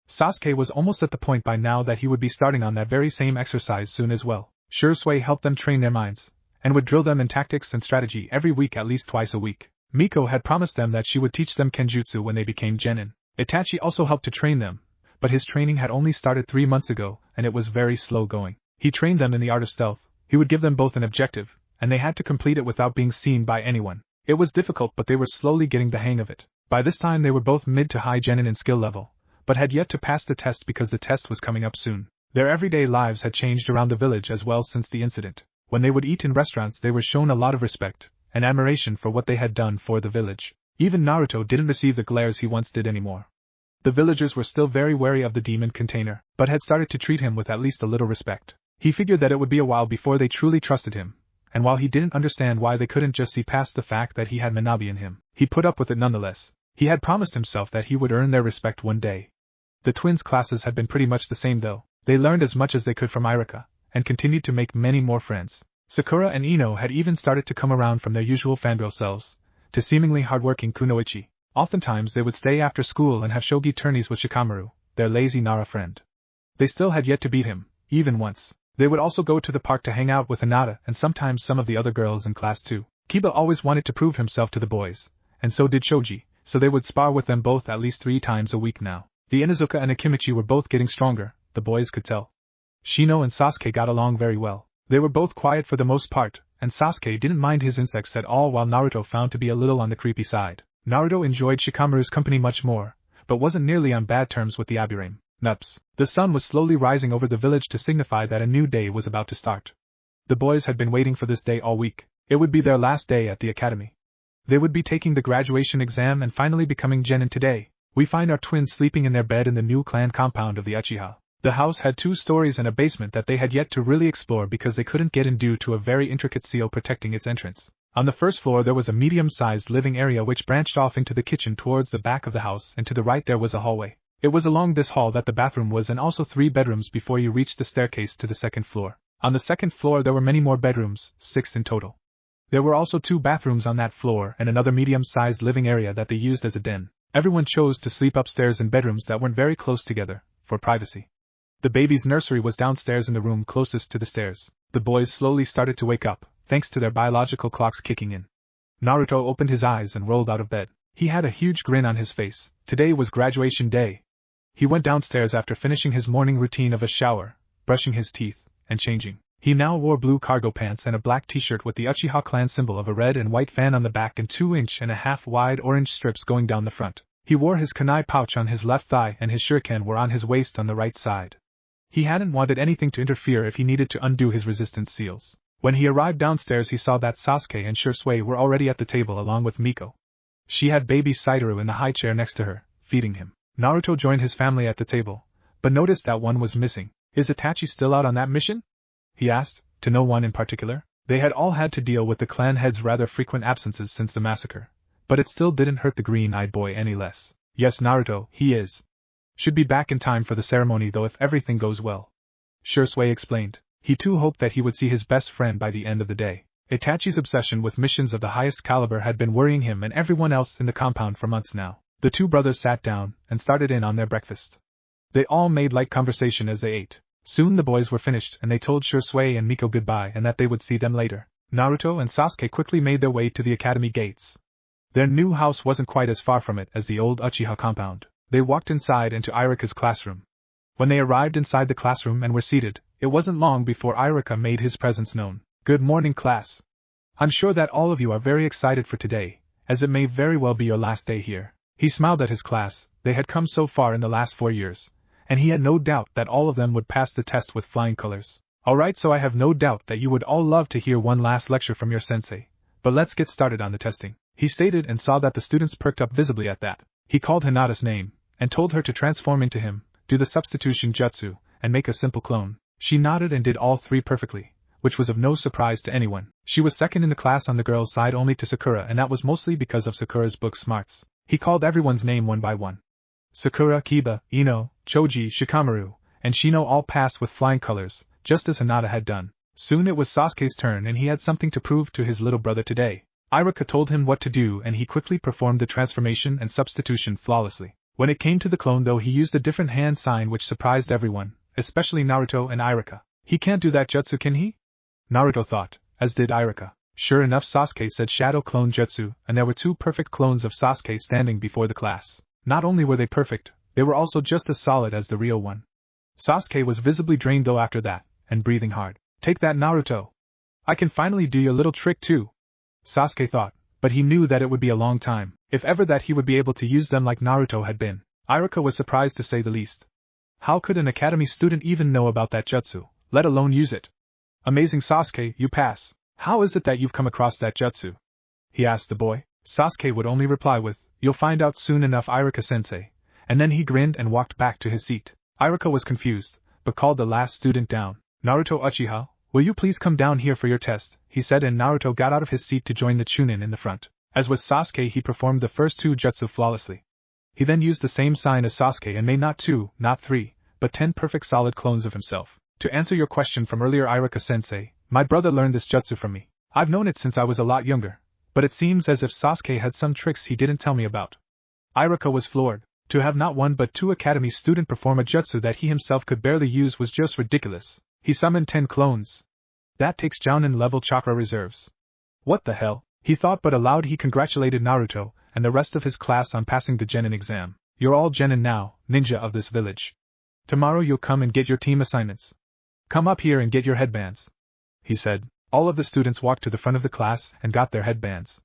Sasuke was almost at the point by now that he would be starting on that very same exercise soon as well. Sensei helped them train their minds, and would drill them in tactics and strategy every week at least twice a week. Miko had promised them that she would teach them kenjutsu when they became genin. Itachi also helped to train them, but his training had only started 3 months ago, and it was very slow going. He trained them in the art of stealth. He would give them both an objective, and they had to complete it without being seen by anyone. It was difficult, but they were slowly getting the hang of it. By this time they were both mid to high genin in skill level, but had yet to pass the test because the test was coming up soon. Their everyday lives had changed around the village as well since the incident. When they would eat in restaurants they were shown a lot of respect and admiration for what they had done for the village. Even Naruto didn't receive the glares he once did anymore. The villagers were still very wary of the demon container, but had started to treat him with at least a little respect. He figured that it would be a while before they truly trusted him, and while he didn't understand why they couldn't just see past the fact that he had Minabe in him, he put up with it nonetheless. He had promised himself that he would earn their respect one day. The twins' classes had been pretty much the same though. They learned as much as they could from Irika, and continued to make many more friends. Sakura and Ino had even started to come around from their usual fangirl selves to seemingly hardworking kunoichi. Oftentimes they would stay after school and have shogi tourneys with Shikamaru, their lazy Nara friend. They still had yet to beat him, even once. They would also go to the park to hang out with Hinata and sometimes some of the other girls in class too. Kiba always wanted to prove himself to the boys, and so did Shoji, so they would spar with them both at least 3 times a week now. The Inuzuka and Akimichi were both getting stronger, the boys could tell. Shino and Sasuke got along very well. They were both quiet for the most part, and Sasuke didn't mind his insects at all while Naruto found to be a little on the creepy side. Naruto enjoyed Shikamaru's company much more, but wasn't nearly on bad terms with the Aburame. Nups. The sun was slowly rising over the village to signify that a new day was about to start. The boys had been waiting for this day all week. It would be their last day at the academy. They would be taking the graduation exam and finally becoming genin today. We find our twins sleeping in their bed in the new clan compound of the Uchiha. The house had 2 stories and a basement that they had yet to really explore because they couldn't get in due to a very intricate seal protecting its entrance. On the first floor there was a medium-sized living area which branched off into the kitchen towards the back of the house, and to the right there was a hallway. It was along this hall that the bathroom was, and also 3 bedrooms before you reached the staircase to the second floor. On the second floor there were many more bedrooms, 6 in total. There were also 2 bathrooms on that floor and another medium-sized living area that they used as a den. Everyone chose to sleep upstairs in bedrooms that weren't very close together, for privacy. The baby's nursery was downstairs in the room closest to the stairs. The boys slowly started to wake up, thanks to their biological clocks kicking in. Naruto opened his eyes and rolled out of bed. He had a huge grin on his face. Today was graduation day. He went downstairs after finishing his morning routine of a shower, brushing his teeth, and changing. He now wore blue cargo pants and a black t-shirt with the Uchiha clan symbol of a red and white fan on the back and 2.5-inch wide orange strips going down the front. He wore his kunai pouch on his left thigh and his shuriken were on his waist on the right side. He hadn't wanted anything to interfere if he needed to undo his resistance seals. When he arrived downstairs he saw that Sasuke and Sensei were already at the table along with Miko. She had baby Saidaru in the high chair next to her, feeding him. Naruto joined his family at the table, but noticed that one was missing. Is Itachi still out on that mission? he asked, to no one in particular. They had all had to deal with the clan head's rather frequent absences since the massacre, but it still didn't hurt the green-eyed boy any less. Yes, Naruto, he is. Should be back in time for the ceremony though if everything goes well. Sensei explained. He too hoped that he would see his best friend by the end of the day. Itachi's obsession with missions of the highest caliber had been worrying him and everyone else in the compound for months now. The two brothers sat down and started in on their breakfast. They all made light conversation as they ate. Soon the boys were finished and they told Sensei and Miko goodbye and that they would see them later. Naruto and Sasuke quickly made their way to the academy gates. Their new house wasn't quite as far from it as the old Uchiha compound. They walked inside into Irika's classroom. When they arrived inside the classroom and were seated, it wasn't long before Irika made his presence known. Good morning, class. I'm sure that all of you are very excited for today, as it may very well be your last day here. He smiled at his class. They had come so far in the last 4 years, and he had no doubt that all of them would pass the test with flying colors. Alright, so I have no doubt that you would all love to hear one last lecture from your sensei. But let's get started on the testing, he stated, and saw that the students perked up visibly at that. He called Hinata's name, and told her to transform into him, do the substitution jutsu, and make a simple clone. She nodded and did all three perfectly, which was of no surprise to anyone. She was second in the class on the girls' side only to Sakura, and that was mostly because of Sakura's book smarts. He called everyone's name one by one. Sakura, Kiba, Ino, Choji, Shikamaru, and Shino all passed with flying colors, just as Hinata had done. Soon it was Sasuke's turn and he had something to prove to his little brother today. Irika told him what to do and he quickly performed the transformation and substitution flawlessly. When it came to the clone though, he used a different hand sign which surprised everyone, especially Naruto and Irika. He can't do that jutsu, can he? Naruto thought, as did Irika. Sure enough, Sasuke said shadow clone jutsu, and there were 2 perfect clones of Sasuke standing before the class. Not only were they perfect, they were also just as solid as the real one. Sasuke was visibly drained though after that, and breathing hard. Take that, Naruto. I can finally do your little trick too, Sasuke thought, but he knew that it would be a long time, if ever, that he would be able to use them like Naruto had been. Irika was surprised to say the least. How could an academy student even know about that jutsu, let alone use it? Amazing, Sasuke, you pass. How is it that you've come across that jutsu? He asked the boy. Sasuke would only reply with, you'll find out soon enough, Irika-sensei, and then he grinned and walked back to his seat. Irika was confused, but called the last student down. Naruto Uchiha, will you please come down here for your test, he said, and Naruto got out of his seat to join the Chunin in the front. As with Sasuke, he performed the first 2 jutsu flawlessly. He then used the same sign as Sasuke and made not 2, not 3, but 10 perfect solid clones of himself. To answer your question from earlier, Irika-sensei, my brother learned this jutsu from me. I've known it since I was a lot younger, but it seems as if Sasuke had some tricks he didn't tell me about. Irika was floored. To have not 1 but 2 academy student perform a jutsu that he himself could barely use was just ridiculous. He summoned 10 clones. That takes Jounin level chakra reserves. What the hell? He thought, but aloud he congratulated Naruto and the rest of his class on passing the genin exam. You're all genin now, ninja of this village. Tomorrow you'll come and get your team assignments. Come up here and get your headbands, he said. All of the students walked to the front of the class and got their headbands.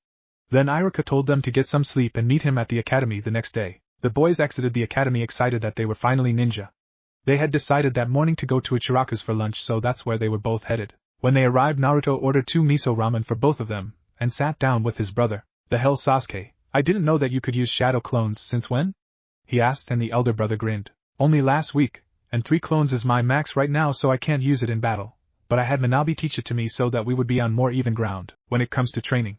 Then Irika told them to get some sleep and meet him at the academy the next day. The boys exited the academy excited that they were finally ninja. They had decided that morning to go to Ichiraku's for lunch, so that's where they were both headed. When they arrived, Naruto ordered 2 miso ramen for both of them, and sat down with his brother. The hell, Sasuke, I didn't know that you could use shadow clones. Since when? He asked, and the elder brother grinned. Only last week, and 3 clones is my max right now, so I can't use it in battle. But I had Minabi teach it to me so that we would be on more even ground when it comes to training.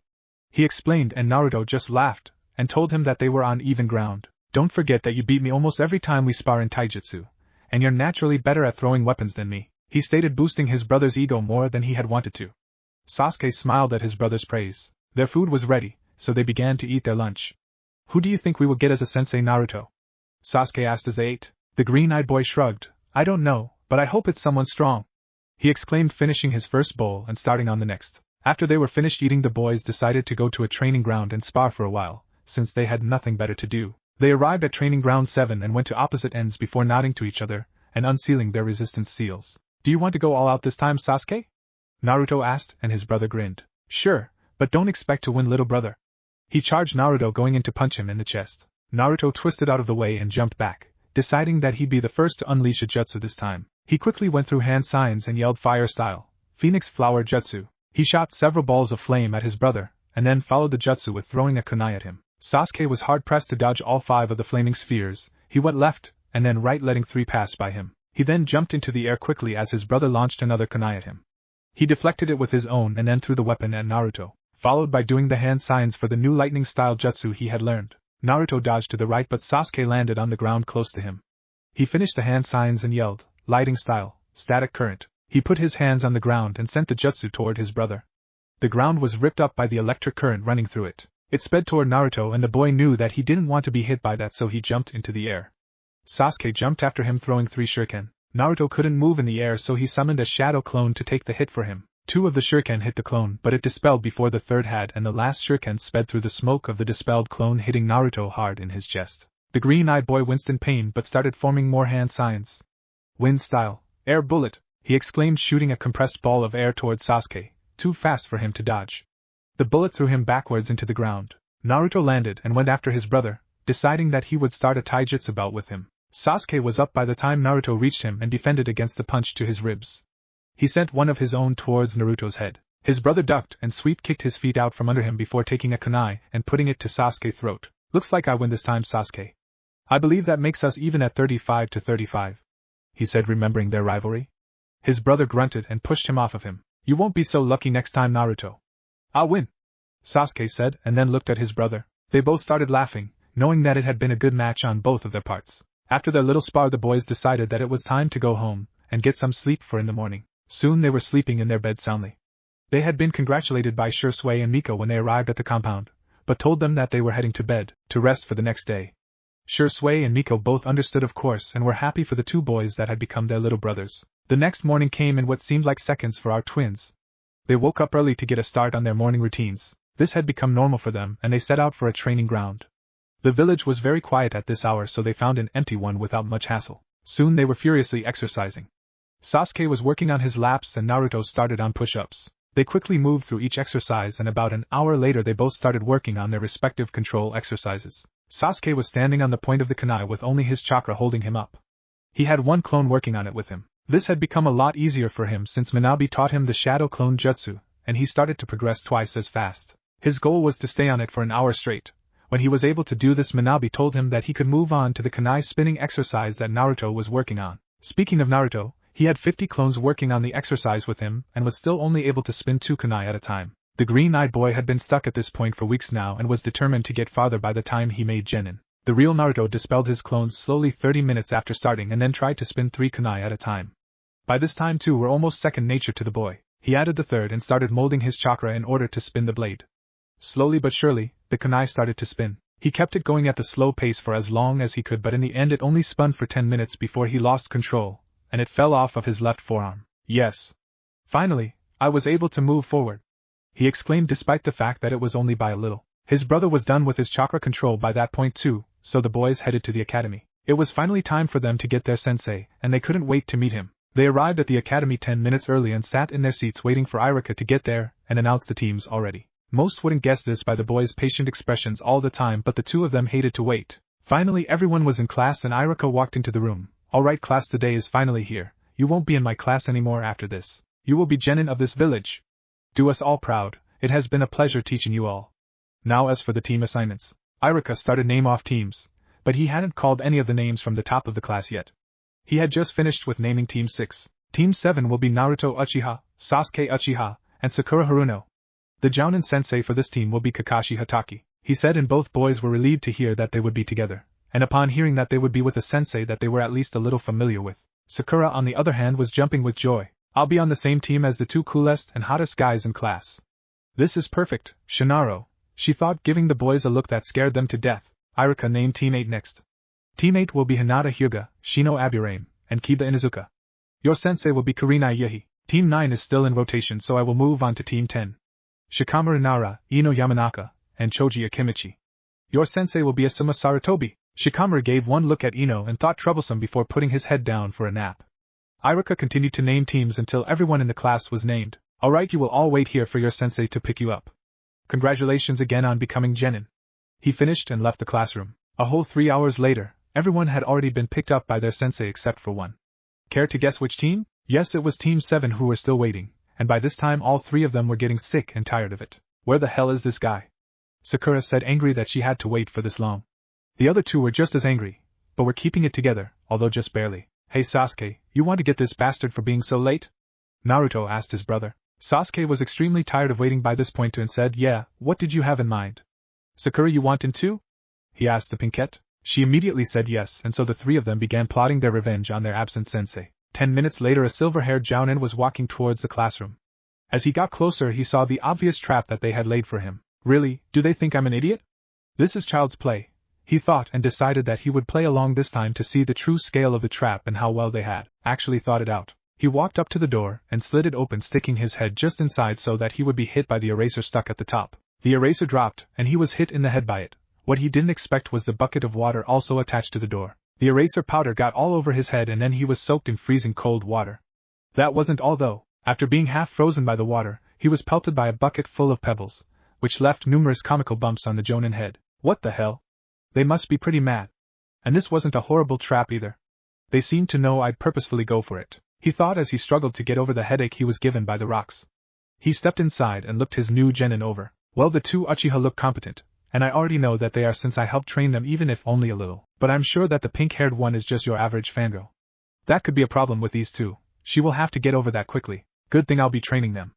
He explained, and Naruto just laughed, and told him that they were on even ground. Don't forget that you beat me almost every time we spar in taijutsu, and you're naturally better at throwing weapons than me, he stated, boosting his brother's ego more than he had wanted to. Sasuke smiled at his brother's praise. Their food was ready, so they began to eat their lunch. Who do you think we will get as a sensei, Naruto? Sasuke asked as they ate. The green-eyed boy shrugged. I don't know, but I hope it's someone strong, he exclaimed, finishing his first bowl and starting on the next. After they were finished eating, the boys decided to go to a training ground and spar for a while, since they had nothing better to do. They arrived at training ground 7 and went to opposite ends before nodding to each other and unsealing their resistance seals. Do you want to go all out this time, Sasuke? Naruto asked, and his brother grinned. Sure, but don't expect to win, little brother. He charged Naruto, going in to punch him in the chest. Naruto twisted out of the way and jumped back, deciding that he'd be the first to unleash a jutsu this time. He quickly went through hand signs and yelled fire style, Phoenix Flower Jutsu. He shot several balls of flame at his brother, and then followed the jutsu with throwing a kunai at him. Sasuke was hard-pressed to dodge all 5 of the flaming spheres. He went left, and then right, letting 3 pass by him. He then jumped into the air quickly as his brother launched another kunai at him. He deflected it with his own and then threw the weapon at Naruto, followed by doing the hand signs for the new lightning-style jutsu he had learned. Naruto dodged to the right but Sasuke landed on the ground close to him. He finished the hand signs and yelled, "Lighting style, static current." He put his hands on the ground and sent the jutsu toward his brother. The ground was ripped up by the electric current running through it. It sped toward Naruto and the boy knew that he didn't want to be hit by that, so he jumped into the air. Sasuke jumped after him throwing 3 shuriken. Naruto couldn't move in the air, so he summoned a shadow clone to take the hit for him. 2 of the shuriken hit the clone, but it dispelled before the third had, and the last shuriken sped through the smoke of the dispelled clone, hitting Naruto hard in his chest. The green-eyed boy winced in pain but started forming more hand signs. "Wind style, air bullet," he exclaimed, shooting a compressed ball of air towards Sasuke, too fast for him to dodge. The bullet threw him backwards into the ground. Naruto landed and went after his brother, deciding that he would start a taijutsu bout with him. Sasuke was up by the time Naruto reached him and defended against the punch to his ribs. He sent one of his own towards Naruto's head. His brother ducked and sweep kicked his feet out from under him before taking a kunai and putting it to Sasuke's throat. "Looks like I win this time, Sasuke. I believe that makes us even at 35 to 35. He said, remembering their rivalry. His brother grunted and pushed him off of him. "You won't be so lucky next time, Naruto." "I'll win," Sasuke said, and then looked at his brother. They both started laughing, knowing that it had been a good match on both of their parts. After their little spar, the boys decided that it was time to go home and get some sleep for in the morning. Soon they were sleeping in their bed soundly. They had been congratulated by Sensei and Miko when they arrived at the compound, but told them that they were heading to bed, to rest for the next day. Sensei and Miko both understood, of course, and were happy for the 2 boys that had become their little brothers. The next morning came in what seemed like seconds for our twins. They woke up early to get a start on their morning routines. This had become normal for them, and they set out for a training ground. The village was very quiet at this hour, so they found an empty one without much hassle. Soon they were furiously exercising. Sasuke was working on his laps and Naruto started on push-ups. They quickly moved through each exercise, and about an hour later they both started working on their respective control exercises. Sasuke was standing on the point of the kunai with only his chakra holding him up. He had 1 clone working on it with him. This had become a lot easier for him since Minabe taught him the shadow clone jutsu, and he started to progress twice as fast. His goal was to stay on it for an hour straight. When he was able to do this, Minabe told him that he could move on to the kunai spinning exercise that Naruto was working on. Speaking of Naruto, he had 50 clones working on the exercise with him and was still only able to spin 2 kunai at a time. The green-eyed boy had been stuck at this point for weeks now and was determined to get farther by the time he made genin. The real Naruto dispelled his clones slowly 30 minutes after starting and then tried to spin 3 kunai at a time. By this time 2 were almost second nature to the boy. He added the third and started molding his chakra in order to spin the blade. Slowly but surely, the kunai started to spin. He kept it going at the slow pace for as long as he could, but in the end it only spun for 10 minutes before he lost control, and it fell off of his left forearm. "Yes. Finally, I was able to move forward," he exclaimed, despite the fact that it was only by a little. His brother was done with his chakra control by that point too, so the boys headed to the academy. It was finally time for them to get their sensei, and they couldn't wait to meet him. They arrived at the academy 10 minutes early and sat in their seats waiting for Irika to get there and announce the teams already. Most wouldn't guess this by the boys' patient expressions all the time, but the 2 of them hated to wait. Finally everyone was in class and Irika walked into the room. "Alright class, the day is finally here. You won't be in my class anymore after this. You will be genin of this village. Do us all proud. It has been a pleasure teaching you all. Now as for the team assignments." Irika started name off teams, but he hadn't called any of the names from the top of the class yet. He had just finished with naming Team 6. Team 7 will be Naruto Uchiha, Sasuke Uchiha, and Sakura Haruno. The Jounin sensei for this team will be Kakashi Hatake, he said, and both boys were relieved to hear that they would be together, and upon hearing that they would be with a sensei that they were at least a little familiar with. Sakura, on the other hand, was jumping with joy. "I'll be on the same team as the 2 coolest and hottest guys in class. This is perfect, Shinaro," she thought, giving the boys a look that scared them to death. Irika named Team 8 next. Team 8 will be Hinata Hyuga, Shino Aburame, and Kiba Inuzuka. Your sensei will be Kurinai Yehi. Team 9 is still in rotation, so I will move on to Team 10. Shikamaru Nara, Ino Yamanaka, and Choji Akimichi. Your sensei will be Asuma Sarutobi. Shikamaru gave one look at Ino and thought troublesome before putting his head down for a nap. Irika continued to name teams until everyone in the class was named. "Alright, you will all wait here for your sensei to pick you up. Congratulations again on becoming genin." He finished and left the classroom. A whole 3 hours later, everyone had already been picked up by their sensei except for one. Care to guess which team? Yes, it was Team 7 who were still waiting, and by this time all 3 of them were getting sick and tired of it. "Where the hell is this guy?" Sakura said, angry that she had to wait for this long. The other 2 were just as angry, but were keeping it together, although just barely. "Hey Sasuke, You want to get this bastard for being so late? Naruto asked his brother. Sasuke was extremely tired of waiting by this point and said, yeah, what did you have in mind? Sakura, you want in too? He asked the pinkette. She immediately said yes, and so the three of them began plotting their revenge on their absent sensei. 10 minutes later, a silver-haired jounin was walking towards the classroom. As he got closer, he saw the obvious trap that they had laid for him. Really, do they think I'm an idiot? This is child's play, he thought, and decided that he would play along this time to see the true scale of the trap and how well they had actually thought it out. He walked up to the door and slid it open, sticking his head just inside so that he would be hit by the eraser stuck at the top. The eraser dropped, and he was hit in the head by it. What he didn't expect was the bucket of water also attached to the door. The eraser powder got all over his head, and then he was soaked in freezing cold water. That wasn't all though. After being half frozen by the water, he was pelted by a bucket full of pebbles, which left numerous comical bumps on the jounin head. What the hell? They must be pretty mad. And this wasn't a horrible trap either. They seemed to know I'd purposefully go for it, he thought as he struggled to get over the headache he was given by the rocks. He stepped inside and looked his new genin over. Well, the two Uchiha look competent, and I already know that they are since I helped train them, even if only a little. But I'm sure that the pink-haired one is just your average fangirl. That could be a problem with these two. She will have to get over that quickly. Good thing I'll be training them.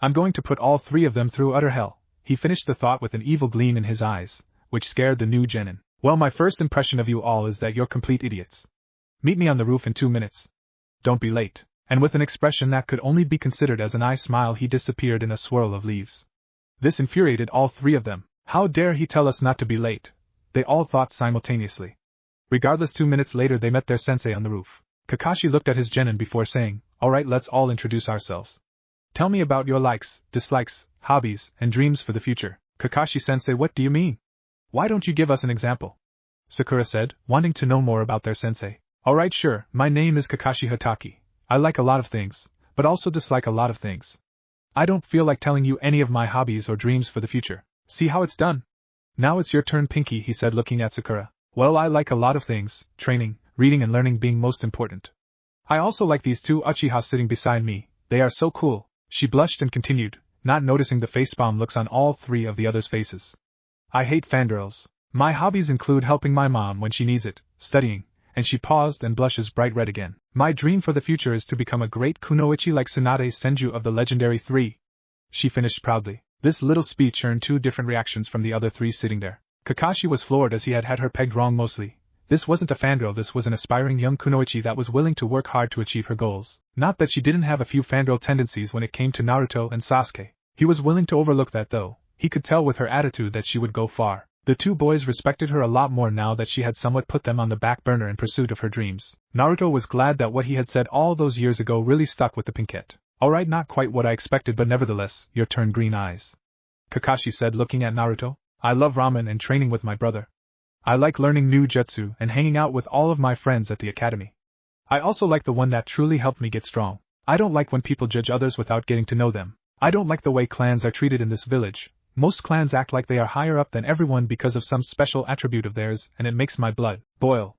I'm going to put all three of them through utter hell. He finished the thought with an evil gleam in his eyes, which scared the new genin. Well, my first impression of you all is that you're complete idiots. Meet me on the roof in 2 minutes. Don't be late. And with an expression that could only be considered as an eye smile, he disappeared in a swirl of leaves. This infuriated all three of them. How dare he tell us not to be late? They all thought simultaneously. Regardless, 2 minutes later they met their sensei on the roof. Kakashi looked at his genin before saying, alright, let's all introduce ourselves. Tell me about your likes, dislikes, hobbies, and dreams for the future. Kakashi-sensei, what do you mean? Why don't you give us an example? Sakura said, wanting to know more about their sensei. Alright, sure, my name is Kakashi Hataki. I like a lot of things, but also dislike a lot of things. I don't feel like telling you any of my hobbies or dreams for the future. See how it's done? Now it's your turn, Pinky, he said, looking at Sakura. Well, I like a lot of things, training, reading and learning being most important. I also like these two Uchiha sitting beside me, they are so cool. She blushed and continued, not noticing the facepalm looks on all three of the others' faces. I hate fangirls. My hobbies include helping my mom when she needs it, studying, and she paused and blushes bright red again. My dream for the future is to become a great kunoichi like Tsunade Senju of the legendary three. She finished proudly. This little speech earned two different reactions from the other three sitting there. Kakashi was floored as he had her pegged wrong mostly. This wasn't a fangirl, this was an aspiring young kunoichi that was willing to work hard to achieve her goals. Not that she didn't have a few fangirl tendencies when it came to Naruto and Sasuke. He was willing to overlook that though. He could tell with her attitude that she would go far. The two boys respected her a lot more now that she had somewhat put them on the back burner in pursuit of her dreams. Naruto was glad that what he had said all those years ago really stuck with the pinkette. Alright, not quite what I expected, but nevertheless, your turn, Green Eyes. Kakashi said, looking at Naruto. I love ramen and training with my brother. I like learning new jutsu and hanging out with all of my friends at the academy. I also like the one that truly helped me get strong. I don't like when people judge others without getting to know them. I don't like the way clans are treated in this village. Most clans act like they are higher up than everyone because of some special attribute of theirs, and it makes my blood boil.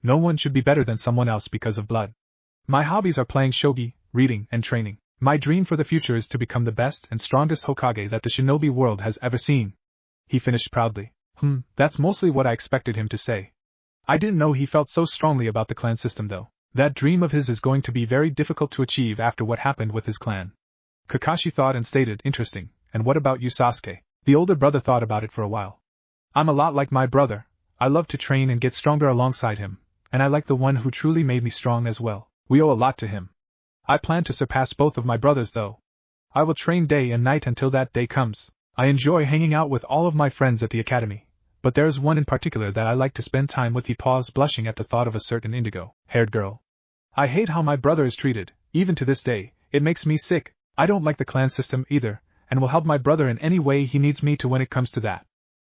No one should be better than someone else because of blood. My hobbies are playing shogi, reading, and training. My dream for the future is to become the best and strongest Hokage that the shinobi world has ever seen. He finished proudly. That's mostly what I expected him to say. I didn't know he felt so strongly about the clan system though. That dream of his is going to be very difficult to achieve after what happened with his clan. Kakashi thought and stated, interesting. And what about you, Sasuke? The older brother thought about it for a while. I'm a lot like my brother. I love to train and get stronger alongside him, and I like the one who truly made me strong as well. We owe a lot to him. I plan to surpass both of my brothers though. I will train day and night until that day comes. I enjoy hanging out with all of my friends at the academy, but there's one in particular that I like to spend time with. He paused, blushing at the thought of a certain indigo-haired girl. I hate how my brother is treated, even to this day. It makes me sick. I don't like the clan system either, and will help my brother in any way he needs me to when it comes to that.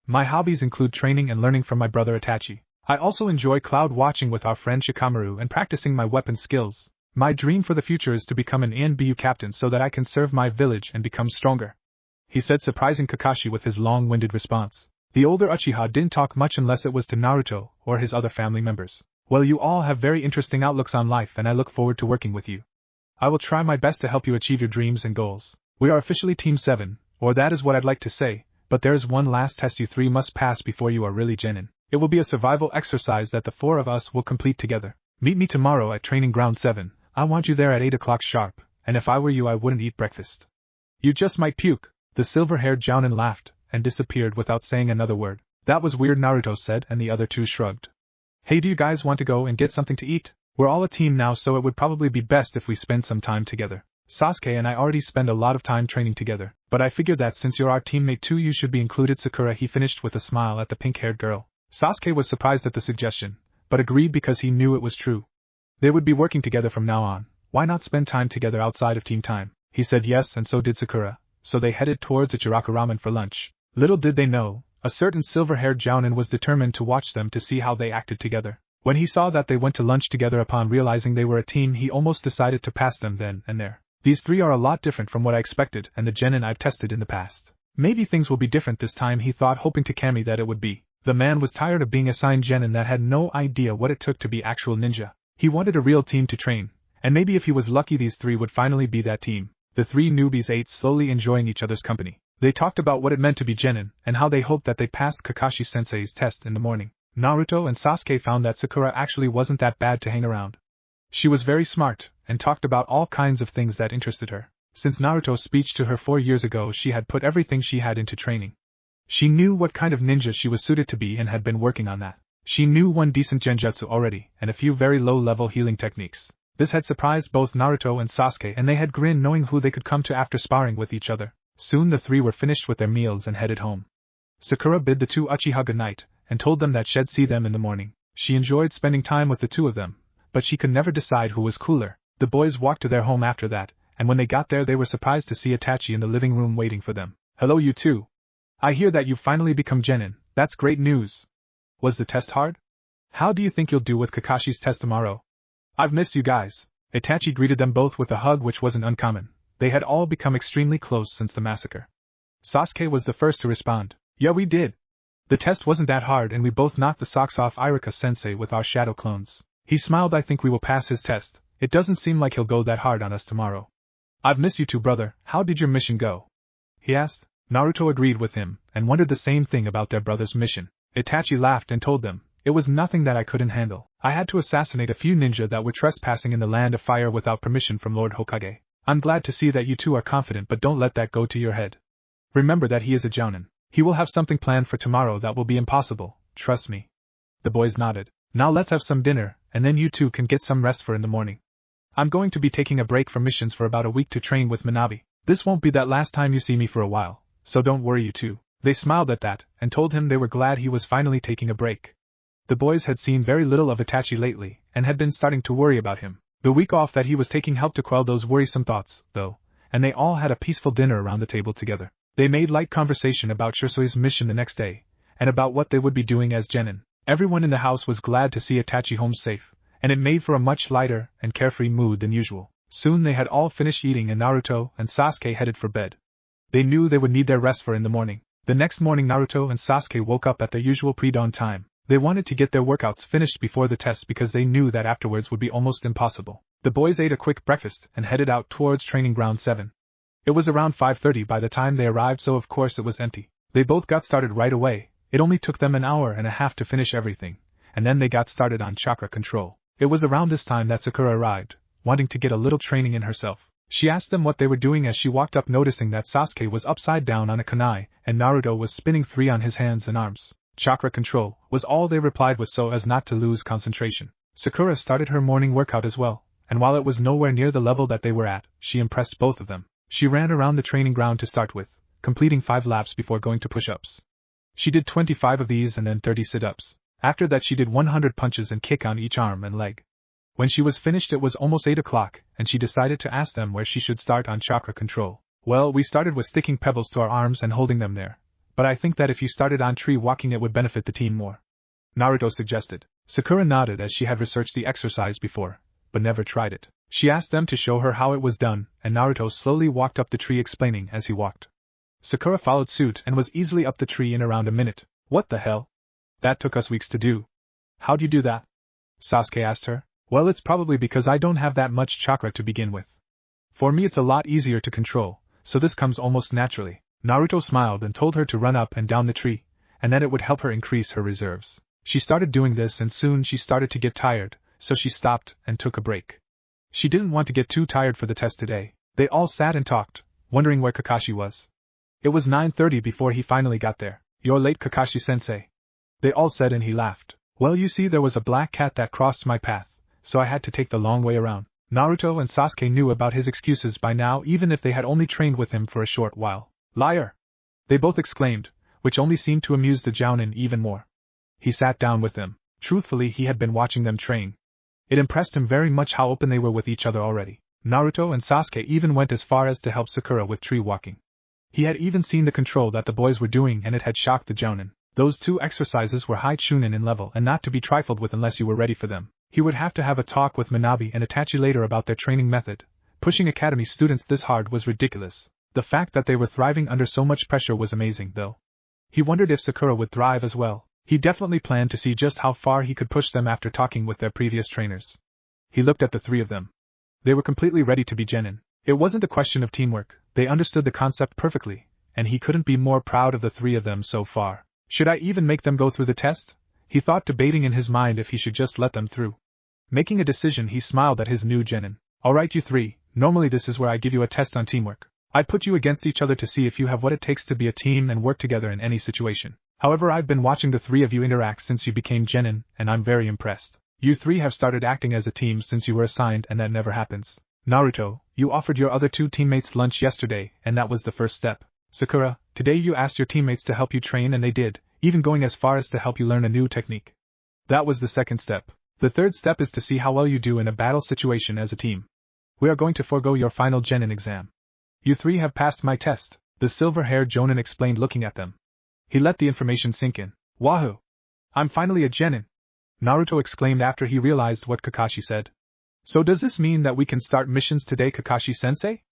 My hobbies include training and learning from my brother Itachi. I also enjoy cloud watching with our friend Shikamaru and practicing my weapon skills. My dream for the future is to become an ANBU captain so that I can serve my village and become stronger. He said, surprising Kakashi with his long-winded response. The older Uchiha didn't talk much unless it was to Naruto or his other family members. Well, you all have very interesting outlooks on life and I look forward to working with you. I will try my best to help you achieve your dreams and goals. We are officially Team 7, or that is what I'd like to say, but there is one last test you three must pass before you are really genin. It will be a survival exercise that the four of us will complete together. Meet me tomorrow at Training Ground 7, I want you there at 8 o'clock sharp, and if I were you I wouldn't eat breakfast. You just might puke. The silver-haired jounin laughed, and disappeared without saying another word. That was weird, Naruto said, and the other two shrugged. Hey, do you guys want to go and get something to eat? We're all a team now, so it would probably be best if we spend some time together. Sasuke and I already spend a lot of time training together, but I figured that since you're our teammate too you should be included, Sakura. He finished with a smile at the pink-haired girl. Sasuke was surprised at the suggestion, but agreed because he knew it was true. They would be working together from now on, why not spend time together outside of team time? He said yes, and so did Sakura, so they headed towards Ichiraku Ramen for lunch. Little did they know, a certain silver-haired jounin was determined to watch them to see how they acted together. When he saw that they went to lunch together upon realizing they were a team, he almost decided to pass them then and there. These three are a lot different from what I expected and the genin I've tested in the past. Maybe things will be different this time, he thought, hoping to Kami that it would be. The man was tired of being assigned genin that had no idea what it took to be actual ninja. He wanted a real team to train, and maybe if he was lucky these three would finally be that team. The three newbies ate slowly, enjoying each other's company. They talked about what it meant to be genin, and how they hoped that they passed Kakashi Sensei's test in the morning. Naruto and Sasuke found that Sakura actually wasn't that bad to hang around. She was very smart, and talked about all kinds of things that interested her. Since Naruto's speech to her 4 years ago, she had put everything she had into training. She knew what kind of ninja she was suited to be and had been working on that. She knew one decent genjutsu already, and a few very low-level healing techniques. This had surprised both Naruto and Sasuke, and they had grinned knowing who they could come to after sparring with each other. Soon the three were finished with their meals and headed home. Sakura bid the two Uchiha good night, and told them that she'd see them in the morning. She enjoyed spending time with the two of them, but she could never decide who was cooler. The boys walked to their home after that, and when they got there they were surprised to see Itachi in the living room waiting for them. Hello you two. I hear that you've finally become genin. That's great news. Was the test hard? How do you think you'll do with Kakashi's test tomorrow? I've missed you guys. Itachi greeted them both with a hug, which wasn't uncommon. They had all become extremely close since the massacre. Sasuke was the first to respond. Yeah, we did. The test wasn't that hard and we both knocked the socks off Irika Sensei with our shadow clones. He smiled. I think we will pass his test. It doesn't seem like he'll go that hard on us tomorrow. I've missed you too, brother. How did your mission go? He asked. Naruto agreed with him, and wondered the same thing about their brother's mission. Itachi laughed and told them, it was nothing that I couldn't handle. I had to assassinate a few ninja that were trespassing in the land of fire without permission from Lord Hokage. I'm glad to see that you two are confident, but don't let that go to your head. Remember that he is a jounin. He will have something planned for tomorrow that will be impossible, trust me. The boys nodded. Now let's have some dinner, and then you two can get some rest for in the morning. I'm going to be taking a break from missions for about a week to train with Minabe. This won't be that last time you see me for a while, so don't worry, you two. They smiled at that, and told him they were glad he was finally taking a break. The boys had seen very little of Itachi lately, and had been starting to worry about him. The week off that he was taking helped to quell those worrisome thoughts, though, and they all had a peaceful dinner around the table together. They made light conversation about Shusoi's mission the next day, and about what they would be doing as genin. Everyone in the house was glad to see Itachi home safe, and it made for a much lighter and carefree mood than usual. Soon they had all finished eating and Naruto and Sasuke headed for bed. They knew they would need their rest for in the morning. The next morning Naruto and Sasuke woke up at their usual pre-dawn time. They wanted to get their workouts finished before the test because they knew that afterwards would be almost impossible. The boys ate a quick breakfast and headed out towards Training Ground 7. It was around 5:30 by the time they arrived, so of course it was empty. They both got started right away. It only took them an hour and a half to finish everything, and then they got started on chakra control. It was around this time that Sakura arrived, wanting to get a little training in herself. She asked them what they were doing as she walked up, noticing that Sasuke was upside down on a kunai, and Naruto was spinning 3 on his hands and arms. Chakra control was all they replied with so as not to lose concentration. Sakura started her morning workout as well, and while it was nowhere near the level that they were at, she impressed both of them. She ran around the training ground to start with, completing 5 laps before going to push-ups. She did 25 of these and then 30 sit-ups. After that she did 100 punches and kick on each arm and leg. When she was finished it was almost 8 o'clock, and she decided to ask them where she should start on chakra control. Well, we started with sticking pebbles to our arms and holding them there. But I think that if you started on tree walking it would benefit the team more. Naruto suggested. Sakura nodded as she had researched the exercise before, but never tried it. She asked them to show her how it was done, and Naruto slowly walked up the tree explaining as he walked. Sakura followed suit and was easily up the tree in around a minute. What the hell? That took us weeks to do. How'd you do that? Sasuke asked her. Well, it's probably because I don't have that much chakra to begin with. For me it's a lot easier to control, so this comes almost naturally. Naruto smiled and told her to run up and down the tree, and that it would help her increase her reserves. She started doing this and soon she started to get tired, so she stopped and took a break. She didn't want to get too tired for the test today. They all sat and talked, wondering where Kakashi was. It was 9:30 before he finally got there. "You're late, Kakashi-sensei," they all said, and he laughed. "Well, you see, there was a black cat that crossed my path, so I had to take the long way around." Naruto and Sasuke knew about his excuses by now, even if they had only trained with him for a short while. "Liar!" they both exclaimed, which only seemed to amuse the Jounin even more. He sat down with them. Truthfully, he had been watching them train. It impressed him very much how open they were with each other already. Naruto and Sasuke even went as far as to help Sakura with tree walking. He had even seen the control that the boys were doing, and it had shocked the Jounin. Those two exercises were high chunin in level and not to be trifled with unless you were ready for them. He would have to have a talk with Minabe and Itachi later about their training method. Pushing academy students this hard was ridiculous. The fact that they were thriving under so much pressure was amazing, though. He wondered if Sakura would thrive as well. He definitely planned to see just how far he could push them after talking with their previous trainers. He looked at the three of them. They were completely ready to be genin. It wasn't a question of teamwork, they understood the concept perfectly, and he couldn't be more proud of the three of them so far. Should I even make them go through the test? He thought, debating in his mind if he should just let them through. Making a decision, he smiled at his new genin. "Alright, you three, normally this is where I give you a test on teamwork. I put you against each other to see if you have what it takes to be a team and work together in any situation. However, I've been watching the three of you interact since you became genin, and I'm very impressed. You three have started acting as a team since you were assigned, and that never happens. Naruto, you offered your other two teammates lunch yesterday, and that was the first step. Sakura, today you asked your teammates to help you train, and they did, even going as far as to help you learn a new technique. That was the second step. The third step is to see how well you do in a battle situation as a team. We are going to forego your final genin exam. You three have passed my test," the silver-haired Jounin explained, looking at them. He let the information sink in. "Wahoo! I'm finally a genin!" Naruto exclaimed after he realized what Kakashi said. "So does this mean that we can start missions today, Kakashi-sensei?"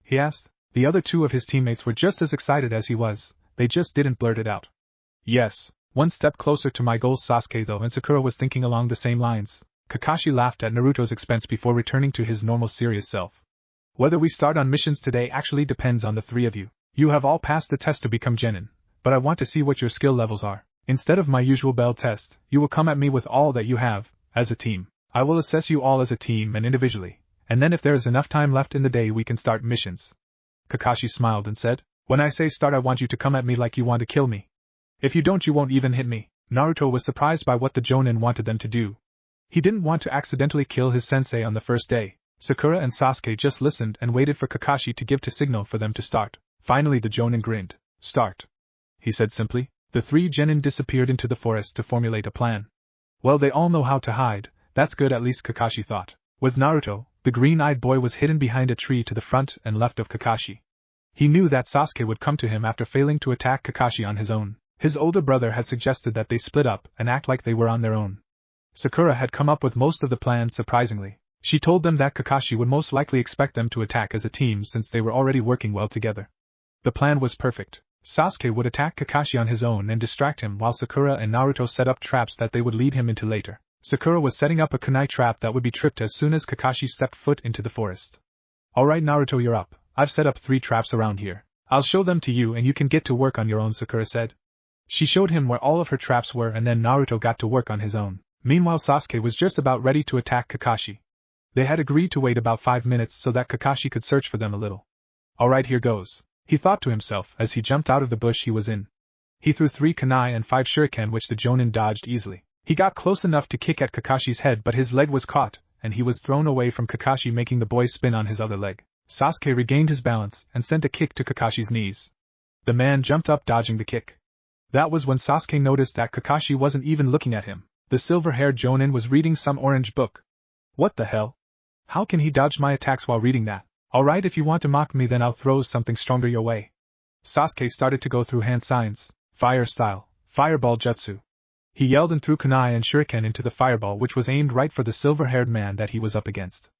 he asked. The other two of his teammates were just as excited as he was, they just didn't blurt it out. "Yes, one step closer to my goals, Sasuke," though, and Sakura was thinking along the same lines. Kakashi laughed at Naruto's expense before returning to his normal serious self. "Whether we start on missions today actually depends on the three of you. You have all passed the test to become genin, but I want to see what your skill levels are. Instead of my usual bell test, you will come at me with all that you have, as a team. I will assess you all as a team and individually, and then if there is enough time left in the day we can start missions." Kakashi smiled and said, "When I say start, I want you to come at me like you want to kill me. If you don't, you won't even hit me." Naruto was surprised by what the Jounin wanted them to do. He didn't want to accidentally kill his sensei on the first day. Sakura and Sasuke just listened and waited for Kakashi to give the signal for them to start. Finally the Jounin grinned. "Start," he said simply. The three genin disappeared into the forest to formulate a plan. Well, they all know how to hide, that's good, at least Kakashi thought. With Naruto, the green-eyed boy was hidden behind a tree to the front and left of Kakashi. He knew that Sasuke would come to him after failing to attack Kakashi on his own. His older brother had suggested that they split up and act like they were on their own. Sakura had come up with most of the plans surprisingly. She told them that Kakashi would most likely expect them to attack as a team since they were already working well together. The plan was perfect. Sasuke would attack Kakashi on his own and distract him, while Sakura and Naruto set up traps that they would lead him into later. Sakura was setting up a kunai trap that would be tripped as soon as Kakashi stepped foot into the forest. "Alright Naruto, you're up. I've set up 3 traps around here. I'll show them to you and you can get to work on your own," Sakura said. She showed him where all of her traps were, and then Naruto got to work on his own. Meanwhile Sasuke was just about ready to attack Kakashi. They had agreed to wait about 5 minutes so that Kakashi could search for them a little. "Alright, here goes," he thought to himself as he jumped out of the bush he was in. He threw 3 kunai and 5 shuriken, which the Jounin dodged easily. He got close enough to kick at Kakashi's head, but his leg was caught, and he was thrown away from Kakashi, making the boy spin on his other leg. Sasuke regained his balance and sent a kick to Kakashi's knees. The man jumped up, dodging the kick. That was when Sasuke noticed that Kakashi wasn't even looking at him. The silver-haired Jounin was reading some orange book. What the hell? How can he dodge my attacks while reading that? Alright, if you want to mock me, then I'll throw something stronger your way. Sasuke started to go through hand signs. Fire style, fireball jutsu. He yelled and threw kunai and shuriken into the fireball, which was aimed right for the silver-haired man that he was up against.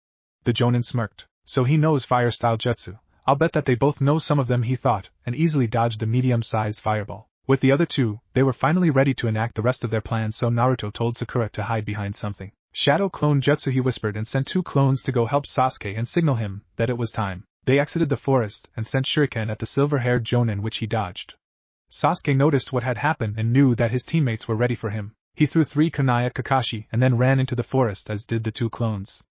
The Jounin smirked. So he knows fire style jutsu. I'll bet that they both know some of them, he thought, and easily dodged the medium-sized fireball. With the other two, they were finally ready to enact the rest of their plan, so Naruto told Sakura to hide behind something. Shadow clone jutsu, he whispered, and sent 2 clones to go help Sasuke and signal him that it was time. They exited the forest and sent shuriken at the silver-haired Jounin, which he dodged. Sasuke noticed what had happened and knew that his teammates were ready for him. He threw 3 kunai at Kakashi and then ran into the forest as did the 2 clones.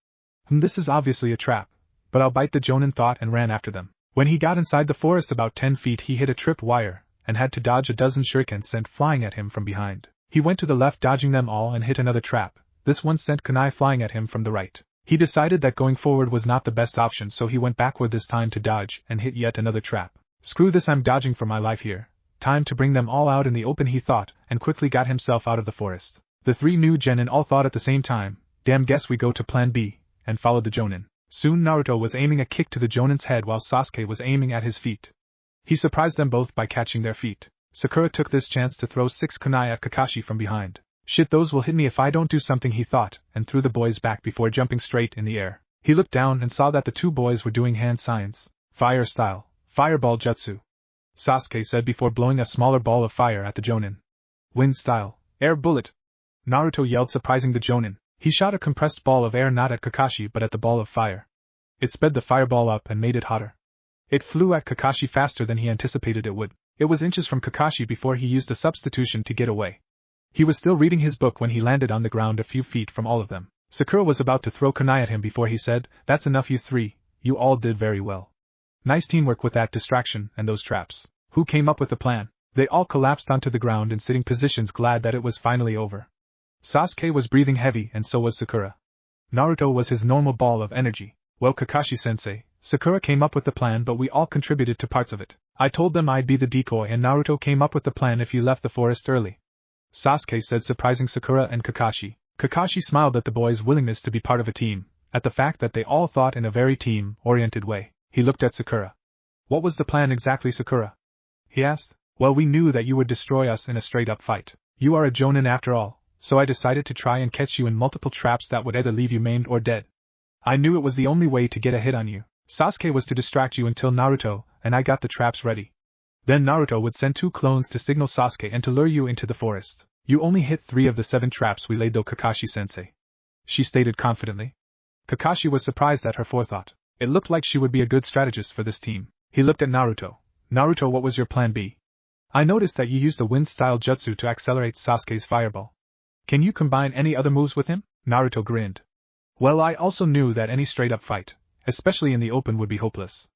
This is obviously a trap, but I'll bite the Jonin thought and ran after them. When he got inside the forest about 10 feet he hit a trip wire, and had to dodge a dozen shurikens sent flying at him from behind. He went to the left dodging them all and hit another trap, this one sent kunai flying at him from the right. He decided that going forward was not the best option so he went backward this time to dodge and hit yet another trap. Screw this, I'm dodging for my life here. Time to bring them all out in the open, he thought, and quickly got himself out of the forest. The 3 new genin all thought at the same time, damn, guess we go to plan B, and followed the Jonin. Soon Naruto was aiming a kick to the Jonin's head while Sasuke was aiming at his feet. He surprised them both by catching their feet. Sakura took this chance to throw 6 kunai at Kakashi from behind. Shit, those will hit me if I don't do something, he thought, and threw the boys back before jumping straight in the air. He looked down and saw that the 2 boys were doing hand signs. Fire style. Fireball jutsu. Sasuke said before blowing a smaller ball of fire at the Jonin. Wind style. Air bullet. Naruto yelled, surprising the Jonin. He shot a compressed ball of air not at Kakashi but at the ball of fire. It sped the fireball up and made it hotter. It flew at Kakashi faster than he anticipated it would. It was inches from Kakashi before he used the substitution to get away. He was still reading his book when he landed on the ground a few feet from all of them. Sakura was about to throw kunai at him before he said, "That's enough, you 3, you all did very well. Nice teamwork with that distraction and those traps. Who came up with the plan?" They all collapsed onto the ground in sitting positions, glad that it was finally over. Sasuke was breathing heavy and so was Sakura. Naruto was his normal ball of energy. Well, Kakashi-sensei, Sakura came up with the plan but we all contributed to parts of it. I told them I'd be the decoy and Naruto came up with the plan if you left the forest early. Sasuke said, surprising Sakura and Kakashi. Kakashi smiled at the boys' willingness to be part of a team, at the fact that they all thought in a very team-oriented way. He looked at Sakura. What was the plan exactly, Sakura? He asked. Well, we knew that you would destroy us in a straight-up fight. You are a Jonin after all, so I decided to try and catch you in multiple traps that would either leave you maimed or dead. I knew it was the only way to get a hit on you. Sasuke was to distract you until Naruto, and I got the traps ready. Then Naruto would send 2 clones to signal Sasuke and to lure you into the forest. You only hit 3 of the 7 traps we laid though, Kakashi-sensei. She stated confidently. Kakashi was surprised at her forethought. It looked like she would be a good strategist for this team. He looked at Naruto. Naruto, what was your plan B? I noticed that you used the wind-style jutsu to accelerate Sasuke's fireball. Can you combine any other moves with him? Naruto grinned. Well, I also knew that any straight-up fight, especially in the open, would be hopeless.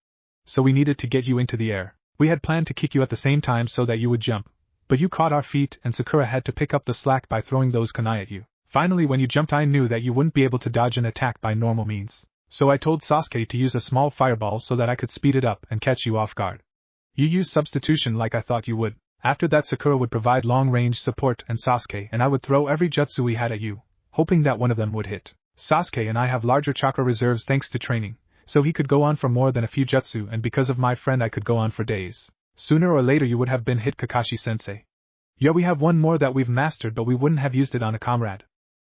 So we needed to get you into the air. We had planned to kick you at the same time so that you would jump, but you caught our feet and Sakura had to pick up the slack by throwing those kunai at you. Finally, when you jumped, I knew that you wouldn't be able to dodge an attack by normal means. So I told Sasuke to use a small fireball so that I could speed it up and catch you off guard. You used substitution like I thought you would. After that, Sakura would provide long-range support and Sasuke and I would throw every jutsu we had at you, hoping that one of them would hit. Sasuke and I have larger chakra reserves thanks to training, so he could go on for more than a few jutsu, and because of my friend I could go on for days. Sooner or later you would have been hit, Kakashi-sensei. Yeah, we have one more that we've mastered, but we wouldn't have used it on a comrade.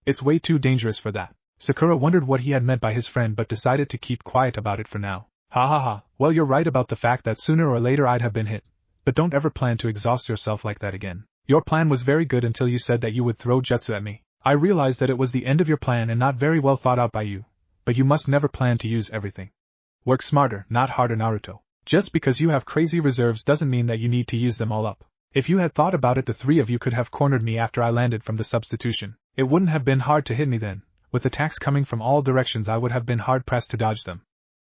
It's way too dangerous for that. Sakura wondered what he had meant by his friend but decided to keep quiet about it for now. Ha ha ha, well, you're right about the fact that sooner or later I'd have been hit. But don't ever plan to exhaust yourself like that again. Your plan was very good until you said that you would throw jutsu at me. I realized that it was the end of your plan and not very well thought out by you, but you must never plan to use everything. Work smarter, not harder, Naruto. Just because you have crazy reserves doesn't mean that you need to use them all up. If you had thought about it, the 3 of you could have cornered me after I landed from the substitution. It wouldn't have been hard to hit me then. With attacks coming from all directions I would have been hard-pressed to dodge them.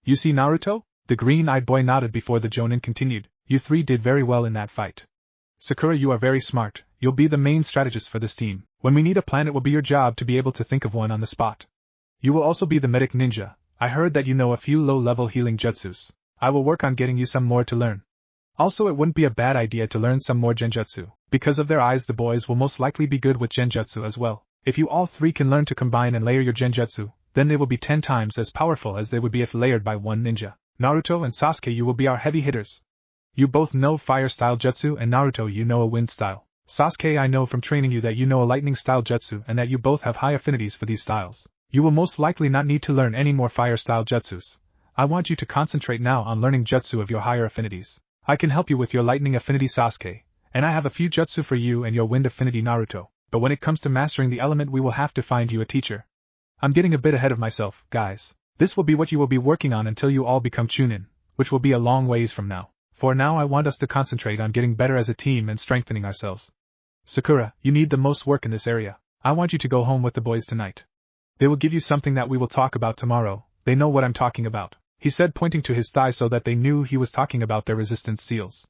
You see, Naruto? The green-eyed boy nodded before the Jonin continued. You 3 did very well in that fight. Sakura, you are very smart. You'll be the main strategist for this team. When we need a plan, it will be your job to be able to think of one on the spot. You will also be the medic ninja. I heard that you know a few low-level healing jutsus. I will work on getting you some more to learn. Also, it wouldn't be a bad idea to learn some more genjutsu. Because of their eyes, the boys will most likely be good with genjutsu as well. If you all 3 can learn to combine and layer your genjutsu, then they will be 10 times as powerful as they would be if layered by one ninja. Naruto and Sasuke, you will be our heavy hitters. You both know fire-style jutsu, and Naruto, you know a wind-style. Sasuke, I know from training you that you know a lightning-style jutsu and that you both have high affinities for these styles. You will most likely not need to learn any more fire-style jutsus. I want you to concentrate now on learning jutsu of your higher affinities. I can help you with your lightning affinity, Sasuke, and I have a few jutsu for you and your wind affinity, Naruto. But when it comes to mastering the element, we will have to find you a teacher. I'm getting a bit ahead of myself, guys. This will be what you will be working on until you all become Chunin, which will be a long ways from now. For now, I want us to concentrate on getting better as a team and strengthening ourselves. Sakura, you need the most work in this area. I want you to go home with the boys tonight. They will give you something that we will talk about tomorrow, they know what I'm talking about, he said, pointing to his thigh so that they knew he was talking about their resistance seals.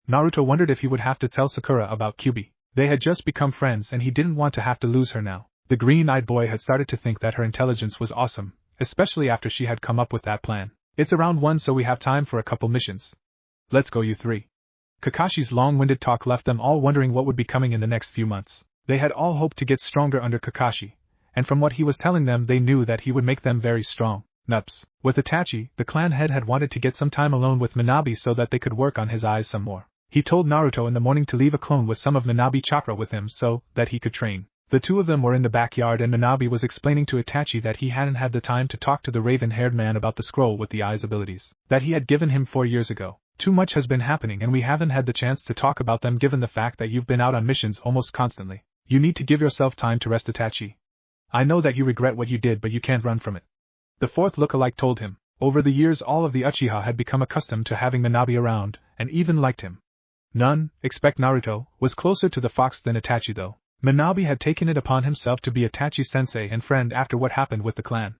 Naruto wondered if he would have to tell Sakura about Kyubi. They had just become friends and he didn't want to have to lose her now. The green-eyed boy had started to think that her intelligence was awesome, especially after she had come up with that plan. It's around 1 so we have time for a couple missions. Let's go you three. Kakashi's long-winded talk left them all wondering what would be coming in the next few months. They had all hoped to get stronger under Kakashi, and from what he was telling them they knew that he would make them very strong. Nups. With Itachi, the clan head had wanted to get some time alone with Minabe so that they could work on his eyes some more. He told Naruto in the morning to leave a clone with some of Minabe chakra with him so that he could train. The two of them were in the backyard and Minabe was explaining to Itachi that he hadn't had the time to talk to the raven-haired man about the scroll with the eyes abilities that he had given him 4 years ago. Too much has been happening and we haven't had the chance to talk about them given the fact that you've been out on missions almost constantly. You need to give yourself time to rest, Itachi. I know that you regret what you did but you can't run from it. The fourth lookalike told him. Over the years all of the Uchiha had become accustomed to having Minabe around, and even liked him. None, except Naruto, was closer to the fox than Itachi though. Minabe had taken it upon himself to be Itachi's sensei and friend after what happened with the clan.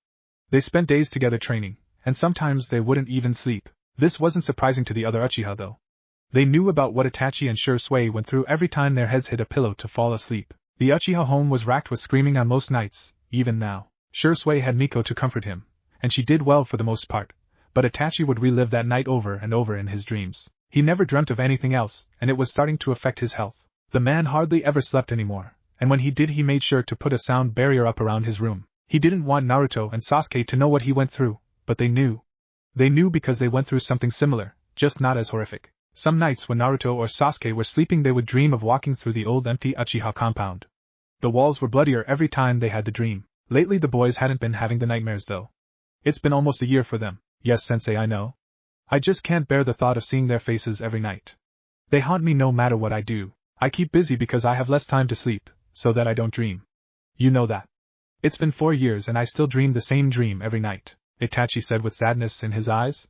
They spent days together training, and sometimes they wouldn't even sleep. This wasn't surprising to the other Uchiha though. They knew about what Itachi and Sure went through every time their heads hit a pillow to fall asleep. The Uchiha home was racked with screaming on most nights, even now. Sure had Miko to comfort him, and she did well for the most part, but Itachi would relive that night over and over in his dreams. He never dreamt of anything else, and it was starting to affect his health. The man hardly ever slept anymore, and when he did he made sure to put a sound barrier up around his room. He didn't want Naruto and Sasuke to know what he went through, but they knew. They knew because they went through something similar, just not as horrific. Some nights when Naruto or Sasuke were sleeping they would dream of walking through the old empty Uchiha compound. The walls were bloodier every time they had the dream. Lately the boys hadn't been having the nightmares though. It's been almost a year for them. Yes, Sensei, I know. I just can't bear the thought of seeing their faces every night. They haunt me no matter what I do. I keep busy because I have less time to sleep, so that I don't dream. You know that. It's been 4 years and I still dream the same dream every night, Itachi said with sadness in his eyes.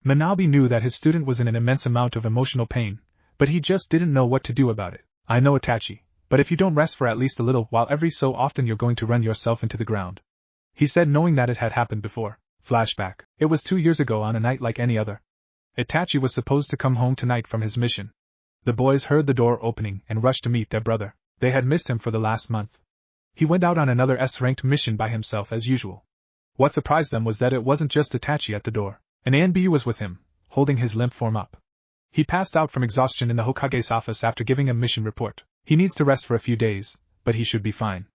Minabe knew that his student was in an immense amount of emotional pain, but he just didn't know what to do about it. I know, Itachi, but if you don't rest for at least a little while every so often you're going to run yourself into the ground. He said knowing that it had happened before. Flashback. It was 2 years ago on a night like any other. Itachi was supposed to come home tonight from his mission. The boys heard the door opening and rushed to meet their brother. They had missed him for the last month. He went out on another S-ranked mission by himself as usual. What surprised them was that it wasn't just Itachi at the door. An ANBU was with him, holding his limp form up. He passed out from exhaustion in the Hokage's office after giving a mission report. He needs to rest for a few days, but he should be fine.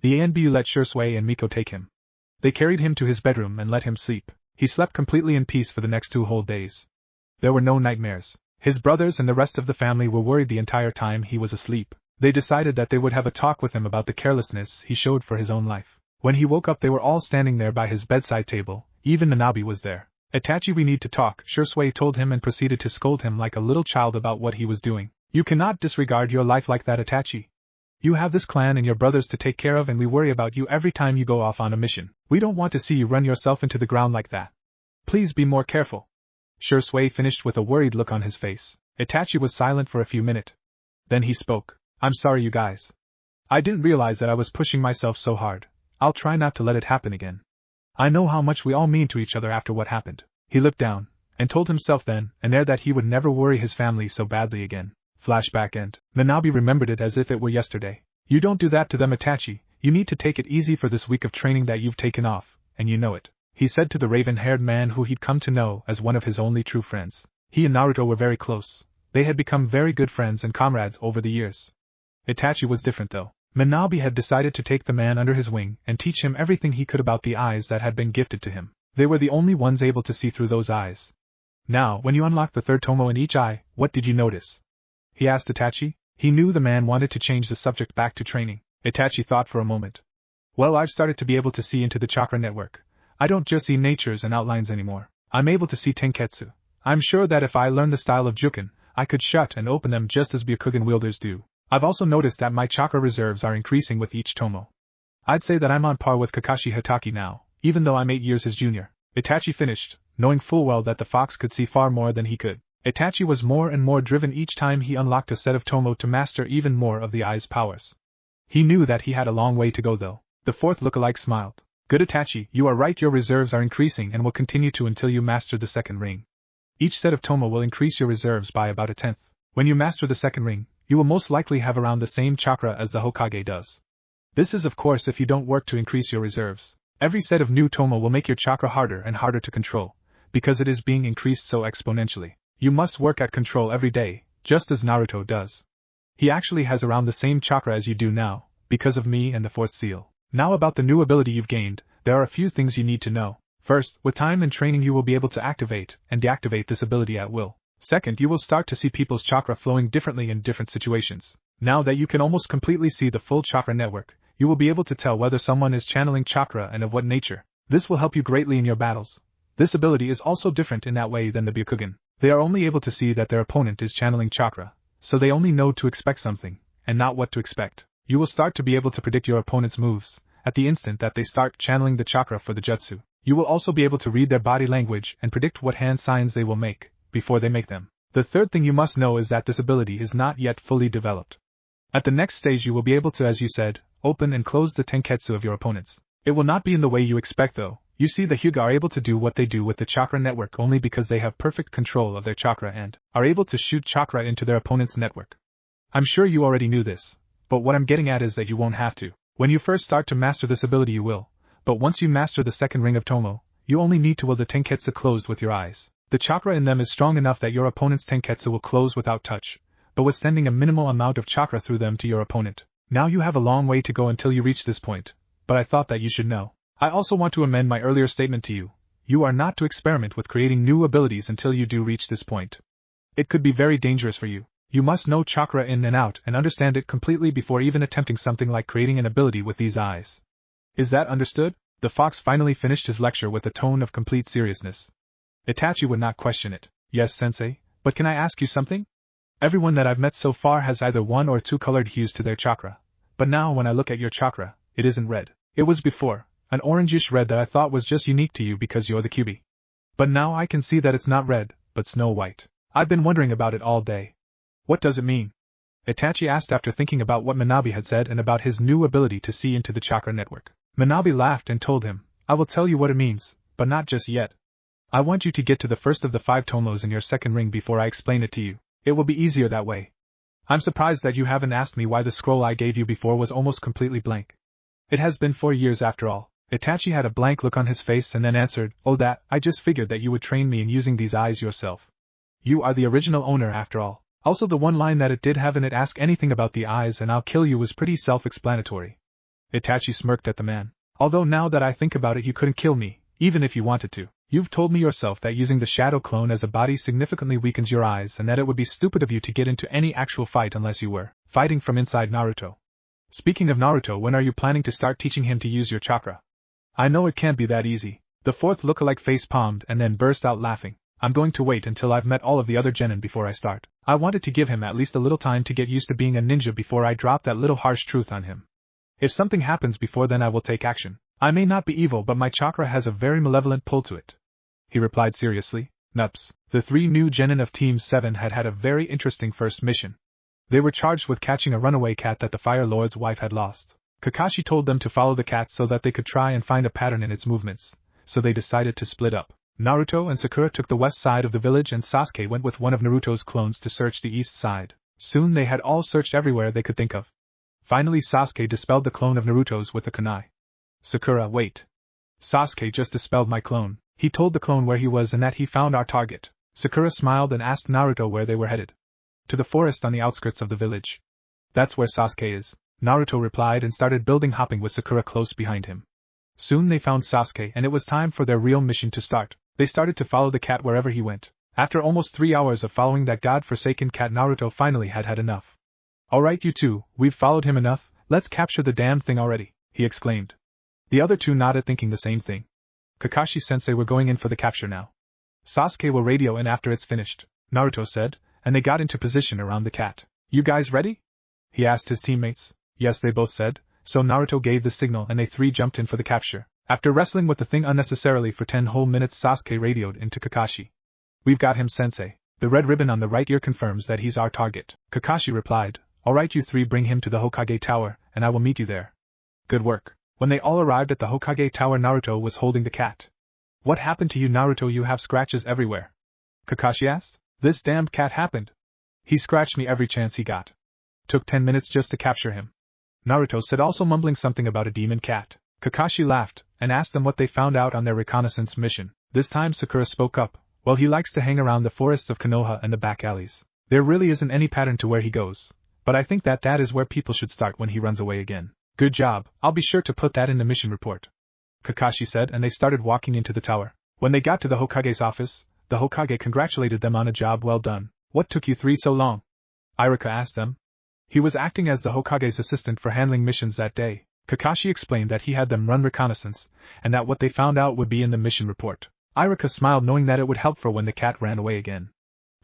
The ANBU let Sure and Miko take him. They carried him to his bedroom and let him sleep. He slept completely in peace for the next 2 whole days. There were no nightmares. His brothers and the rest of the family were worried the entire time he was asleep. They decided that they would have a talk with him about the carelessness he showed for his own life. When he woke up they were all standing there by his bedside table, even Minabe was there. Itachi, we need to talk, Sure told him and proceeded to scold him like a little child about what he was doing. You cannot disregard your life like that, Itachi. You have this clan and your brothers to take care of and we worry about you every time you go off on a mission. We don't want to see you run yourself into the ground like that. Please be more careful. Sure finished with a worried look on his face. Itachi was silent for a few minutes. Then he spoke. I'm sorry you guys. I didn't realize that I was pushing myself so hard. I'll try not to let it happen again. I know how much we all mean to each other after what happened. He looked down, and told himself then and there that he would never worry his family so badly again. Flashback end. Minabe remembered it as if it were yesterday. You don't do that to them, Itachi. You need to take it easy for this week of training that you've taken off, and you know it, he said to the raven-haired man who he'd come to know as one of his only true friends. He and Naruto were very close. They had become very good friends and comrades over the years. Itachi was different though. Minabe had decided to take the man under his wing and teach him everything he could about the eyes that had been gifted to him. They were the only ones able to see through those eyes. Now, when you unlocked the 3rd tomo in each eye, what did you notice? He asked Itachi. He knew the man wanted to change the subject back to training. Itachi thought for a moment. Well, I've started to be able to see into the chakra network. I don't just see natures and outlines anymore. I'm able to see tenketsu. I'm sure that if I learn the style of juken, I could shut and open them just as Byakugan wielders do. I've also noticed that my chakra reserves are increasing with each tomo. I'd say that I'm on par with Kakashi Hatake now, even though I'm 8 years his junior. Itachi finished, knowing full well that the fox could see far more than he could. Itachi was more and more driven each time he unlocked a set of Tomo to master even more of the eye's powers. He knew that he had a long way to go though. The fourth lookalike smiled. Good Itachi, you are right, your reserves are increasing and will continue to until you master the second ring. Each set of Tomo will increase your reserves by about a tenth. When you master the second ring, you will most likely have around the same chakra as the Hokage does. This is of course if you don't work to increase your reserves. Every set of new Tomo will make your chakra harder and harder to control, because it is being increased so exponentially. You must work at control every day, just as Naruto does. He actually has around the same chakra as you do now, because of me and the fourth seal. Now about the new ability you've gained, there are a few things you need to know. First, with time and training you will be able to activate and deactivate this ability at will. Second, you will start to see people's chakra flowing differently in different situations. Now that you can almost completely see the full chakra network, you will be able to tell whether someone is channeling chakra and of what nature. This will help you greatly in your battles. This ability is also different in that way than the Byakugan. They are only able to see that their opponent is channeling chakra, so they only know to expect something, and not what to expect. You will start to be able to predict your opponent's moves at the instant that they start channeling the chakra for the jutsu. You will also be able to read their body language and predict what hand signs they will make before they make them. The third thing you must know is that this ability is not yet fully developed. At the next stage you will be able to, as you said, open and close the tenketsu of your opponents. It will not be in the way you expect though. You see, the Hyuga are able to do what they do with the chakra network only because they have perfect control of their chakra and are able to shoot chakra into their opponent's network. I'm sure you already knew this, but what I'm getting at is that you won't have to. When you first start to master this ability you will, but once you master the second ring of Tomo, you only need to will the tenketsu closed with your eyes. The chakra in them is strong enough that your opponent's tenketsu will close without touch, but with sending a minimal amount of chakra through them to your opponent. Now you have a long way to go until you reach this point, but I thought that you should know. I also want to amend my earlier statement to you. You are not to experiment with creating new abilities until you do reach this point. It could be very dangerous for you. You must know chakra in and out and understand it completely before even attempting something like creating an ability with these eyes. Is that understood? The fox finally finished his lecture with a tone of complete seriousness. Itachi would not question it. Yes, Sensei, but can I ask you something? Everyone that I've met so far has either one or two colored hues to their chakra, but now when I look at your chakra, it isn't red. It was before an orangish red that I thought was just unique to you because you're the Kyuubi. But now I can see that it's not red, but snow white. I've been wondering about it all day. What does it mean? Itachi asked after thinking about what Manabe had said and about his new ability to see into the chakra network. Manabe laughed and told him, I will tell you what it means, but not just yet. I want you to get to the first of the 5 tomos in your second ring before I explain it to you. It will be easier that way. I'm surprised that you haven't asked me why the scroll I gave you before was almost completely blank. It has been 4 years after all. Itachi had a blank look on his face and then answered, Oh I just figured that you would train me in using these eyes yourself. You are the original owner after all. Also the one line that it did have in it, ask anything about the eyes and I'll kill you, was pretty self-explanatory. Itachi smirked at the man. Although now that I think about it, you couldn't kill me, even if you wanted to. You've told me yourself that using the shadow clone as a body significantly weakens your eyes and that it would be stupid of you to get into any actual fight unless you were fighting from inside Naruto. Speaking of Naruto, when are you planning to start teaching him to use your chakra? I know it can't be that easy. The fourth lookalike face palmed and then burst out laughing. I'm going to wait until I've met all of the other genin before I start. I wanted to give him at least a little time to get used to being a ninja before I drop that little harsh truth on him. If something happens before then I will take action. I may not be evil, but my chakra has a very malevolent pull to it. He replied seriously. Nups. The 3 new genin of Team 7 had had a very interesting first mission. They were charged with catching a runaway cat that the Fire Lord's wife had lost. Kakashi told them to follow the cat so that they could try and find a pattern in its movements, so they decided to split up. Naruto and Sakura took the west side of the village and Sasuke went with one of Naruto's clones to search the east side. Soon they had all searched everywhere they could think of. Finally Sasuke dispelled the clone of Naruto's with a kunai. Sakura, wait. Sasuke just dispelled my clone. He told the clone where he was and that he found our target. Sakura smiled and asked Naruto where they were headed. To the forest on the outskirts of the village. That's where Sasuke is, Naruto replied and started building hopping with Sakura close behind him. Soon they found Sasuke and it was time for their real mission to start. They started to follow the cat wherever he went. After almost 3 hours of following that god-forsaken cat, Naruto finally had enough. Alright you two, we've followed him enough, let's capture the damn thing already, he exclaimed. The other two nodded, thinking the same thing. Kakashi Sensei, we're going in for the capture now. Sasuke will radio in after it's finished, Naruto said, and they got into position around the cat. You guys ready? He asked his teammates. Yes, they both said, so Naruto gave the signal and they 3 jumped in for the capture. After wrestling with the thing unnecessarily for 10 whole minutes, Sasuke radioed into Kakashi. We've got him, Sensei. The red ribbon on the right ear confirms that he's our target. Kakashi replied, Alright, you three bring him to the Hokage Tower, and I will meet you there. Good work. When they all arrived at the Hokage Tower, Naruto was holding the cat. What happened to you, Naruto? You have scratches everywhere. Kakashi asked. This damned cat happened. He scratched me every chance he got. Took 10 minutes just to capture him. Naruto said, also mumbling something about a demon cat. Kakashi laughed, and asked them what they found out on their reconnaissance mission. This time Sakura spoke up. Well, he likes to hang around the forests of Konoha and the back alleys. There really isn't any pattern to where he goes, but I think that is where people should start when he runs away again. Good job, I'll be sure to put that in the mission report. Kakashi said, and they started walking into the tower. When they got to the Hokage's office, the Hokage congratulated them on a job well done. What took you three so long? Iruka asked them. He was acting as the Hokage's assistant for handling missions that day. Kakashi explained that he had them run reconnaissance, and that what they found out would be in the mission report. Iruka smiled, knowing that it would help for when the cat ran away again.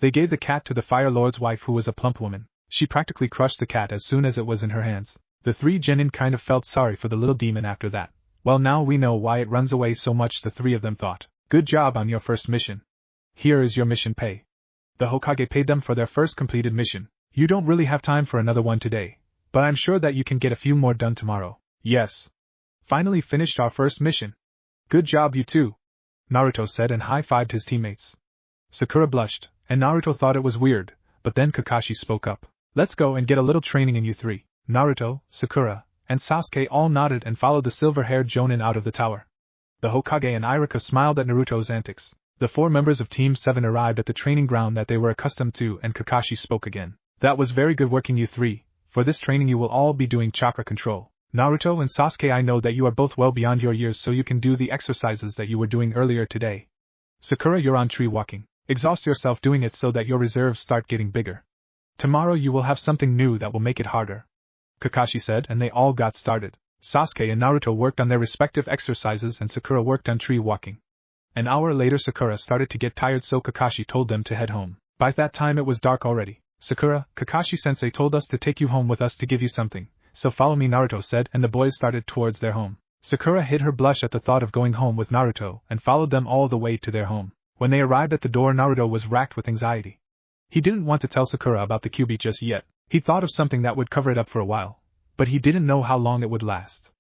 They gave the cat to the Fire Lord's wife, who was a plump woman. She practically crushed the cat as soon as it was in her hands. The three genin kind of felt sorry for the little demon after that. Well, now we know why it runs away so much, the three of them thought. Good job on your first mission. Here is your mission pay. The Hokage paid them for their first completed mission. You don't really have time for another one today, but I'm sure that you can get a few more done tomorrow. Yes. Finally finished our first mission. Good job, you two, Naruto said and high-fived his teammates. Sakura blushed, and Naruto thought it was weird, but then Kakashi spoke up. Let's go and get a little training in, you three. Naruto, Sakura, and Sasuke all nodded and followed the silver-haired Jonin out of the tower. The Hokage and Iruka smiled at Naruto's antics. The 4 members of Team 7 arrived at the training ground that they were accustomed to, and Kakashi spoke again. That was very good working, you three. For this training you will all be doing chakra control. Naruto and Sasuke, I know that you are both well beyond your years, so you can do the exercises that you were doing earlier today. Sakura, you're on tree walking. Exhaust yourself doing it so that your reserves start getting bigger. Tomorrow you will have something new that will make it harder, Kakashi said, and they all got started. Sasuke and Naruto worked on their respective exercises and Sakura worked on tree walking. An hour later Sakura started to get tired, so Kakashi told them to head home. By that time it was dark already. Sakura, Kakashi-sensei told us to take you home with us to give you something, so follow me, Naruto said, and the boys started towards their home. Sakura hid her blush at the thought of going home with Naruto and followed them all the way to their home. When they arrived at the door, Naruto was racked with anxiety. He didn't want to tell Sakura about the QB just yet. He thought of something that would cover it up for a while, but he didn't know how long it would last.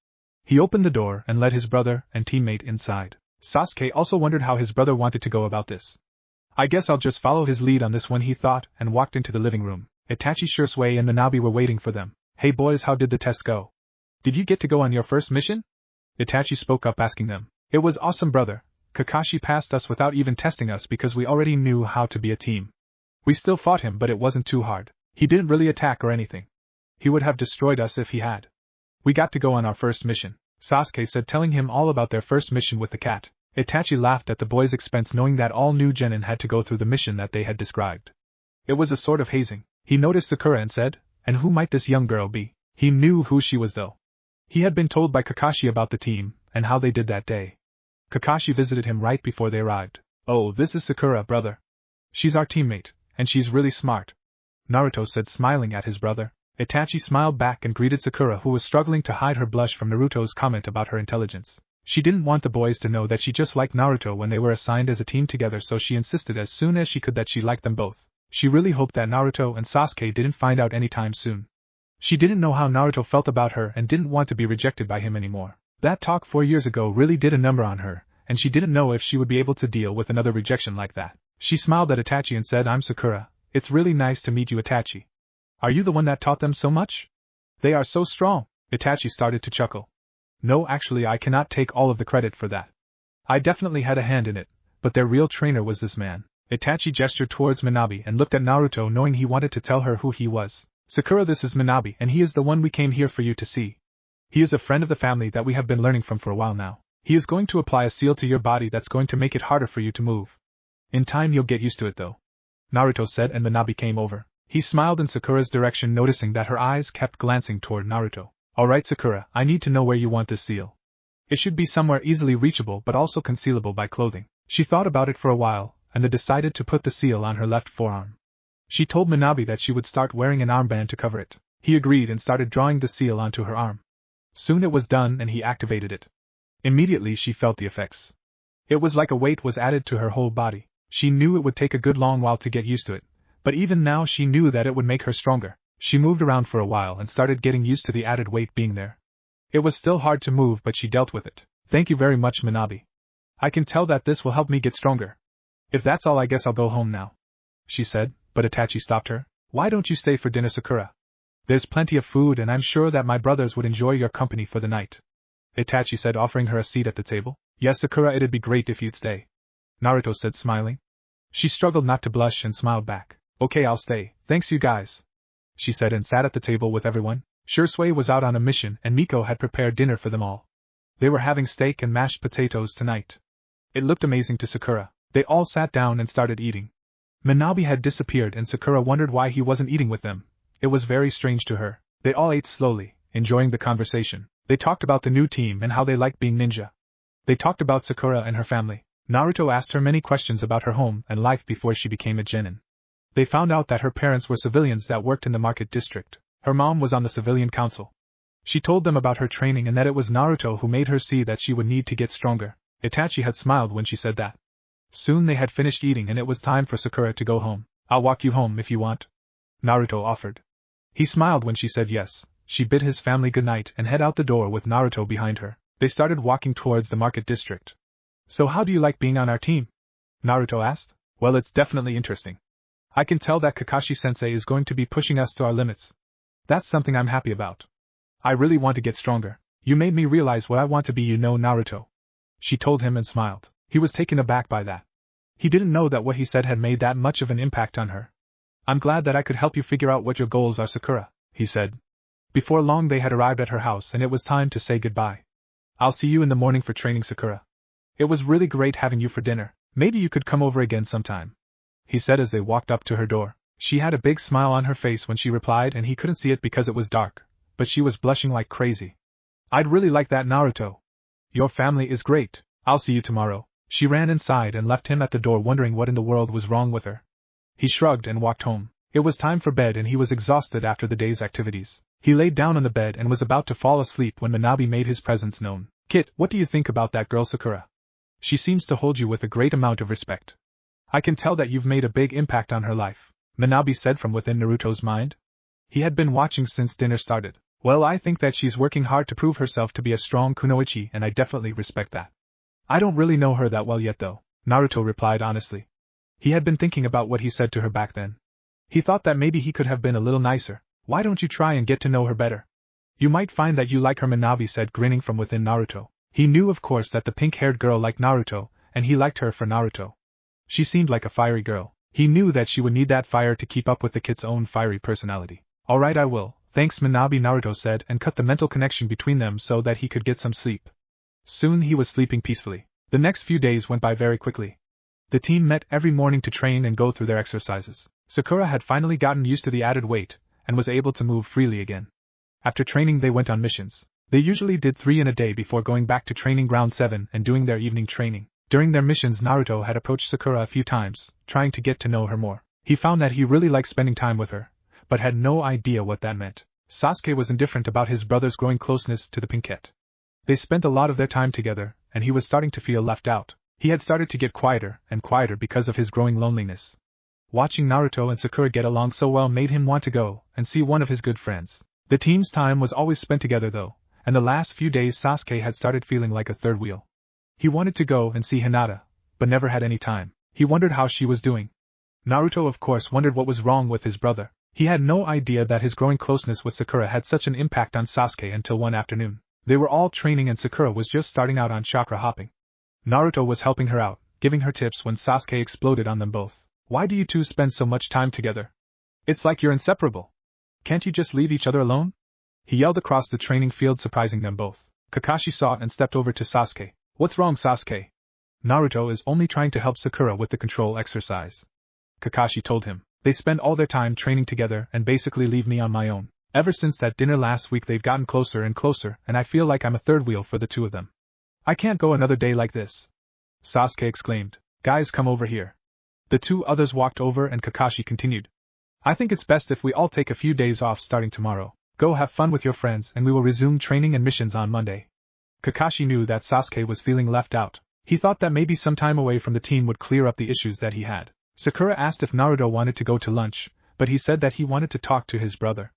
He opened the door and led his brother and teammate inside. Sasuke also wondered how his brother wanted to go about this. I guess I'll just follow his lead on this one, he thought, and walked into the living room. Itachi, Shursui and Minabe were waiting for them. Hey boys, how did the test go? Did you get to go on your first mission? Itachi spoke up, asking them. It was awesome, brother. Kakashi passed us without even testing us because we already knew how to be a team. We still fought him, but it wasn't too hard. He didn't really attack or anything. He would have destroyed us if he had. We got to go on our first mission, Sasuke said, telling him all about their first mission with the cat. Itachi laughed at the boys' expense, knowing that all new genin had to go through the mission that they had described. It was a sort of hazing. He noticed Sakura and said, and who might this young girl be? He knew who she was though. He had been told by Kakashi about the team, and how they did that day. Kakashi visited him right before they arrived. Oh, this is Sakura, brother. She's our teammate, and she's really smart, Naruto said, smiling at his brother. Itachi smiled back and greeted Sakura, who was struggling to hide her blush from Naruto's comment about her intelligence. She didn't want the boys to know that she just liked Naruto when they were assigned as a team together, so she insisted as soon as she could that she liked them both. She really hoped that Naruto and Sasuke didn't find out anytime soon. She didn't know how Naruto felt about her and didn't want to be rejected by him anymore. That talk 4 years ago really did a number on her, and she didn't know if she would be able to deal with another rejection like that. She smiled at Itachi and said, I'm Sakura. It's really nice to meet you, Itachi. Are you the one that taught them so much? They are so strong. Itachi started to chuckle. No, actually I cannot take all of the credit for that. I definitely had a hand in it, but their real trainer was this man. Itachi gestured towards Minabe and looked at Naruto, knowing he wanted to tell her who he was. Sakura, this is Minabe, and he is the one we came here for you to see. He is a friend of the family that we have been learning from for a while now. He is going to apply a seal to your body that's going to make it harder for you to move. In time you'll get used to it though, Naruto said, and Minabe came over. He smiled in Sakura's direction, noticing that her eyes kept glancing toward Naruto. Alright Sakura, I need to know where you want this seal. It should be somewhere easily reachable but also concealable by clothing. She thought about it for a while, and then decided to put the seal on her left forearm. She told Minabe that she would start wearing an armband to cover it. He agreed and started drawing the seal onto her arm. Soon it was done and he activated it. Immediately she felt the effects. It was like a weight was added to her whole body. She knew it would take a good long while to get used to it, but even now she knew that it would make her stronger. She moved around for a while and started getting used to the added weight being there. It was still hard to move, but she dealt with it. Thank you very much, Minabe. I can tell that this will help me get stronger. If that's all, I guess I'll go home now, she said, but Itachi stopped her. Why don't you stay for dinner, Sakura? There's plenty of food and I'm sure that my brothers would enjoy your company for the night. Itachi said, offering her a seat at the table. Yes, Sakura, it'd be great if you'd stay, Naruto said, smiling. She struggled not to blush and smiled back. Okay, I'll stay, thanks you guys, she said, and sat at the table with everyone. Shursui was out on a mission and Miko had prepared dinner for them all. They were having steak and mashed potatoes tonight. It looked amazing to Sakura. They all sat down and started eating. Minabe had disappeared and Sakura wondered why he wasn't eating with them. It was very strange to her. They all ate slowly, enjoying the conversation. They talked about the new team and how they liked being ninja. They talked about Sakura and her family. Naruto asked her many questions about her home and life before she became a genin. They found out that her parents were civilians that worked in the market district. Her mom was on the civilian council. She told them about her training and that it was Naruto who made her see that she would need to get stronger. Itachi had smiled when she said that. Soon they had finished eating and it was time for Sakura to go home. I'll walk you home if you want, Naruto offered. He smiled when she said yes. She bid his family goodnight and head out the door with Naruto behind her. They started walking towards the market district. So how do you like being on our team? Naruto asked. Well, it's definitely interesting. I can tell that Kakashi-sensei is going to be pushing us to our limits. That's something I'm happy about. I really want to get stronger. You made me realize what I want to be, Naruto. She told him and smiled. He was taken aback by that. He didn't know that what he said had made that much of an impact on her. I'm glad that I could help you figure out what your goals are, Sakura, he said. Before long they had arrived at her house and it was time to say goodbye. I'll see you in the morning for training, Sakura. It was really great having you for dinner. Maybe you could come over again sometime, he said as they walked up to her door. She had a big smile on her face when she replied and he couldn't see it because it was dark, but she was blushing like crazy. I'd really like that, Naruto. Your family is great. I'll see you tomorrow. She ran inside and left him at the door wondering what in the world was wrong with her. He shrugged and walked home. It was time for bed and he was exhausted after the day's activities. He laid down on the bed and was about to fall asleep when Minabe made his presence known. Kit, what do you think about that girl, Sakura? She seems to hold you with a great amount of respect. I can tell that you've made a big impact on her life, Minabe said from within Naruto's mind. He had been watching since dinner started. Well, I think that she's working hard to prove herself to be a strong kunoichi and I definitely respect that. I don't really know her that well yet though, Naruto replied honestly. He had been thinking about what he said to her back then. He thought that maybe he could have been a little nicer. Why don't you try and get to know her better? You might find that you like her, Minabe said, grinning from within Naruto. He knew of course that the pink-haired girl liked Naruto, and he liked her for Naruto. She seemed like a fiery girl. He knew that she would need that fire to keep up with the kid's own fiery personality. Alright, I will, thanks, Minabe, Naruto said and cut the mental connection between them so that he could get some sleep. Soon he was sleeping peacefully. The next few days went by very quickly. The team met every morning to train and go through their exercises. Sakura had finally gotten used to the added weight, and was able to move freely again. After training they went on missions. They usually did 3 in a day before going back to training ground 7 and doing their evening training. During their missions Naruto had approached Sakura a few times, trying to get to know her more. He found that he really liked spending time with her, but had no idea what that meant. Sasuke was indifferent about his brother's growing closeness to the pinkette. They spent a lot of their time together, and he was starting to feel left out. He had started to get quieter and quieter because of his growing loneliness. Watching Naruto and Sakura get along so well made him want to go and see one of his good friends. The team's time was always spent together though, and the last few days Sasuke had started feeling like a third wheel. He wanted to go and see Hinata, but never had any time. He wondered how she was doing. Naruto of course wondered what was wrong with his brother. He had no idea that his growing closeness with Sakura had such an impact on Sasuke until one afternoon. They were all training and Sakura was just starting out on chakra hopping. Naruto was helping her out, giving her tips when Sasuke exploded on them both. Why do you two spend so much time together? It's like you're inseparable. Can't you just leave each other alone? He yelled across the training field, surprising them both. Kakashi saw it and stepped over to Sasuke. What's wrong, Sasuke? Naruto is only trying to help Sakura with the control exercise, Kakashi told him. They spend all their time training together and basically leave me on my own. Ever since that dinner last week they've gotten closer and closer and I feel like I'm a third wheel for the two of them. I can't go another day like this, Sasuke exclaimed. Guys, come over here. The two others walked over and Kakashi continued. I think it's best if we all take a few days off starting tomorrow. Go have fun with your friends and we will resume training and missions on Monday. Kakashi knew that Sasuke was feeling left out. He thought that maybe some time away from the team would clear up the issues that he had. Sakura asked if Naruto wanted to go to lunch, but he said that he wanted to talk to his brother.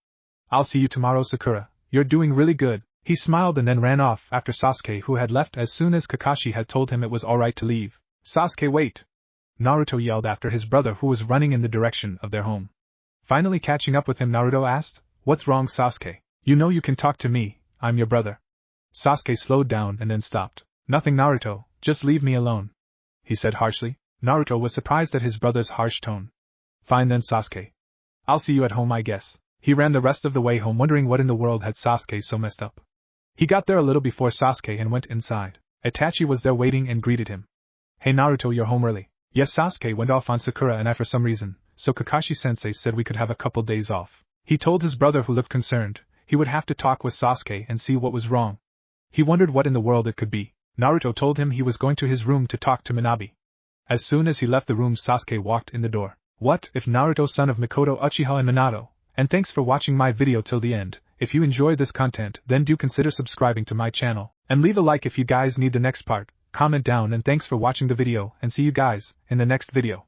I'll see you tomorrow, Sakura. You're doing really good. He smiled and then ran off after Sasuke, who had left as soon as Kakashi had told him it was alright to leave. Sasuke, wait! Naruto yelled after his brother, who was running in the direction of their home. Finally catching up with him, Naruto asked, What's wrong, Sasuke? You know you can talk to me, I'm your brother. Sasuke slowed down and then stopped. Nothing, Naruto, just leave me alone, he said harshly. Naruto was surprised at his brother's harsh tone. Fine then, Sasuke. I'll see you at home, I guess. He ran the rest of the way home wondering what in the world had Sasuke so messed up. He got there a little before Sasuke and went inside. Itachi was there waiting and greeted him. Hey Naruto, you're home early. Yes, Sasuke went off on Sakura and I for some reason, so Kakashi Sensei said we could have a couple days off. He told his brother, who looked concerned, he would have to talk with Sasuke and see what was wrong. He wondered what in the world it could be. Naruto told him he was going to his room to talk to Minabe. As soon as he left the room, Sasuke walked in the door. What if Naruto, son of Mikoto Uchiha and Minato? And thanks for watching my video till the end. If you enjoyed this content, then do consider subscribing to my channel, and leave a like if you guys need the next part. Comment down, and thanks for watching the video, and see you guys in the next video.